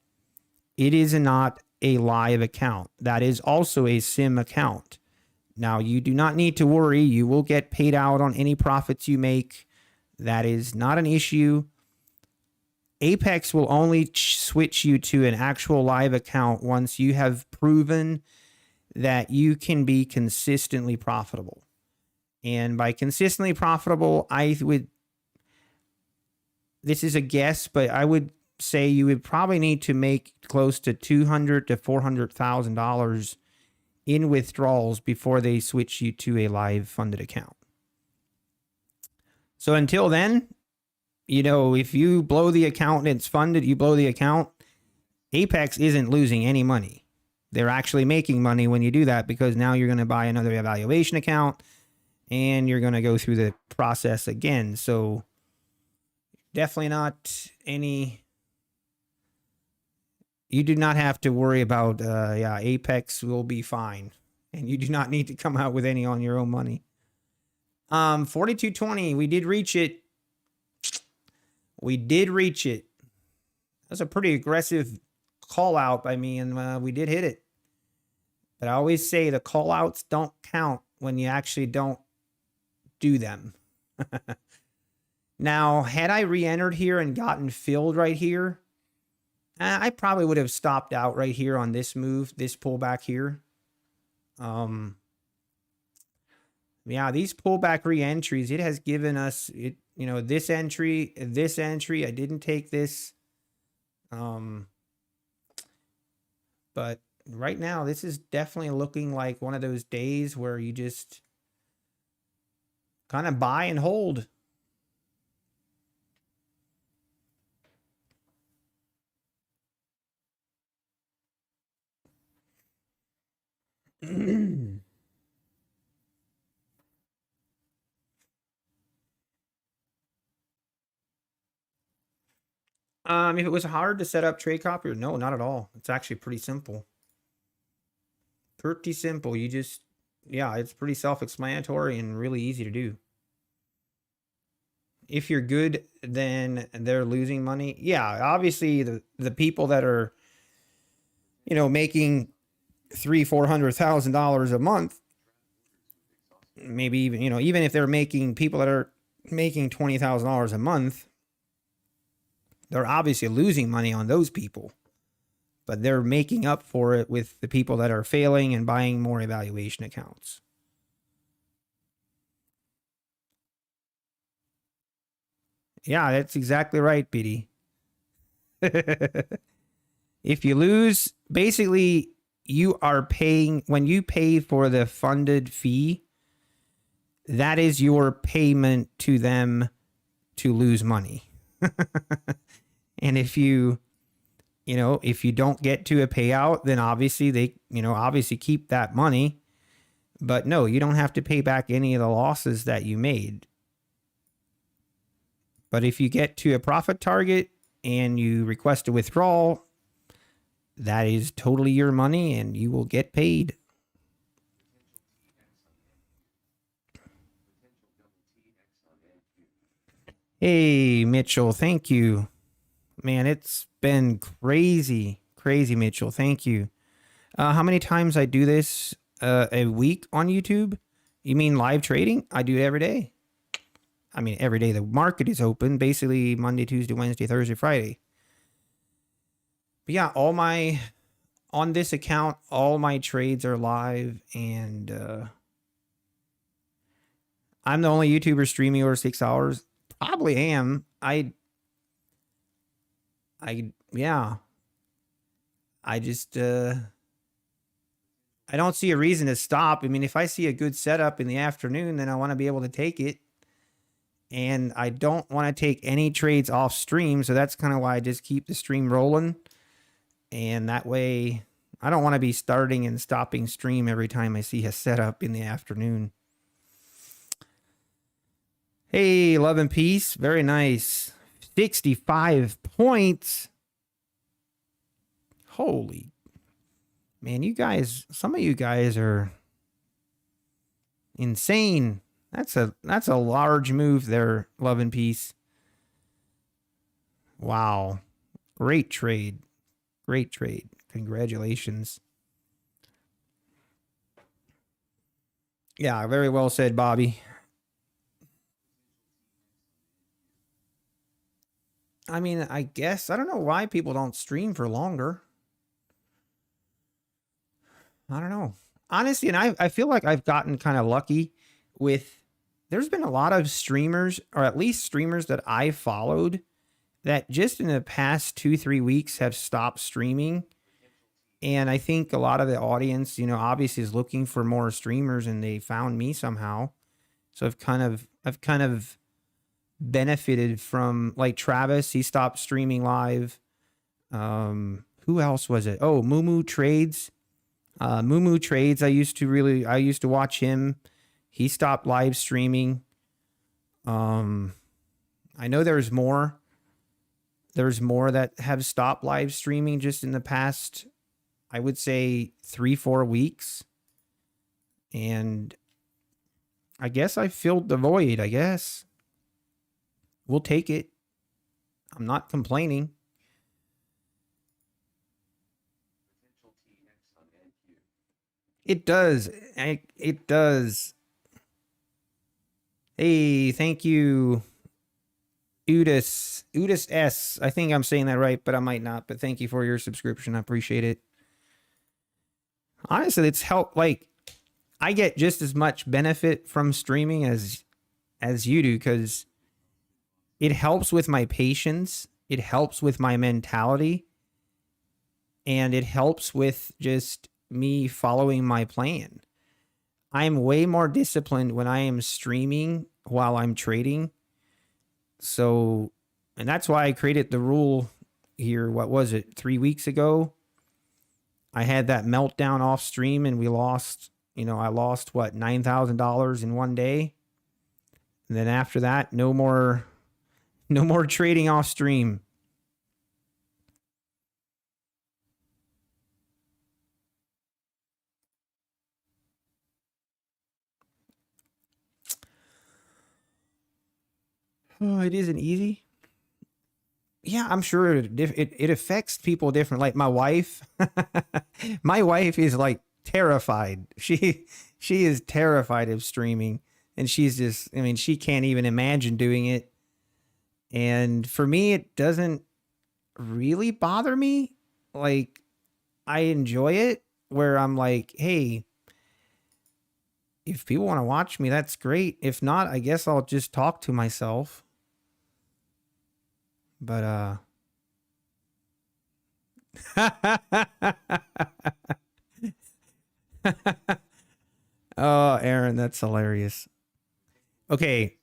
Speaker 1: it is not a live account. That is also a sim account. Now, you do not need to worry. You will get paid out on any profits you make. That is not an issue. Apex will only switch you to an actual live account once you have proven that you can be consistently profitable. And by consistently profitable, this is a guess, but I would say you would probably need to make close to $200,000 to $400,000 in withdrawals before they switch you to a live funded account. So until then, if you blow the account and it's funded, you blow the account, Apex isn't losing any money. They're actually making money when you do that because now you're going to buy another evaluation account and you're going to go through the process again. So definitely not you do not have to worry about, Apex will be fine. And you do not need to come out with any on your own money. 4220, we did reach it. That's a pretty aggressive call out by me, and we did hit it. But I always say the call outs don't count when you actually don't do them. Now, had I re-entered here and gotten filled right here, I probably would have stopped out right here on this move, this pullback here. Yeah, these pullback re-entries, it has given us this entry, I didn't take this. But right now, this is definitely looking like one of those days where you just kind of buy and hold. If it was hard to set up trade copier, no, not at all. It's actually pretty simple. Pretty simple. You just, yeah, it's pretty self-explanatory and really easy to do. If you're good, then they're losing money. Yeah, obviously the people that are, making $300,000-$400,000 a month, maybe even, even if they're making people that are making $20,000 a month, they're obviously losing money on those people, but they're making up for it with the people that are failing and buying more evaluation accounts. Yeah, that's exactly right, Biddy. If you lose, basically you are paying, when you pay for the funded fee, that is your payment to them to lose money. And if you don't get to a payout, then obviously they, obviously keep that money. But no, you don't have to pay back any of the losses that you made. But if you get to a profit target and you request a withdrawal, that is totally your money and you will get paid. Hey, Mitchell, thank you. Man, it's been crazy, Mitchell. Thank you. How many times I do this a week on YouTube? You mean live trading? I do it every day. I mean, every day the market is open, basically Monday, Tuesday, Wednesday, Thursday, Friday. But yeah, on this account, all my trades are live, and I'm the only YouTuber streaming over 6 hours. Probably am. Yeah. I just, I don't see a reason to stop. I mean, if I see a good setup in the afternoon, then I want to be able to take it. And I don't want to take any trades off stream. So that's kind of why I just keep the stream rolling. And that way, I don't want to be starting and stopping stream every time I see a setup in the afternoon. Hey, love and peace. Very nice. 65 points. Holy man, you guys, some of you guys are insane. That's a large move there, love and peace. Wow. Great trade. Great trade. Congratulations. Yeah, very well said, Bobby. I mean, I guess, I don't know why people don't stream for longer. I don't know. Honestly, and I feel like I've gotten kind of lucky with, there's been a lot of streamers, or at least streamers that I followed, that just in the past 2-3 weeks have stopped streaming. And I think a lot of the audience, obviously is looking for more streamers, and they found me somehow. So I've kind of benefited from, like Travis, he stopped streaming live. Who else was it? Oh, Moo Trades. Moo Trades, I used to watch him. He stopped live streaming. I know there's more that have stopped live streaming just in the past, I would say 3-4 weeks. And I guess I filled the void, I guess. We'll take it. I'm not complaining. It does. It does. Hey, thank you, Udis S. I think I'm saying that right, but I might not. But thank you for your subscription. I appreciate it. Honestly, it's helped. Like, I get just as much benefit from streaming as you do, because it helps with my patience. It helps with my mentality. And it helps with just me following my plan. I'm way more disciplined when I am streaming while I'm trading. So, and that's why I created the rule here. What was it? 3 weeks ago. I had that meltdown off stream and we lost, I lost what, $9,000 in one day. And then after that, no more trading off stream. Oh, it isn't easy. Yeah, I'm sure it affects people different. Like my wife, my wife is like terrified. She is terrified of streaming, and she's just, I mean, she can't even imagine doing it. And for me, it doesn't really bother me. Like, I enjoy it where I'm like, hey, if people want to watch me, that's great. If not, I guess I'll just talk to myself. But oh, Aaron, that's hilarious. Okay,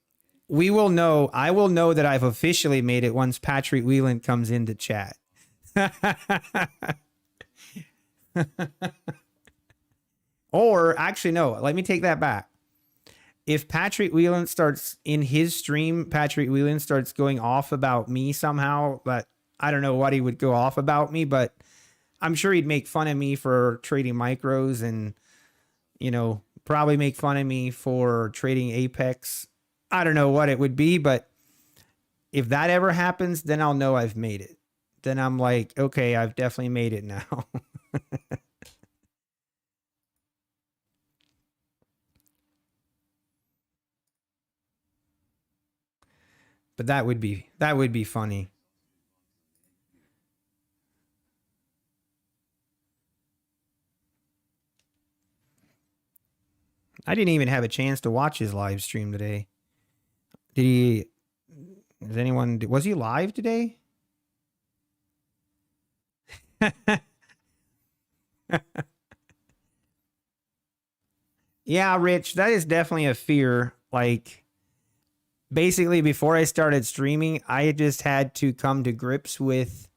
Speaker 1: we will know. I will know that I've officially made it once Patrick Whelan comes into chat. Or actually, no, let me take that back. If Patrick Whelan starts in his stream, Patrick Whelan starts going off about me somehow, but I don't know what he would go off about me, but I'm sure he'd make fun of me for trading micros and, probably make fun of me for trading Apex. I don't know what it would be, but if that ever happens, then I'll know I've made it. Then I'm like, okay, I've definitely made it now. But that would be funny. I didn't even have a chance to watch his live stream today. Did he? Is anyone? Was he live today? Yeah, Rich, that is definitely a fear. Like, basically, before I started streaming, I just had to come to grips with,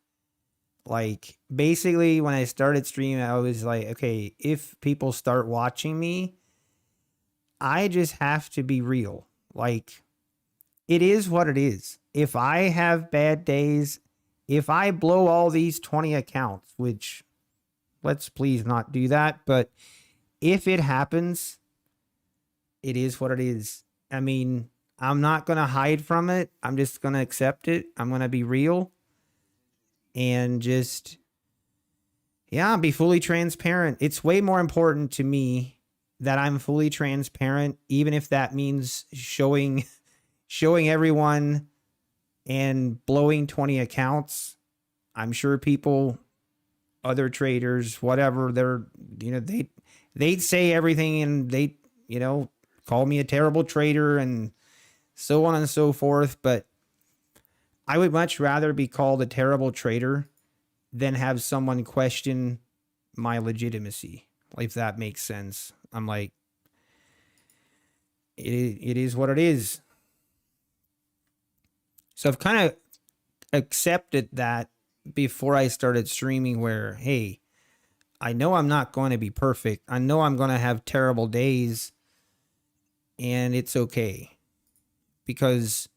Speaker 1: like, basically, when I started streaming, I was like, okay, if people start watching me, I just have to be real. Like, it is what it is. If I have bad days, if I blow all these 20 accounts, which let's please not do that, but if it happens, it is what it is. I mean, I'm not going to hide from it. I'm just going to accept it. I'm going to be real and just, yeah, be fully transparent. It's way more important to me that I'm fully transparent, even if that means showing everyone and blowing 20 accounts. I'm sure people, other traders, whatever, they'd say everything and they, call me a terrible trader and so on and so forth. But I would much rather be called a terrible trader than have someone question my legitimacy, if that makes sense. I'm like, it is what it is. So I've kind of accepted that before I started streaming where, hey, I know I'm not going to be perfect. I know I'm going to have terrible days and it's okay because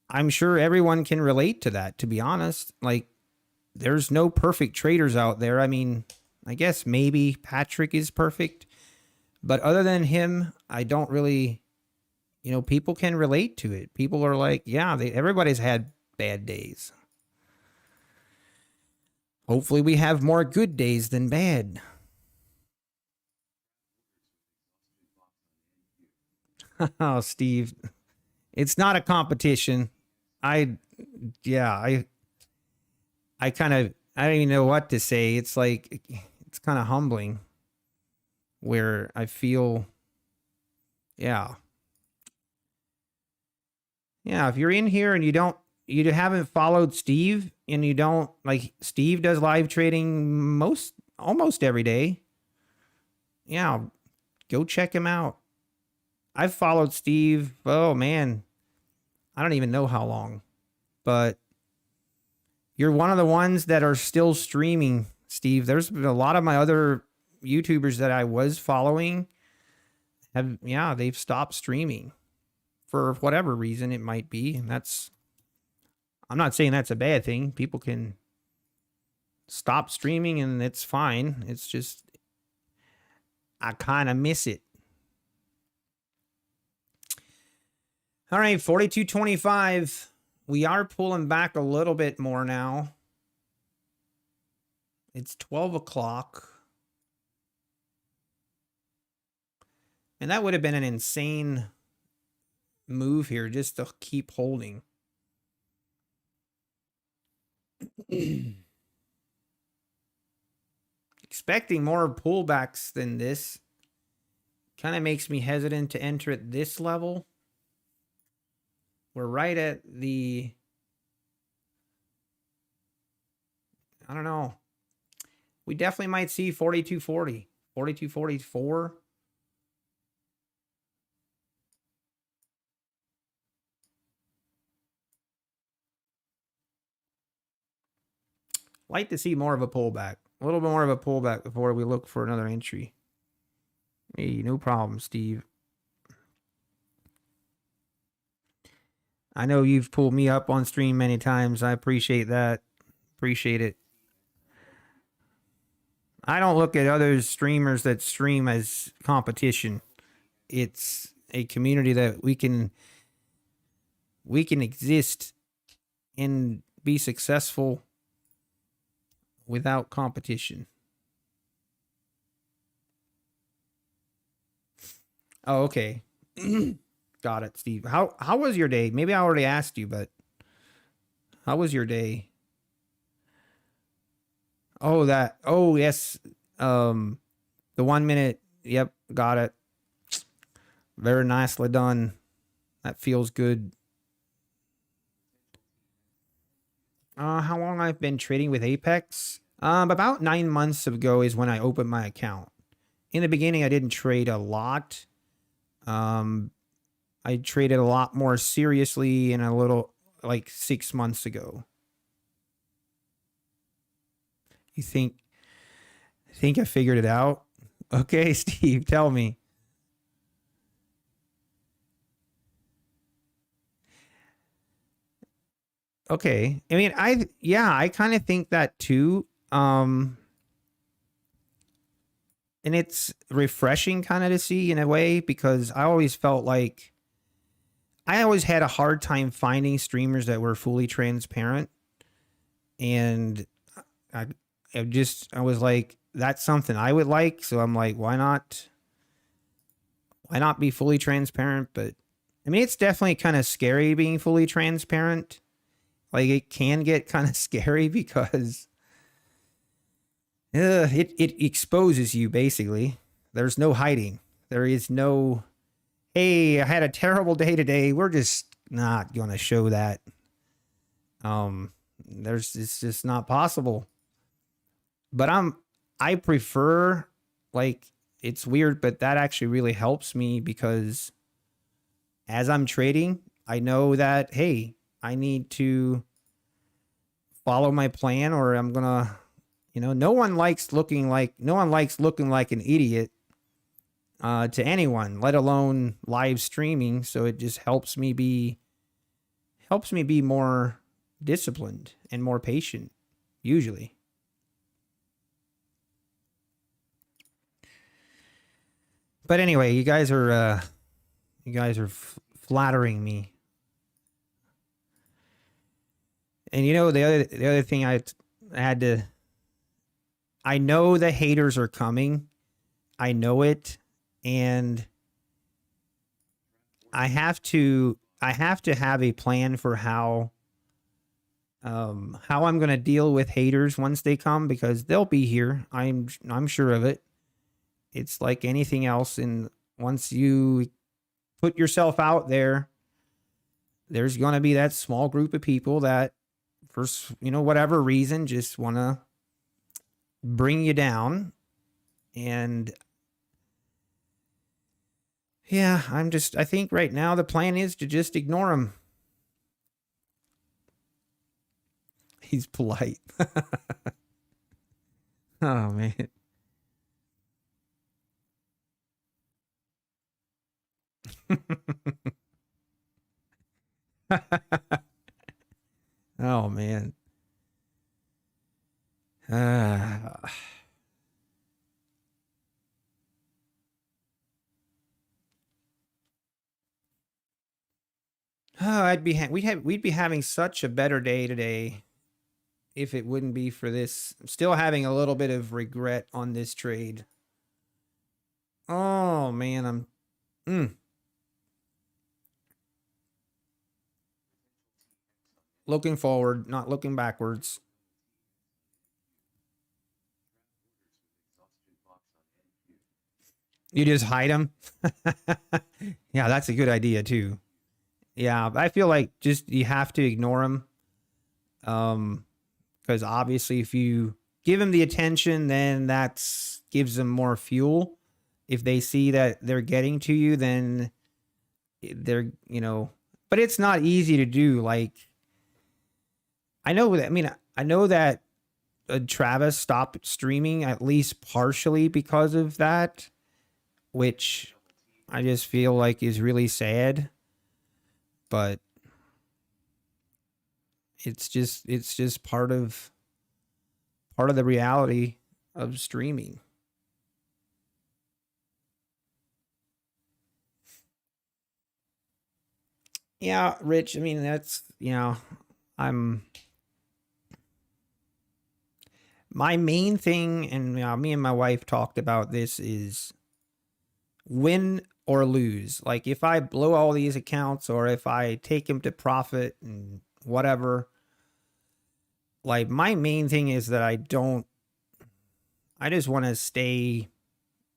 Speaker 1: I'm sure everyone can relate to that, to be honest. Like, there's no perfect traders out there. I mean, I guess maybe Patrick is perfect, but other than him, I don't really, people can relate to it. People are like, yeah, everybody's had bad days. Hopefully we have more good days than bad. Oh, Steve, it's not a competition. I kind of, I don't even know what to say. It's like, it's kind of humbling where I feel, yeah. Yeah, if you're in here and you haven't followed Steve and you don't, like, Steve does live trading almost every day. Yeah, go check him out. I've followed Steve, oh man, I don't even know how long, but you're one of the ones that are still streaming Steve. There's been a lot of my other YouTubers that I was following have, yeah, they've stopped streaming for whatever reason it might be. And I'm not saying that's a bad thing. People can stop streaming and it's fine. It's just, I kind of miss it. All right, 42.25. We are pulling back a little bit more now. It's 12 o'clock. And that would have been an insane move here just to keep holding. Expecting more pullbacks than this kind of makes me hesitant to enter at this level. We're right at the, I don't know. We definitely might see 42.40, 42.44. Like to see more of a pullback, a little bit more of a pullback before we look for another entry. Hey, no problem, Steve. I know you've pulled me up on stream many times. I appreciate that. Appreciate it. I don't look at other streamers that stream as competition. It's a community that we can exist and be successful without competition. Oh, okay. Got it, Steve. How was your day? Maybe I already asked you, but how was your day? Oh, that. Oh, yes. The 1 minute. Yep, got it. Very nicely done. That feels good. How long I've been trading with Apex? About 9 months ago is when I opened my account. In the beginning, I didn't trade a lot. I traded a lot more seriously in a little, like 6 months ago. You think I figured it out? Okay, Steve, tell me. Okay. I mean, I kind of think that too. And it's refreshing kind of to see in a way, because I always felt like I always had a hard time finding streamers that were fully transparent. And I was like, that's something I would like. So I'm like, why not be fully transparent? But I mean, it's definitely kind of scary being fully transparent. Like, it can get kind of scary because it exposes you, basically. There's no hiding. There is no, hey, I had a terrible day today. We're just not going to show that. It's just not possible. But I prefer, like, it's weird, but that actually really helps me, because as I'm trading, I know that, hey, I need to follow my plan, or I'm gonna, no one likes looking like an idiot to anyone, let alone live streaming. So it just helps me be more disciplined and more patient, usually. But anyway, you guys are flattering me. And the other thing I know the haters are coming. I know it, and I have to have a plan for how I'm going to deal with haters once they come, because they'll be here. I'm sure of it. It's like anything else, and once you put yourself out there, there's going to be that small group of people that, for whatever reason, just want to bring you down. And yeah, I think right now the plan is to just ignore them. He's polite. Oh man. Oh man. Uh, we'd be having such a better day today if it wouldn't be for this. I'm still having a little bit of regret on this trade. Oh man, mm, looking forward, not looking backwards. You just hide them. Yeah, that's a good idea too. Yeah, I feel like just you have to ignore them. Because obviously, if you give them the attention, then that's gives them more fuel. If they see that they're getting to you, then they're, but it's not easy to do. Like, I know that, I mean, I know that Travis stopped streaming at least partially because of that, which I just feel like is really sad. But it's just part of the reality of streaming. Yeah, Rich, I mean, that's, I'm my main thing, and me and my wife talked about this, is win or lose. Like, if I blow all these accounts or if I take them to profit and whatever, like, my main thing is that I just want to stay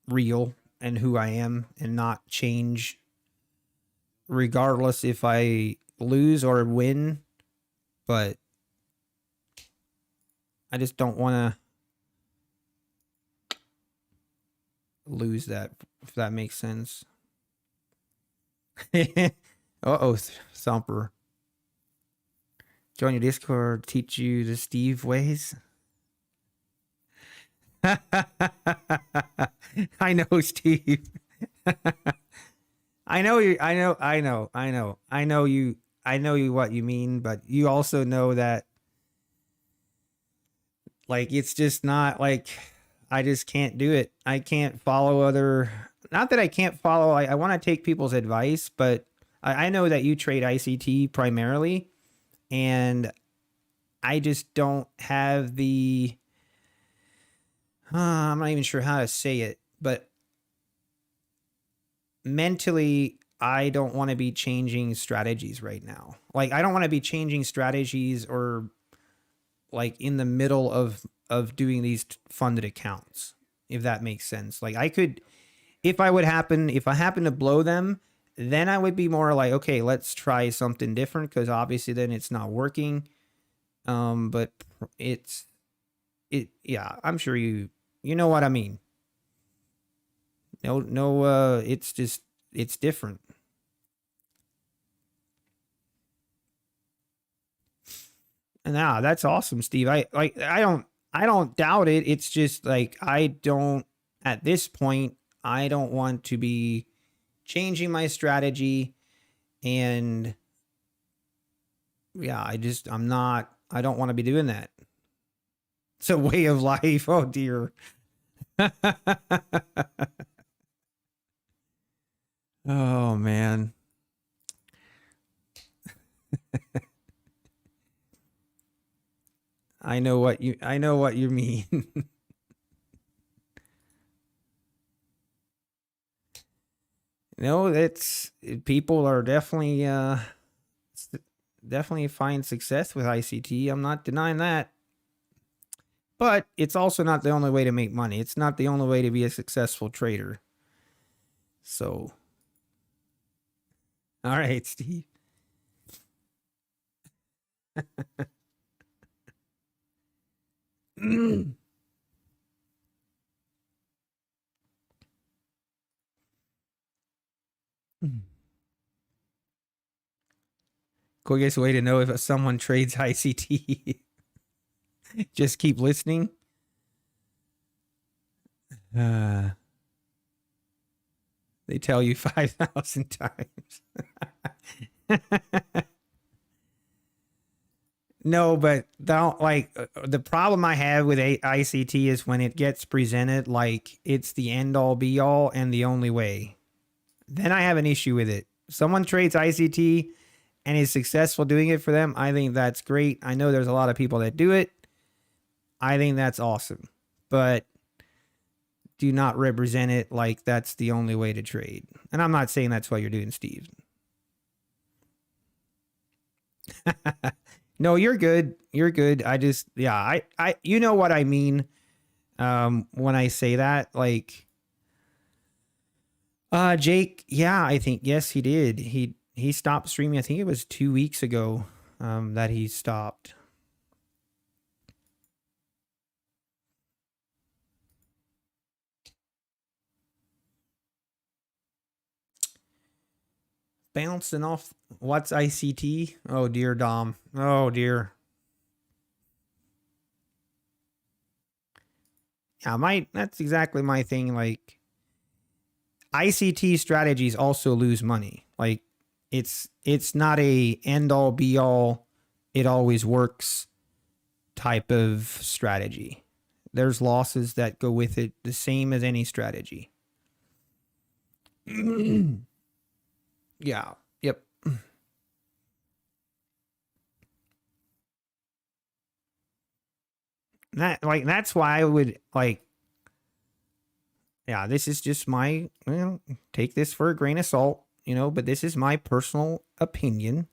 Speaker 1: real and who I am and not change regardless if I lose or win. But I just don't want to lose that, if that makes sense. Uh-oh, Thumper. Join your Discord, teach you the Steve ways. I know, Steve. I know you. I know you. I know you what you mean, but you also know that, like, it's just not like I just can't do it. I can't follow other. Not that I can't follow. I want to take people's advice, but I know that you trade ICT primarily, and I just don't have the. I'm not even sure how to say it, but mentally, I don't want to be changing strategies right now. Like, I don't want to be changing strategies or, like, in the middle of doing these funded accounts, if that makes sense. Like, I could, if I happen to blow them, then I would be more like, okay, let's try something different, because obviously then it's not working. But yeah, I'm sure you know what I mean. No, it's different. And that's awesome, Steve. I don't doubt it. It's just like, I don't, at this point, I don't want to be changing my strategy. And yeah, I don't want to be doing that. It's a way of life. Oh dear. Oh man. I know what you mean. No, it's people are definitely find success with ICT. I'm not denying that. But it's also not the only way to make money. It's not the only way to be a successful trader. So, all right, Steve. Quickest way to know if someone trades ICT. Just keep listening. They tell you 5,000 times. No, but don't the problem I have with ICT is when it gets presented like it's the end all be all and the only way. Then I have an issue with it. Someone trades ICT and is successful doing it for them. I think that's great. I know there's a lot of people that do it. I think that's awesome. But do not represent it like that's the only way to trade. And I'm not saying that's what you're doing, Steve. No, you're good. You're good. I just, yeah, you know what I mean. When I say that, like, Jake, yeah, I think, yes, he did. He stopped streaming. I think it was 2 weeks ago, that he stopped. Bouncing off. What's ICT? Oh dear, Dom. Oh dear. Yeah, that's exactly my thing. Like, ICT strategies also lose money. Like, it's not a end all be all, it always works type of strategy. There's losses that go with it, the same as any strategy. Yeah. Yep. That's why I would yeah, this is just my, take this for a grain of salt, but this is my personal opinion.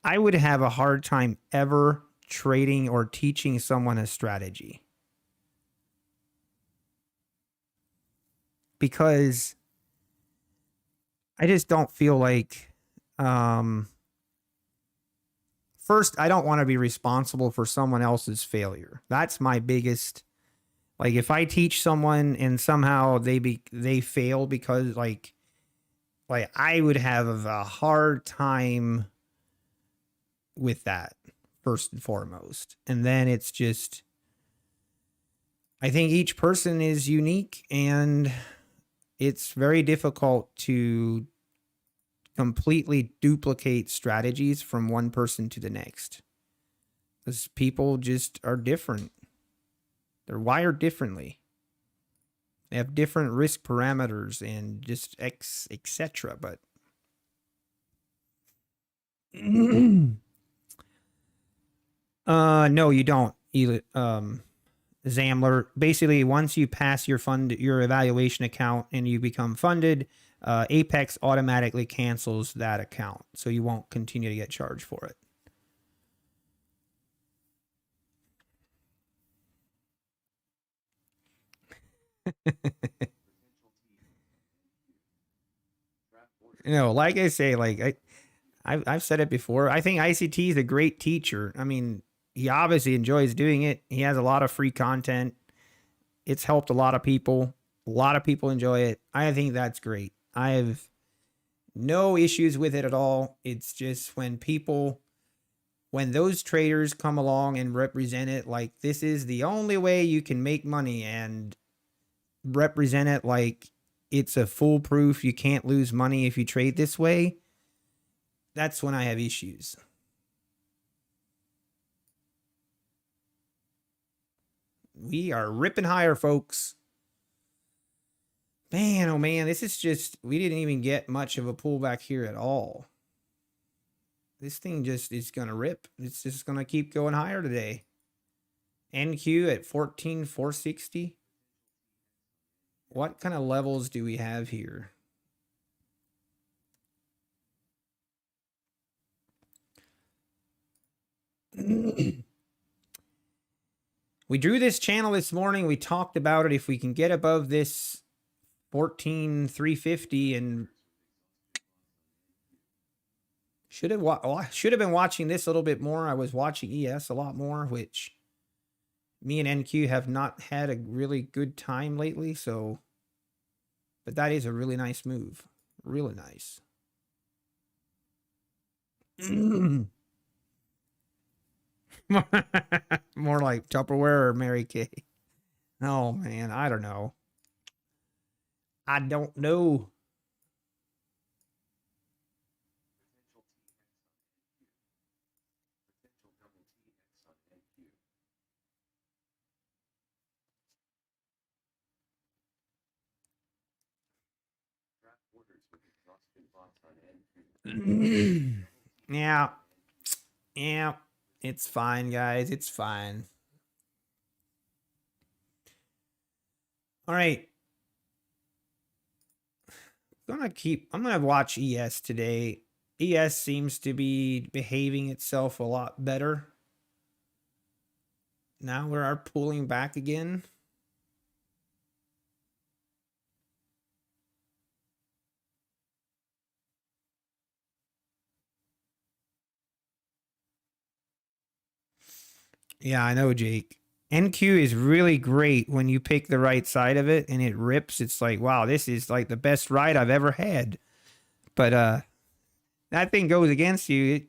Speaker 1: I would have a hard time ever trading or teaching someone a strategy. Because I just don't feel like, first, I don't want to be responsible for someone else's failure. That's my biggest, like, if I teach someone and somehow they fail because like I would have a hard time with that, first and foremost. And then it's just, I think each person is unique and it's very difficult to completely duplicate strategies from one person to the next. Because people just are different. They're wired differently. They have different risk parameters and just etc. But no, you don't. Zamler, basically, once you pass your evaluation account and you become funded, Apex automatically cancels that account, so you won't continue to get charged for it. Like I say, like I've said it before. I think ICT is a great teacher. I mean, he obviously enjoys doing it. He has a lot of free content. It's helped a lot of people. A lot of people enjoy it. I think that's great. I have no issues with it at all. It's just when those traders come along and represent it like this is the only way you can make money and represent it like it's a foolproof, you can't lose money if you trade this way, that's when I have issues. We are ripping higher, folks. Man, oh man, this is just, we didn't even get much of a pullback here at all. This thing just is going to rip. It's just going to keep going higher today. NQ at 14,460. What kind of levels do we have here? We drew this channel this morning. We talked about it. If we can get above this 14,350 and should have been watching this a little bit more. I was watching ES a lot more, which me and NQ have not had a really good time lately. So, but that is a really nice move. Really nice. More like Tupperware or Mary Kay. Oh man, I don't know. I don't know. Yeah. Yeah. It's fine, guys. It's fine. All right. I'm gonna watch ES today. ES seems to be behaving itself a lot better. Now we are pulling back again. Yeah, I know, Jake. NQ is really great when you pick the right side of it and it rips. It's like, wow, this is like the best ride I've ever had. But that thing goes against you.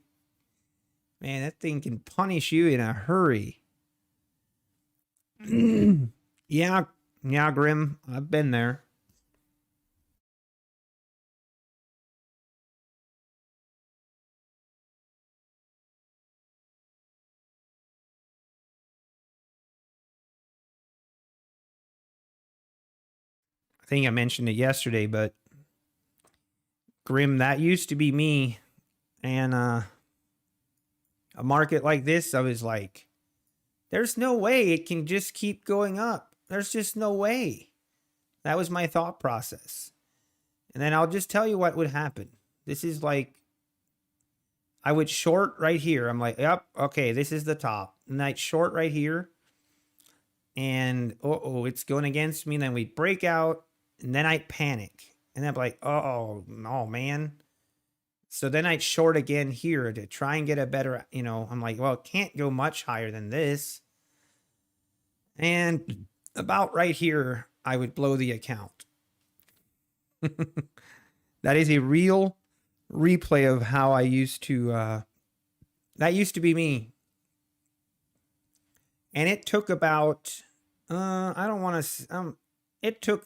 Speaker 1: Man, that thing can punish you in a hurry. Yeah, yeah, Grim. I've been there. I think I mentioned it yesterday, but Grim, that used to be me. And a market like this, I was like, there's no way it can just keep going up. There's just no way. That was my thought process. And then I'll just tell you what would happen. This is like, I would short right here. I'm like, yep, okay, this is the top. And I'd short right here. And it's going against me. And then we break out. And then I panic. And I'm like, oh, no, man. So then I'd short again here to try and get a better, I'm like, well, it can't go much higher than this. And about right here, I would blow the account. That is a real replay of how I used to, that used to be me. And it took about, I don't want to, it took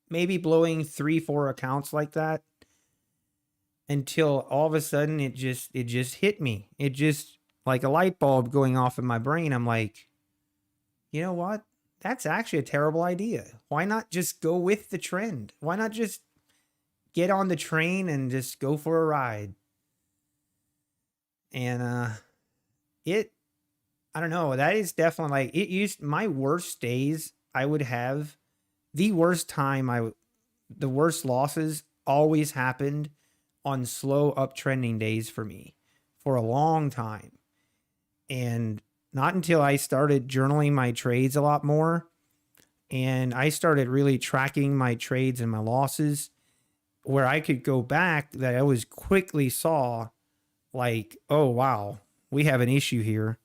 Speaker 1: maybe blowing 3-4 accounts like that until all of a sudden it just hit me. It just like a light bulb going off in my brain. I'm like, you know what? That's actually a terrible idea. Why not just go with the trend? Why not just get on the train and just go for a ride? And it I don't know, that is definitely like it used my worst days I would have the worst time the worst losses always happened on slow uptrending days for me for a long time. And not until I started journaling my trades a lot more and I started really tracking my trades and my losses where I could go back that I was quickly saw like, oh wow, we have an issue here.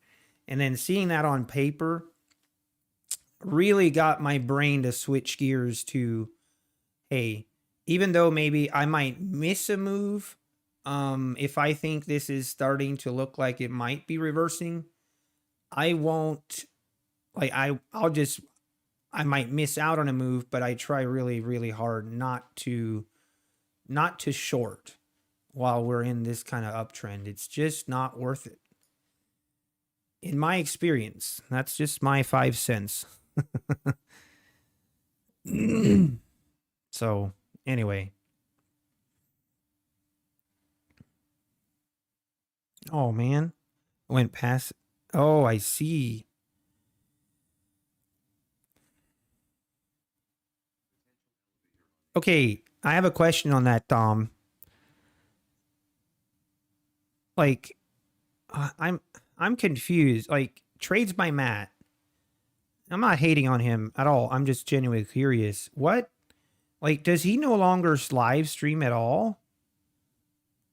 Speaker 1: And then seeing that on paper really got my brain to switch gears to, hey, even though maybe I might miss a move, if I think this is starting to look like it might be reversing, I won't like I might miss out on a move, but I try really, really hard not to short while we're in this kind of uptrend. It's just not worth it. In my experience, that's just my 5 cents. So, anyway. Oh man. Went past. Oh, I see. Okay, I have a question on that, Dom. Like, I'm confused. Like, trades by Matt. I'm not hating on him at all. I'm just genuinely curious. What? Like, does he no longer live stream at all?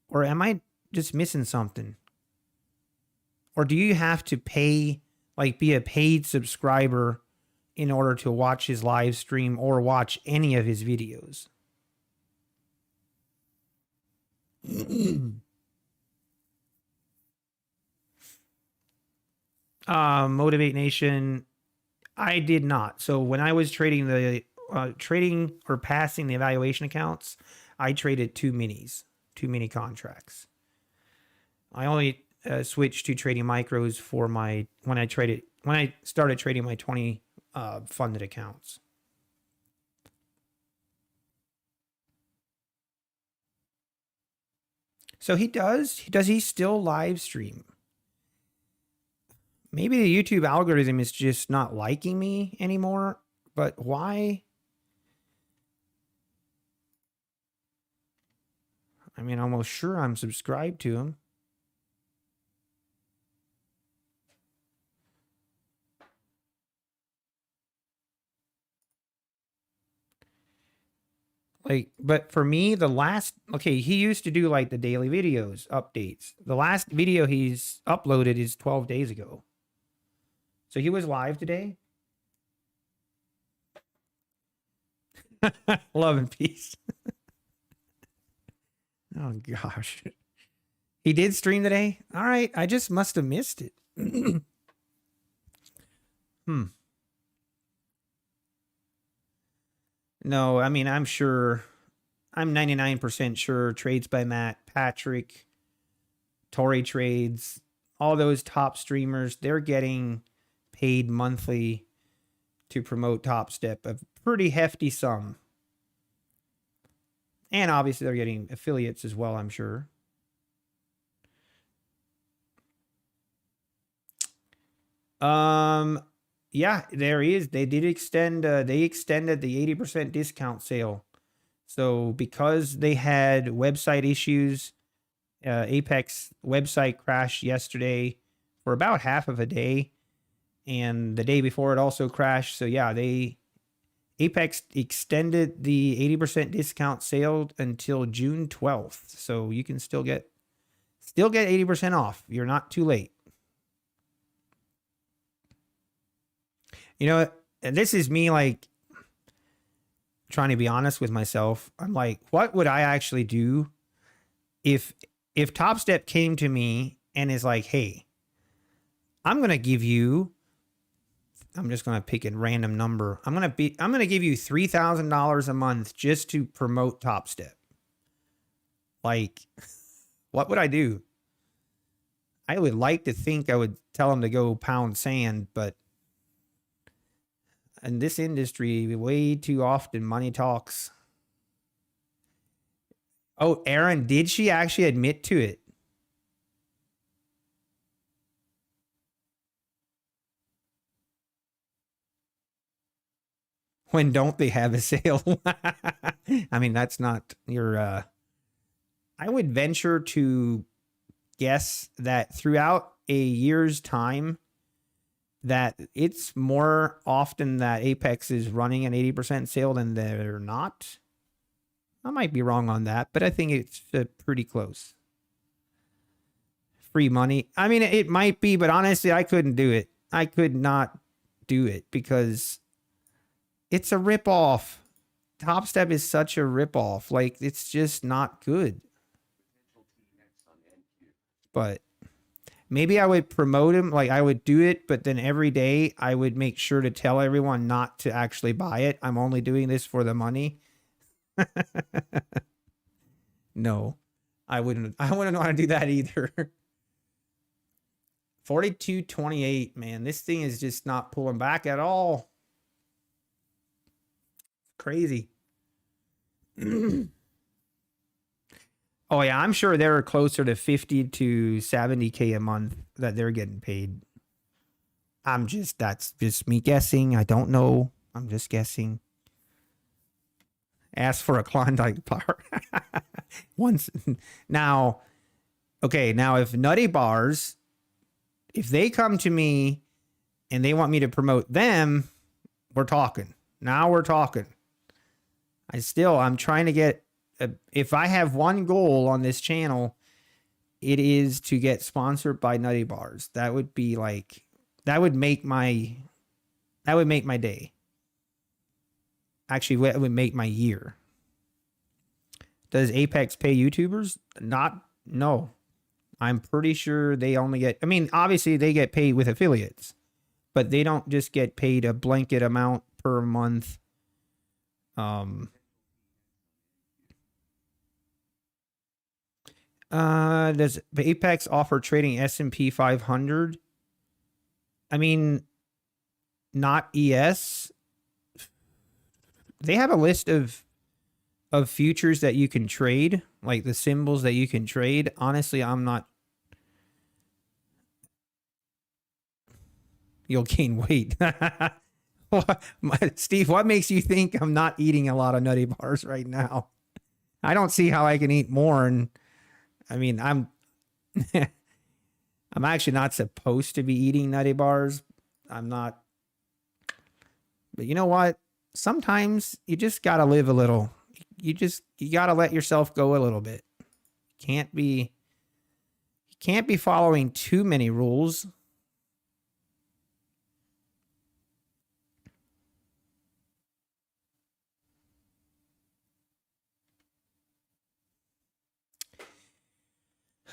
Speaker 1: Or am I just missing something? Or do you have to pay, like, be a paid subscriber in order to watch his live stream or watch any of his videos? Motivate Nation.
Speaker 3: I did not. So when I was trading the trading or passing the evaluation accounts, I traded two mini contracts. I only switched to trading micros for my when I started trading my 20 funded accounts. So does he still live stream? Maybe the YouTube algorithm is just not liking me anymore, but why? I mean, I'm almost sure I'm subscribed to him. Like, but for me, he used to do like the daily videos, updates. The last video he's uploaded is 12 days ago. So he was live today. Love and peace. Oh gosh. He did stream today? All right, I just must have missed it. No, I mean, I'm 99% sure Trades by Matt, Patrick, Tory Trades, all those top streamers, they're getting paid monthly to promote Top Step, a pretty hefty sum. And obviously they're getting affiliates as well, I'm sure. Yeah, there is. They did extend they extended the 80% discount sale. So because they had website issues, Apex website crashed yesterday for about half of a day, and the day before it also crashed. So yeah, Apex extended the 80% discount sale until June 12th. So you can still get 80% off. You're not too late. You know, and this is me like trying to be honest with myself. I'm like, what would I actually do if Top Step came to me and is like, hey, I'm going to give you, I'm just going to pick a random number. I'm going to give you $3,000 a month just to promote Top Step. Like, what would I do? I would like to think I would tell him to go pound sand, but in this industry, way too often money talks. Oh, Aaron, did she actually admit to it? When don't they have a sale? I mean, that's not your I would venture to guess that throughout a year's time that it's more often that Apex is running an 80% sale than they're not. I might be wrong on that, but I think it's pretty close. Free money. I mean, it might be, but honestly, I couldn't do it. I could not do it because it's a ripoff. Top Step is such a ripoff. Like, it's just not good. But maybe I would promote him. Like, I would do it, but then every day I would make sure to tell everyone not to actually buy it. I'm only doing this for the money. No, I wouldn't want to do that either. 42.28, man. This thing is just not pulling back at all. Crazy. Oh yeah, I'm sure they're closer to 50 to 70K a month that they're getting paid. That's just me guessing. I don't know. I'm just guessing. Ask for a Klondike bar. Once now, okay, now if Nutty Bars, if they come to me and they want me to promote them, we're talking. Now we're talking. I'm trying to get, if I have one goal on this channel, it is to get sponsored by Nutty Bars. That would be like, that would make my day. Actually, it would make my year. Does Apex pay YouTubers? No. I'm pretty sure they only get, I mean, obviously they get paid with affiliates, but they don't just get paid a blanket amount per month. Does Apex offer trading S&P 500? I mean, not ES. They have a list of futures that you can trade, like the symbols that you can trade. Honestly, I'm not. You'll gain weight. Steve, what makes you think I'm not eating a lot of nutty bars right now? I don't see how I can eat more. And I mean, I'm actually not supposed to be eating nutty bars. I'm not. But you know what? Sometimes you just got to live a little. You got to let yourself go a little bit. You can't be following too many rules.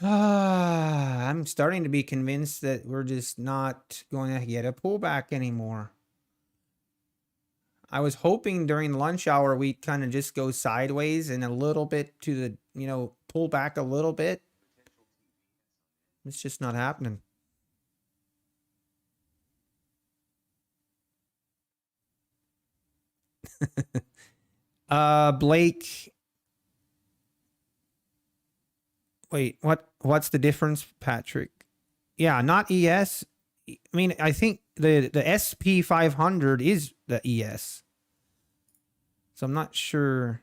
Speaker 3: I'm starting to be convinced that we're just not going to get a pullback anymore. I was hoping during lunch hour we'd kind of just go sideways and a little bit to the, pull back a little bit. It's just not happening. Blake. Wait, what's the difference, Patrick? Yeah, not ES. I mean, I think the SP 500 is the ES. So I'm not sure.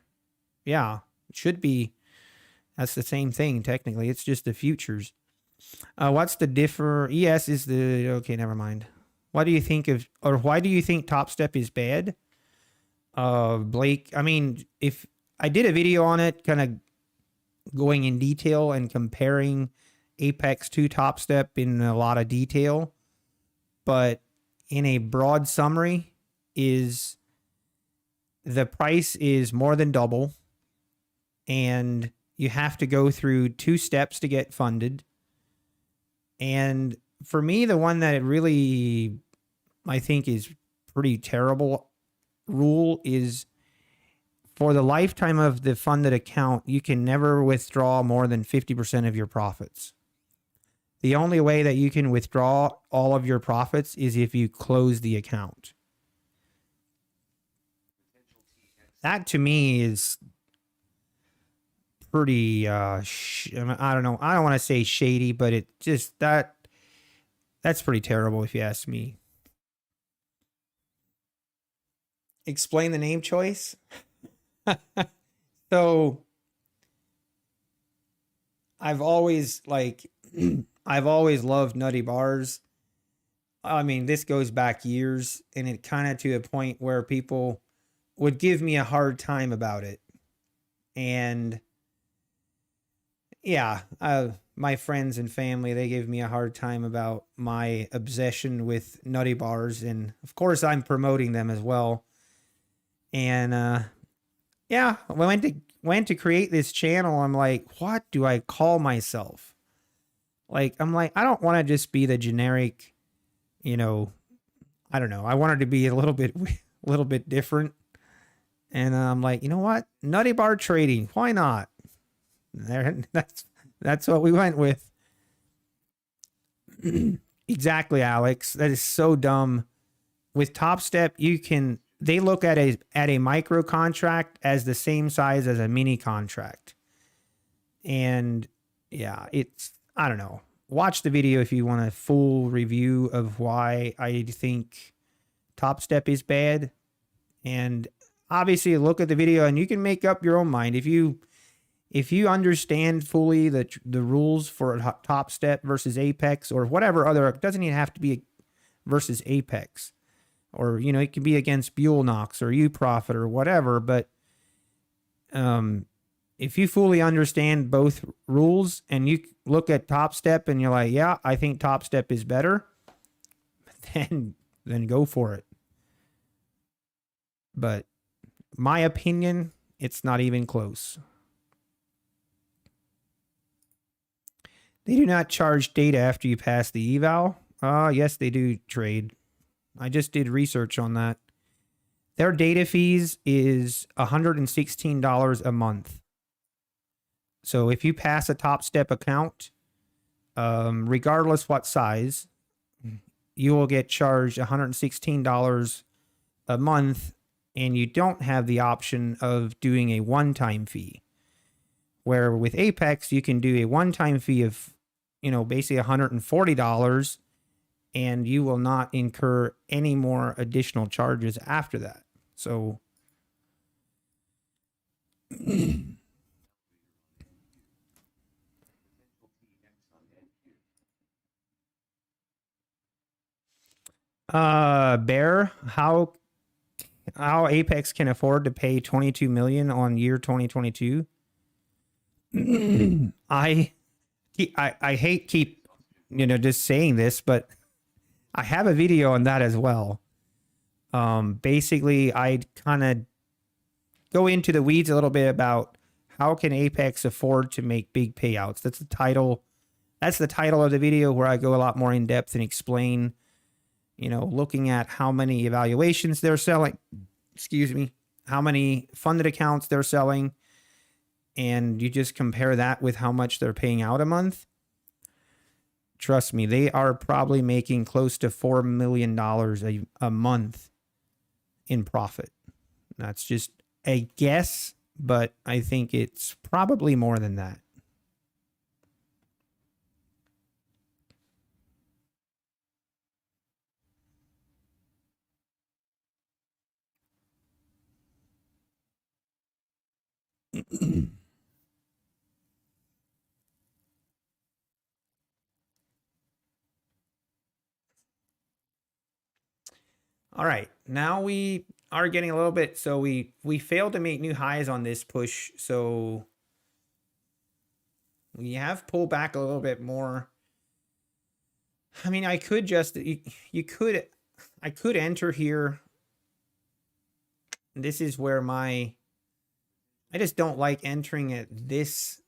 Speaker 3: Yeah, it should be. That's the same thing, technically. It's just the futures. What's the differ? ES is the... Okay, never mind. What do you think of... Or why do you think Top Step is bad? Blake, I mean, if I did a video on it, kind of going in detail and comparing Apex to Top Step in a lot of detail. But in a broad summary is the price is more than double and you have to go through 2 steps to get funded. And for me, the one that really I think is pretty terrible rule is for the lifetime of the funded account, you can never withdraw more than 50% of your profits. The only way that you can withdraw all of your profits is if you close the account. That to me is pretty, I don't know. I don't want to say shady, but it just, that's pretty terrible if you ask me. Explain the name choice. So I've always loved nutty bars. I mean, this goes back years, and it kind of to a point where people would give me a hard time about it. And yeah, my friends and family, they gave me a hard time about my obsession with nutty bars. And of course I'm promoting them as well. And, yeah, when I went to create this channel, I'm like, what do I call myself? Like, I'm like, I don't want to just be the generic, I don't know. I wanted to be a little bit different. And I'm like, you know what? Nutty Bar Trading. Why not? That's what we went with. Exactly, Alex. That is so dumb. With Top Step, they look at a micro contract as the same size as a mini contract. And yeah, I don't know. Watch the video if you want a full review of why I think Top Step is bad. And obviously look at the video and you can make up your own mind. If you understand fully the rules for Top Step versus Apex or whatever other, it doesn't even have to be versus Apex. Or, it could be against Buell Knox or UProfit or whatever. But if you fully understand both rules and you look at Top Step and you're like, yeah, I think Top Step is better, then go for it. But my opinion, it's not even close. They do not charge data after you pass the eval. Yes, they do, Trade. I just did research on that. Their data fees is $116 a month. So if you pass a Top Step account, regardless what size, you will get charged $116 a month, and you don't have the option of doing a one-time fee. Where with Apex, you can do a one-time fee of, basically $140, and you will not incur any more additional charges after that. So Bear, how Apex can afford to pay 22 million on year 2022? I hate keep just saying this, but I have a video on that as well. Basically, I kind of go into the weeds a little bit about how can Apex afford to make big payouts. That's the title. That's the title of the video, where I go a lot more in depth and explain, looking at how many evaluations they're selling, how many funded accounts they're selling, and you just compare that with how much they're paying out a month. Trust me, they are probably making close to $4 million a month in profit. That's just a guess, but I think it's probably more than that. All right, now we are getting a little bit, so we failed to make new highs on this push, so we have pulled back a little bit more. I mean, I could just, I could enter here. This is where I just don't like entering at this,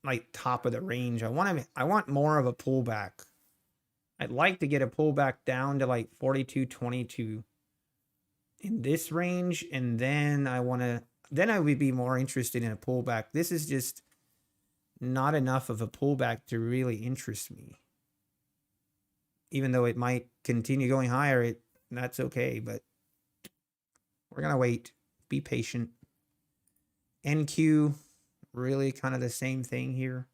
Speaker 3: like, top of the range. I want more of a pullback. I'd like to get a pullback down to like 42.22 in this range, and then I would be more interested in a pullback. This is just not enough of a pullback to really interest me. Even though it might continue going higher, that's okay, but we're gonna wait. Be patient. NQ, really kind of the same thing here.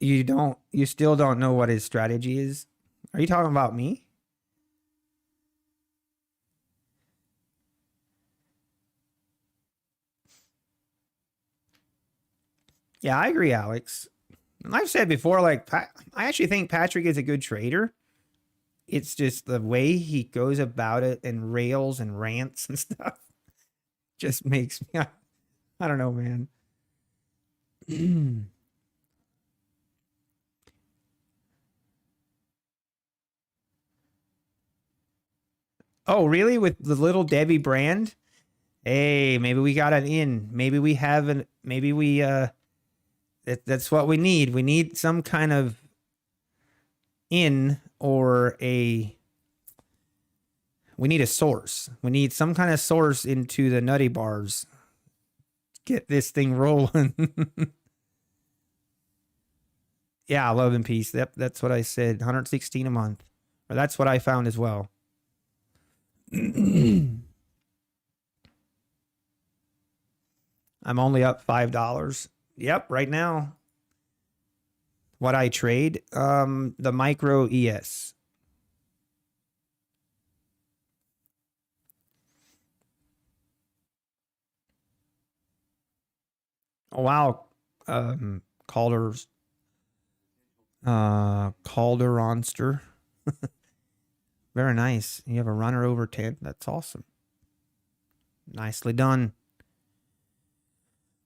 Speaker 3: You still don't know what his strategy is? Are you talking about me? Yeah, I agree, Alex. And I've said before, like, I actually think Patrick is a good trader. It's just the way he goes about it and rails and rants and stuff just makes me, I don't know, man. Oh, really? With the Little Debbie brand? Hey, maybe we got an in. Maybe we have an, maybe we, that's what we need. We need some kind of in, or we need a source. We need some kind of source into the Nutty Bars. Get this thing rolling. Yeah, love and peace. That's what I said. 116 a month. Or that's what I found as well. I'm only up $5. Yep, right now. What I trade, the micro ES. Oh wow. Calderonster. Very nice. You have a runner over 10. That's awesome. Nicely done.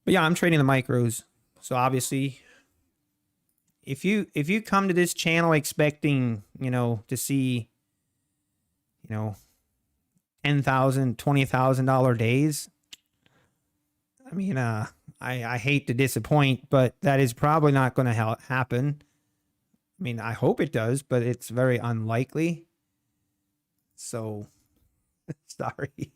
Speaker 3: But yeah, I'm trading the micros. So obviously, if you come to this channel expecting, to see, $10,000, $20,000 days. I mean, I hate to disappoint, but that is probably not going to happen. I mean, I hope it does, but it's very unlikely. So, sorry.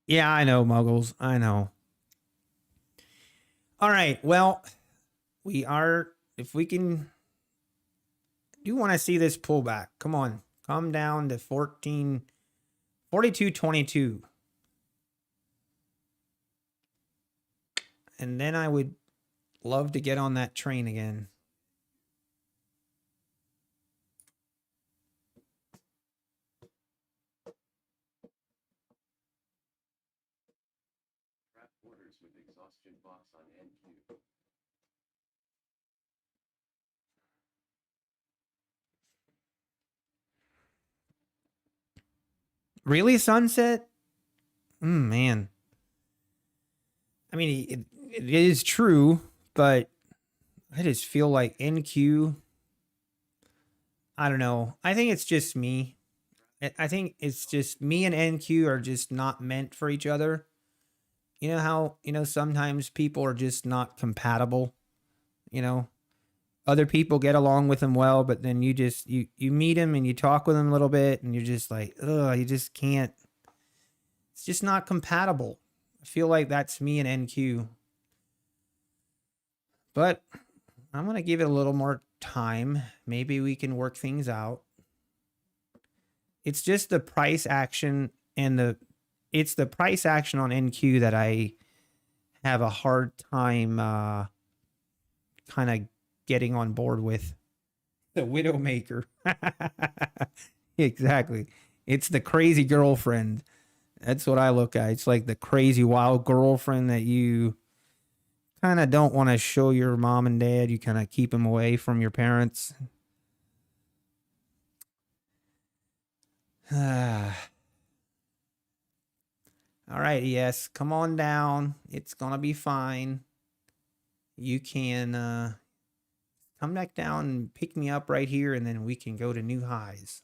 Speaker 3: Yeah, I know, Muggles. I know. All right. Well, if we can, do want to see this pullback. Come on. Come down to 42.22. And then I would love to get on that train again.
Speaker 2: Trap orders with exhaustion box on NQ.
Speaker 3: Really, Sunset? Man. I mean, it is true, but I just feel like NQ, I don't know. I think it's just me. I think it's just me and NQ are just not meant for each other. You know how, sometimes people are just not compatible, you know? Other people get along with them well, but then you meet them and you talk with them a little bit and you're just like, ugh, you just can't. It's just not compatible. I feel like that's me and NQ. But I'm going to give it a little more time. Maybe we can work things out. It's just the price action and it's the price action on NQ that I have a hard time kind of getting on board with. The Widowmaker. Exactly. It's the crazy girlfriend. That's what I look at. It's like the crazy wild girlfriend that you kind of don't want to show your mom and dad. You kind of keep them away from your parents. All right, yes, come on down. It's gonna be fine. You can come back down and pick me up right here, and then we can go to new highs.